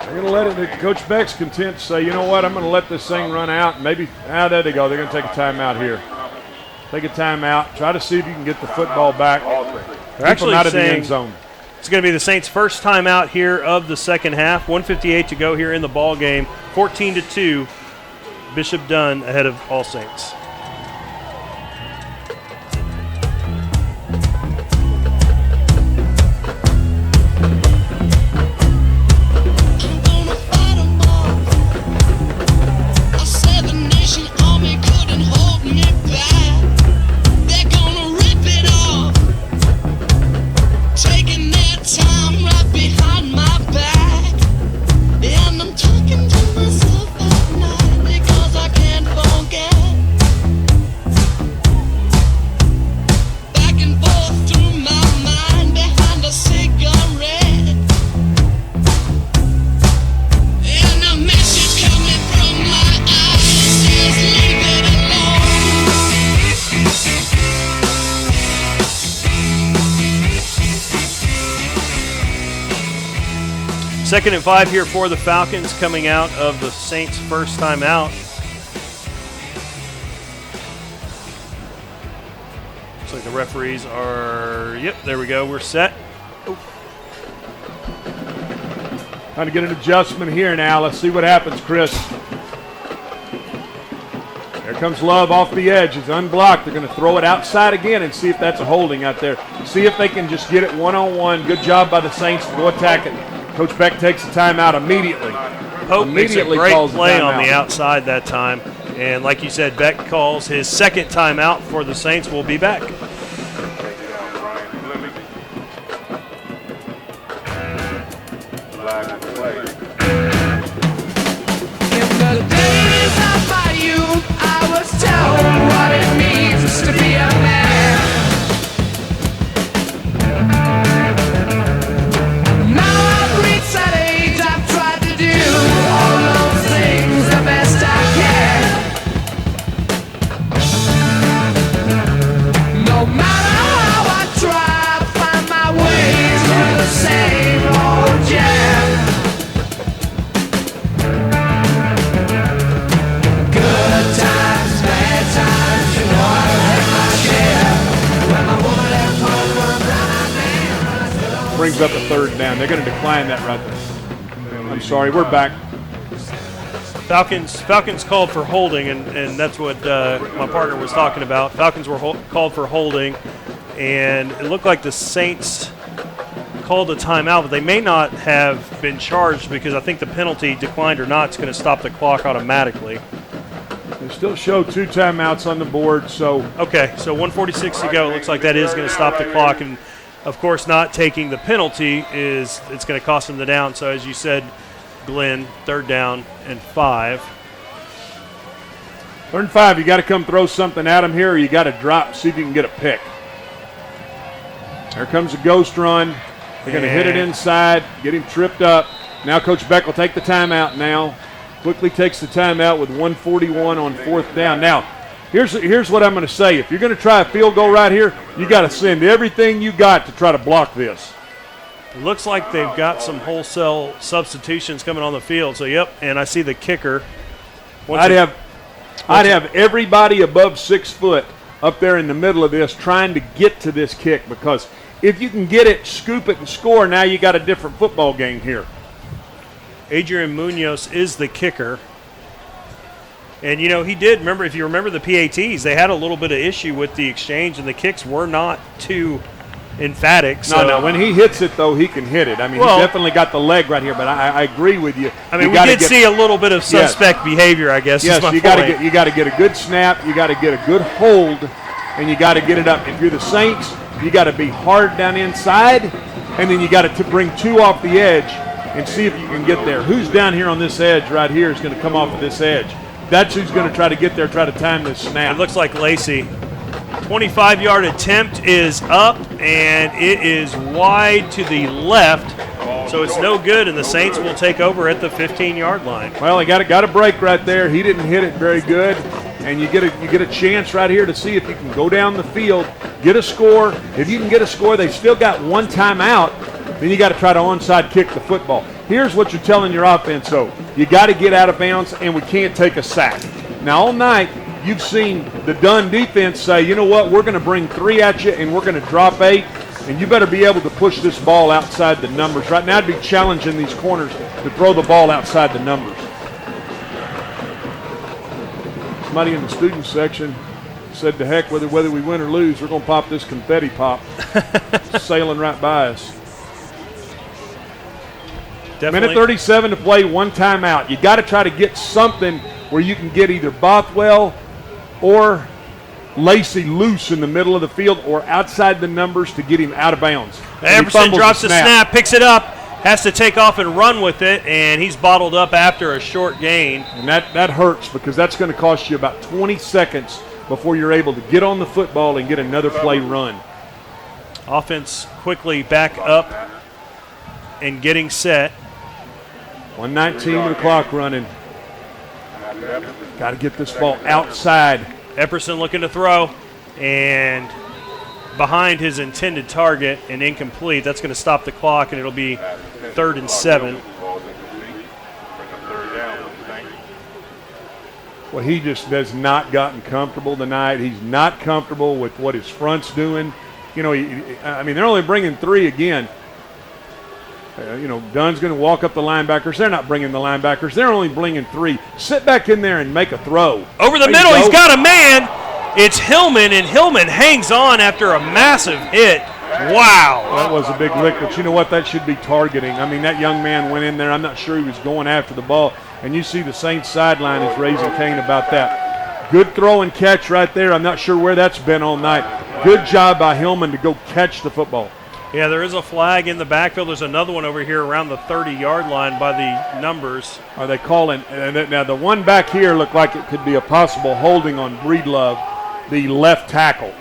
They're going to let it. Coach Beck's content to say, you know what, I'm going to let this thing run out. Maybe, there they go. They're going to take a timeout here. Take a timeout. Try to see if you can get the football back. They're actually out of the saying end zone. It's going to be the Saints' first timeout here of the second half. 1:58 to go here in the ball game. 14-2. Bishop Dunne ahead of All Saints. Second and 5 here for the Falcons coming out of the Saints' first time out. Looks like the referees are, yep, there we go, we're set. Trying to get an adjustment here now. Let's see what happens, Chris. There comes Love off the edge. It's unblocked. They're going to throw it outside again and see if that's a holding out there. See if they can just get it one-on-one. Good job by the Saints to go attack it. Coach Beck takes the timeout immediately. Pope makes a great play on the outside that time. And like you said, Beck calls his second timeout for the Saints. We'll be back. To be a man. Now I've reached that age, I've tried to do all those things the best I can. No matter how I try to find my way through the same old jam. Good times, bad times, you know I brings up a third down. They're going to decline that right there. I'm sorry, we're back. Falcons called for holding, and that's what my partner was talking about. Falcons were called for holding, and it looked like the Saints called a timeout, but they may not have been charged because I think the penalty, declined or not, is going to stop the clock automatically. They still show two timeouts on the board, so. Okay, so 1:46 to go. It looks like that is going to stop the clock, and of course not taking the penalty it's going to cost them the down. So as you said, Glenn, third down and 5. Third and 5, you got to come throw something at them here, or you got to drop, see if you can get a pick. There comes a ghost run. They're going to hit it inside, get him tripped up. Now Coach Beck will take the timeout now. Quickly takes the timeout with 1:41 on fourth down. Now, here's what I'm going to say. If you're going to try a field goal right here, you got to send everything you got to try to block this. It looks like they've got some wholesale substitutions coming on the field. So, yep, and I see the kicker. I'd have everybody above 6 foot up there in the middle of this trying to get to this kick, because if you can get it, scoop it, and score, now you got a different football game here. Adrian Munoz is the kicker. And, he did, remember, if you remember the PATs, they had a little bit of issue with the exchange, and the kicks were not too emphatic. So. No, when he hits it, though, he can hit it. I mean, he definitely got the leg right here, but I agree with you. I mean, we did see a little bit of suspect behavior, I guess. Yes, you got to get a good snap, you got to get a good hold, and you got to get it up. If you're the Saints, you got to be hard down inside, and then you got to bring 2 off the edge and see if you can get there. Who's down here on this edge right here is going to come off of this edge. That's who's going to try to get there, try to time this snap. It looks like Lacey. 25-yard attempt is up, and it is wide to the left, so it's no good, and the Saints will take over at the 15-yard line. Well, he got a break right there. He didn't hit it very good, and you get a chance right here to see if you can go down the field, get a score. If you can get a score, they've still got 1 timeout. Then you got to try to onside kick the football. Here's what you're telling your offense, though. You got to get out of bounds, and we can't take a sack. Now, all night, you've seen the Dunne defense say, you know what, we're going to bring 3 at you, and we're going to drop 8, and you better be able to push this ball outside the numbers. Right now, it'd be challenging these corners to throw the ball outside the numbers. Somebody in the student section said, to heck, whether we win or lose, we're going to pop this confetti pop. Sailing right by us. Definitely. Minute 37 to play, 1 timeout. You got to try to get something where you can get either Bothwell or Lacey loose in the middle of the field or outside the numbers to get him out of bounds. Emerson drops the snap, picks it up, has to take off and run with it, and he's bottled up after a short gain. And that hurts because that's going to cost you about 20 seconds before you're able to get on the football and get another play run. Offense quickly back up and getting set. 1:19 with the clock running. Got to get this ball outside. Epperson looking to throw, and behind his intended target and incomplete. That's going to stop the clock, and it'll be 3rd and 7. Well, he just has not gotten comfortable tonight. He's not comfortable with what his front's doing. They're only bringing 3 again. Dunne's going to walk up the linebackers. They're not bringing the linebackers. They're only bringing 3. Sit back in there and make a throw. Over the middle, he's got a man. It's Hillman, and Hillman hangs on after a massive hit. Wow. That was a big lick, but you know what? That should be targeting. I mean, that young man went in there. I'm not sure he was going after the ball. And you see the Saints sideline is raising Cain about that. Good throw and catch right there. I'm not sure where that's been all night. Good job by Hillman to go catch the football. Yeah, there is a flag in the backfield. There's another one over here around the 30-yard line by the numbers. Are they calling? Now, the one back here looked like it could be a possible holding on Breedlove, the left tackle.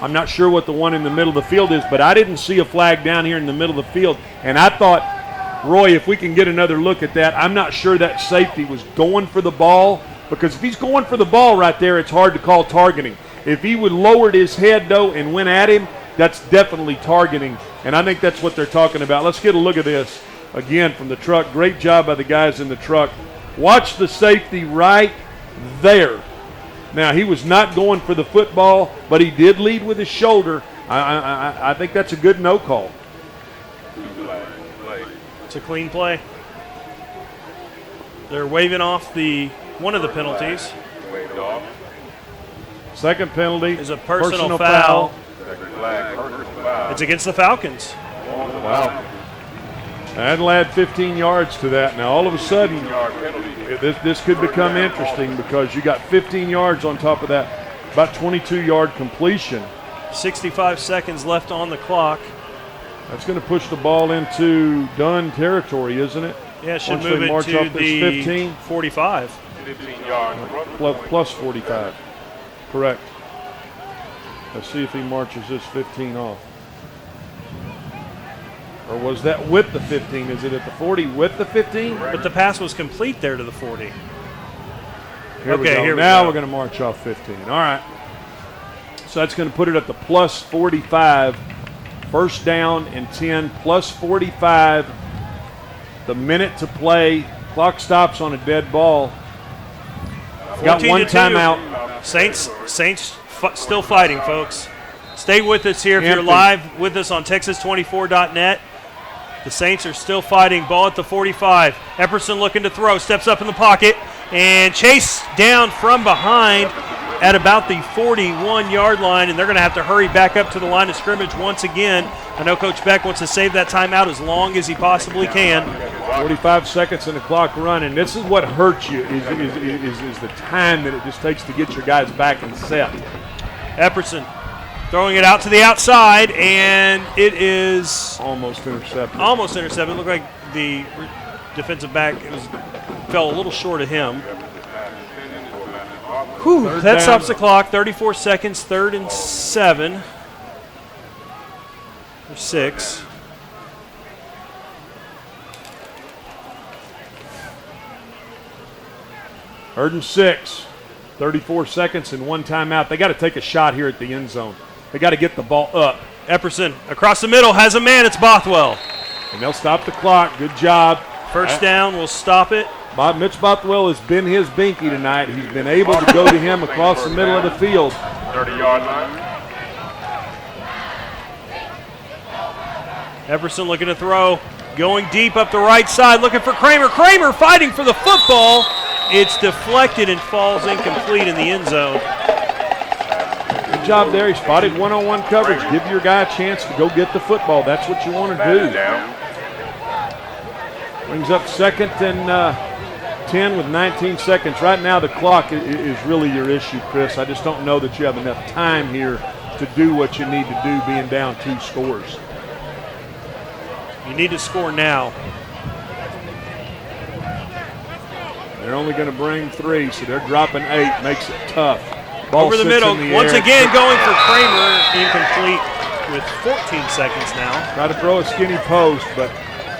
I'm not sure what the one in the middle of the field is, but I didn't see a flag down here in the middle of the field. And I thought, Roy, if we can get another look at that, I'm not sure that safety was going for the ball, because if he's going for the ball right there, it's hard to call targeting. If he would lowered his head, though, and went at him, that's definitely targeting, and I think that's what they're talking about. Let's get a look at this again from the truck. Great job by the guys in the truck. Watch the safety right there. Now, he was not going for the football, but he did lead with his shoulder. I think that's a good no call. It's a clean play. They're waving off one of the penalties. Second penalty is a personal foul. It's against the Falcons. Wow. That'll add 15 yards to that. Now, all of a sudden, this could become interesting because you got 15 yards on top of that, about 22-yard completion. 65 seconds left on the clock. That's going to push the ball into Dunne territory, isn't it? Yeah, it should Once move they it march to off this the 15. 45. 15 yards. Plus 45. Correct. Let's see if he marches this 15 off. Or was that with the 15? Is it at the 40 with the 15? But the pass was complete there to the 40. Here we go. Now we're going to march off 15. All right. So that's going to put it at the plus 45. First down and 10, plus 45. The minute to play. Clock stops on a dead ball. Got one timeout. Saints still fighting, folks. Stay with us here if you're live with us on Texas24.net. The Saints are still fighting. Ball at the 45. Epperson looking to throw. Steps up in the pocket. And chased down from behind at about the 41-yard line. And they're going to have to hurry back up to the line of scrimmage once again. I know Coach Beck wants to save that timeout as long as he possibly can. 45 seconds in the clock running. This is what hurts you is the time that it just takes to get your guys back and set. Epperson throwing it out to the outside, and it is almost intercepted. Almost intercepted. It looked like the defensive back fell a little short of him. Whew, that stops the clock. 34 seconds, 3rd and 7. Or 6. Third and 6. 34 seconds and 1 timeout. They got to take a shot here at the end zone. They got to get the ball up. Epperson across the middle has a man. It's Bothwell. And they'll stop the clock. Good job. First down will stop it. Mitch Bothwell has been his binky tonight. He's been able to go to him across the middle of the field. 30-yard line. Epperson looking to throw. Going deep up the right side. Looking for Kramer. Kramer fighting for the football. It's deflected and falls incomplete in the end zone. Good job there. He spotted one-on-one coverage. Give your guy a chance to go get the football. That's what you want to do. Brings up 2nd and 10 with 19 seconds. Right now the clock is really your issue, Chris. I just don't know that you have enough time here to do what you need to do being down 2 scores. You need to score now. They're only going to bring 3, so they're dropping 8. Makes it tough. Ball over the middle. The once air. again going for Kramer. Incomplete with 14 seconds now. Try to throw a skinny post, but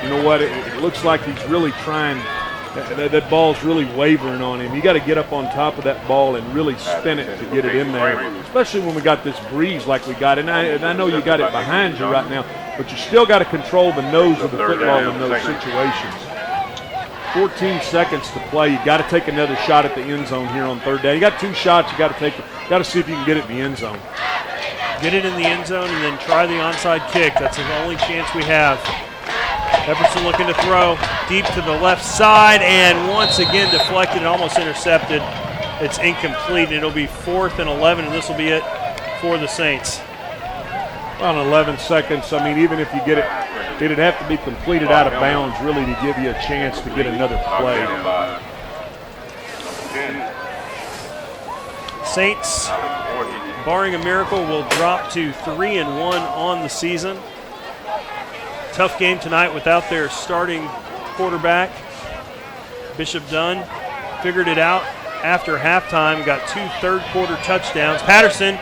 you know what? It looks like he's really trying. That ball's really wavering on him. You got to get up on top of that ball and really spin it to get it in there, especially when we got this breeze like we got. And I know you got it behind you right now, but you still got to control the nose of the football in those situations. 14 seconds to play. You got to take another shot at the end zone here on 3rd down. You got 2 shots. You got to take it. Got to see if you can get it in the end zone. Get it in the end zone and then try the onside kick. That's the only chance we have. Epperson looking to throw deep to the left side, and once again deflected and almost intercepted. It's incomplete, and it'll be 4th and 11, and this will be it for the Saints. Well, in 11 seconds, I mean, even if you get it, it'd have to be completed out of bounds really to give you a chance to get another play. Saints, barring a miracle, will drop to 3-1 on the season. Tough game tonight without their starting quarterback. Bishop Dunne figured it out after halftime, got 2 third-quarter touchdowns. Patterson,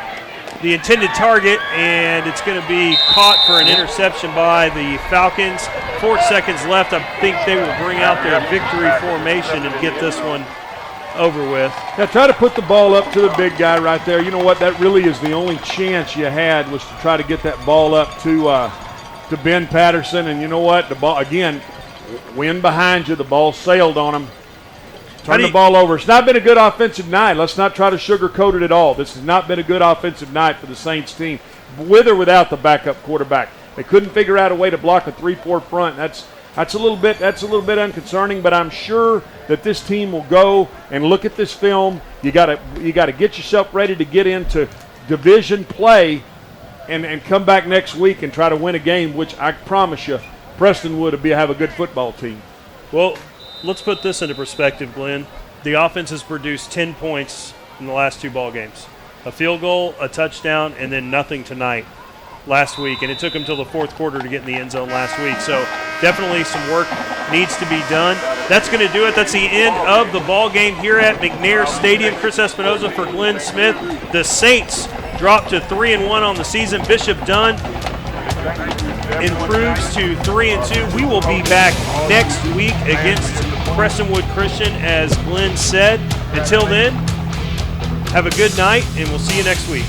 the intended target, and it's going to be caught for an interception by the Falcons. 4 seconds left. I think they will bring out their victory formation and get this one over with. Now try to put the ball up to the big guy right there. You know what? That really is the only chance you had, was to try to get that ball up to Ben Patterson. And you know what? The ball, again, wind behind you. The ball sailed on him. Turn the ball over. It's not been a good offensive night. Let's not try to sugarcoat it at all. This has not been a good offensive night for the Saints team, with or without the backup quarterback. They couldn't figure out a way to block a 3-4 front. That's a little bit unconcerning, but I'm sure that this team will go and look at this film. You got to get yourself ready to get into division play and come back next week and try to win a game, which I promise you Preston would have a good football team. Well, let's put this into perspective, Glenn. The offense has produced 10 points in the last 2 ball games. A field goal, a touchdown, and then nothing tonight last week. And it took them till the 4th quarter to get in the end zone last week. So definitely some work needs to be done. That's going to do it. That's the end of the ball game here at McNair Stadium. Chris Espinoza for Glenn Smith. The Saints drop to 3-1 on the season. Bishop Dunne improves to 3-2. We will be back next week against Prestonwood Christian, as Glenn said. Until then, have a good night, and we'll see you next week.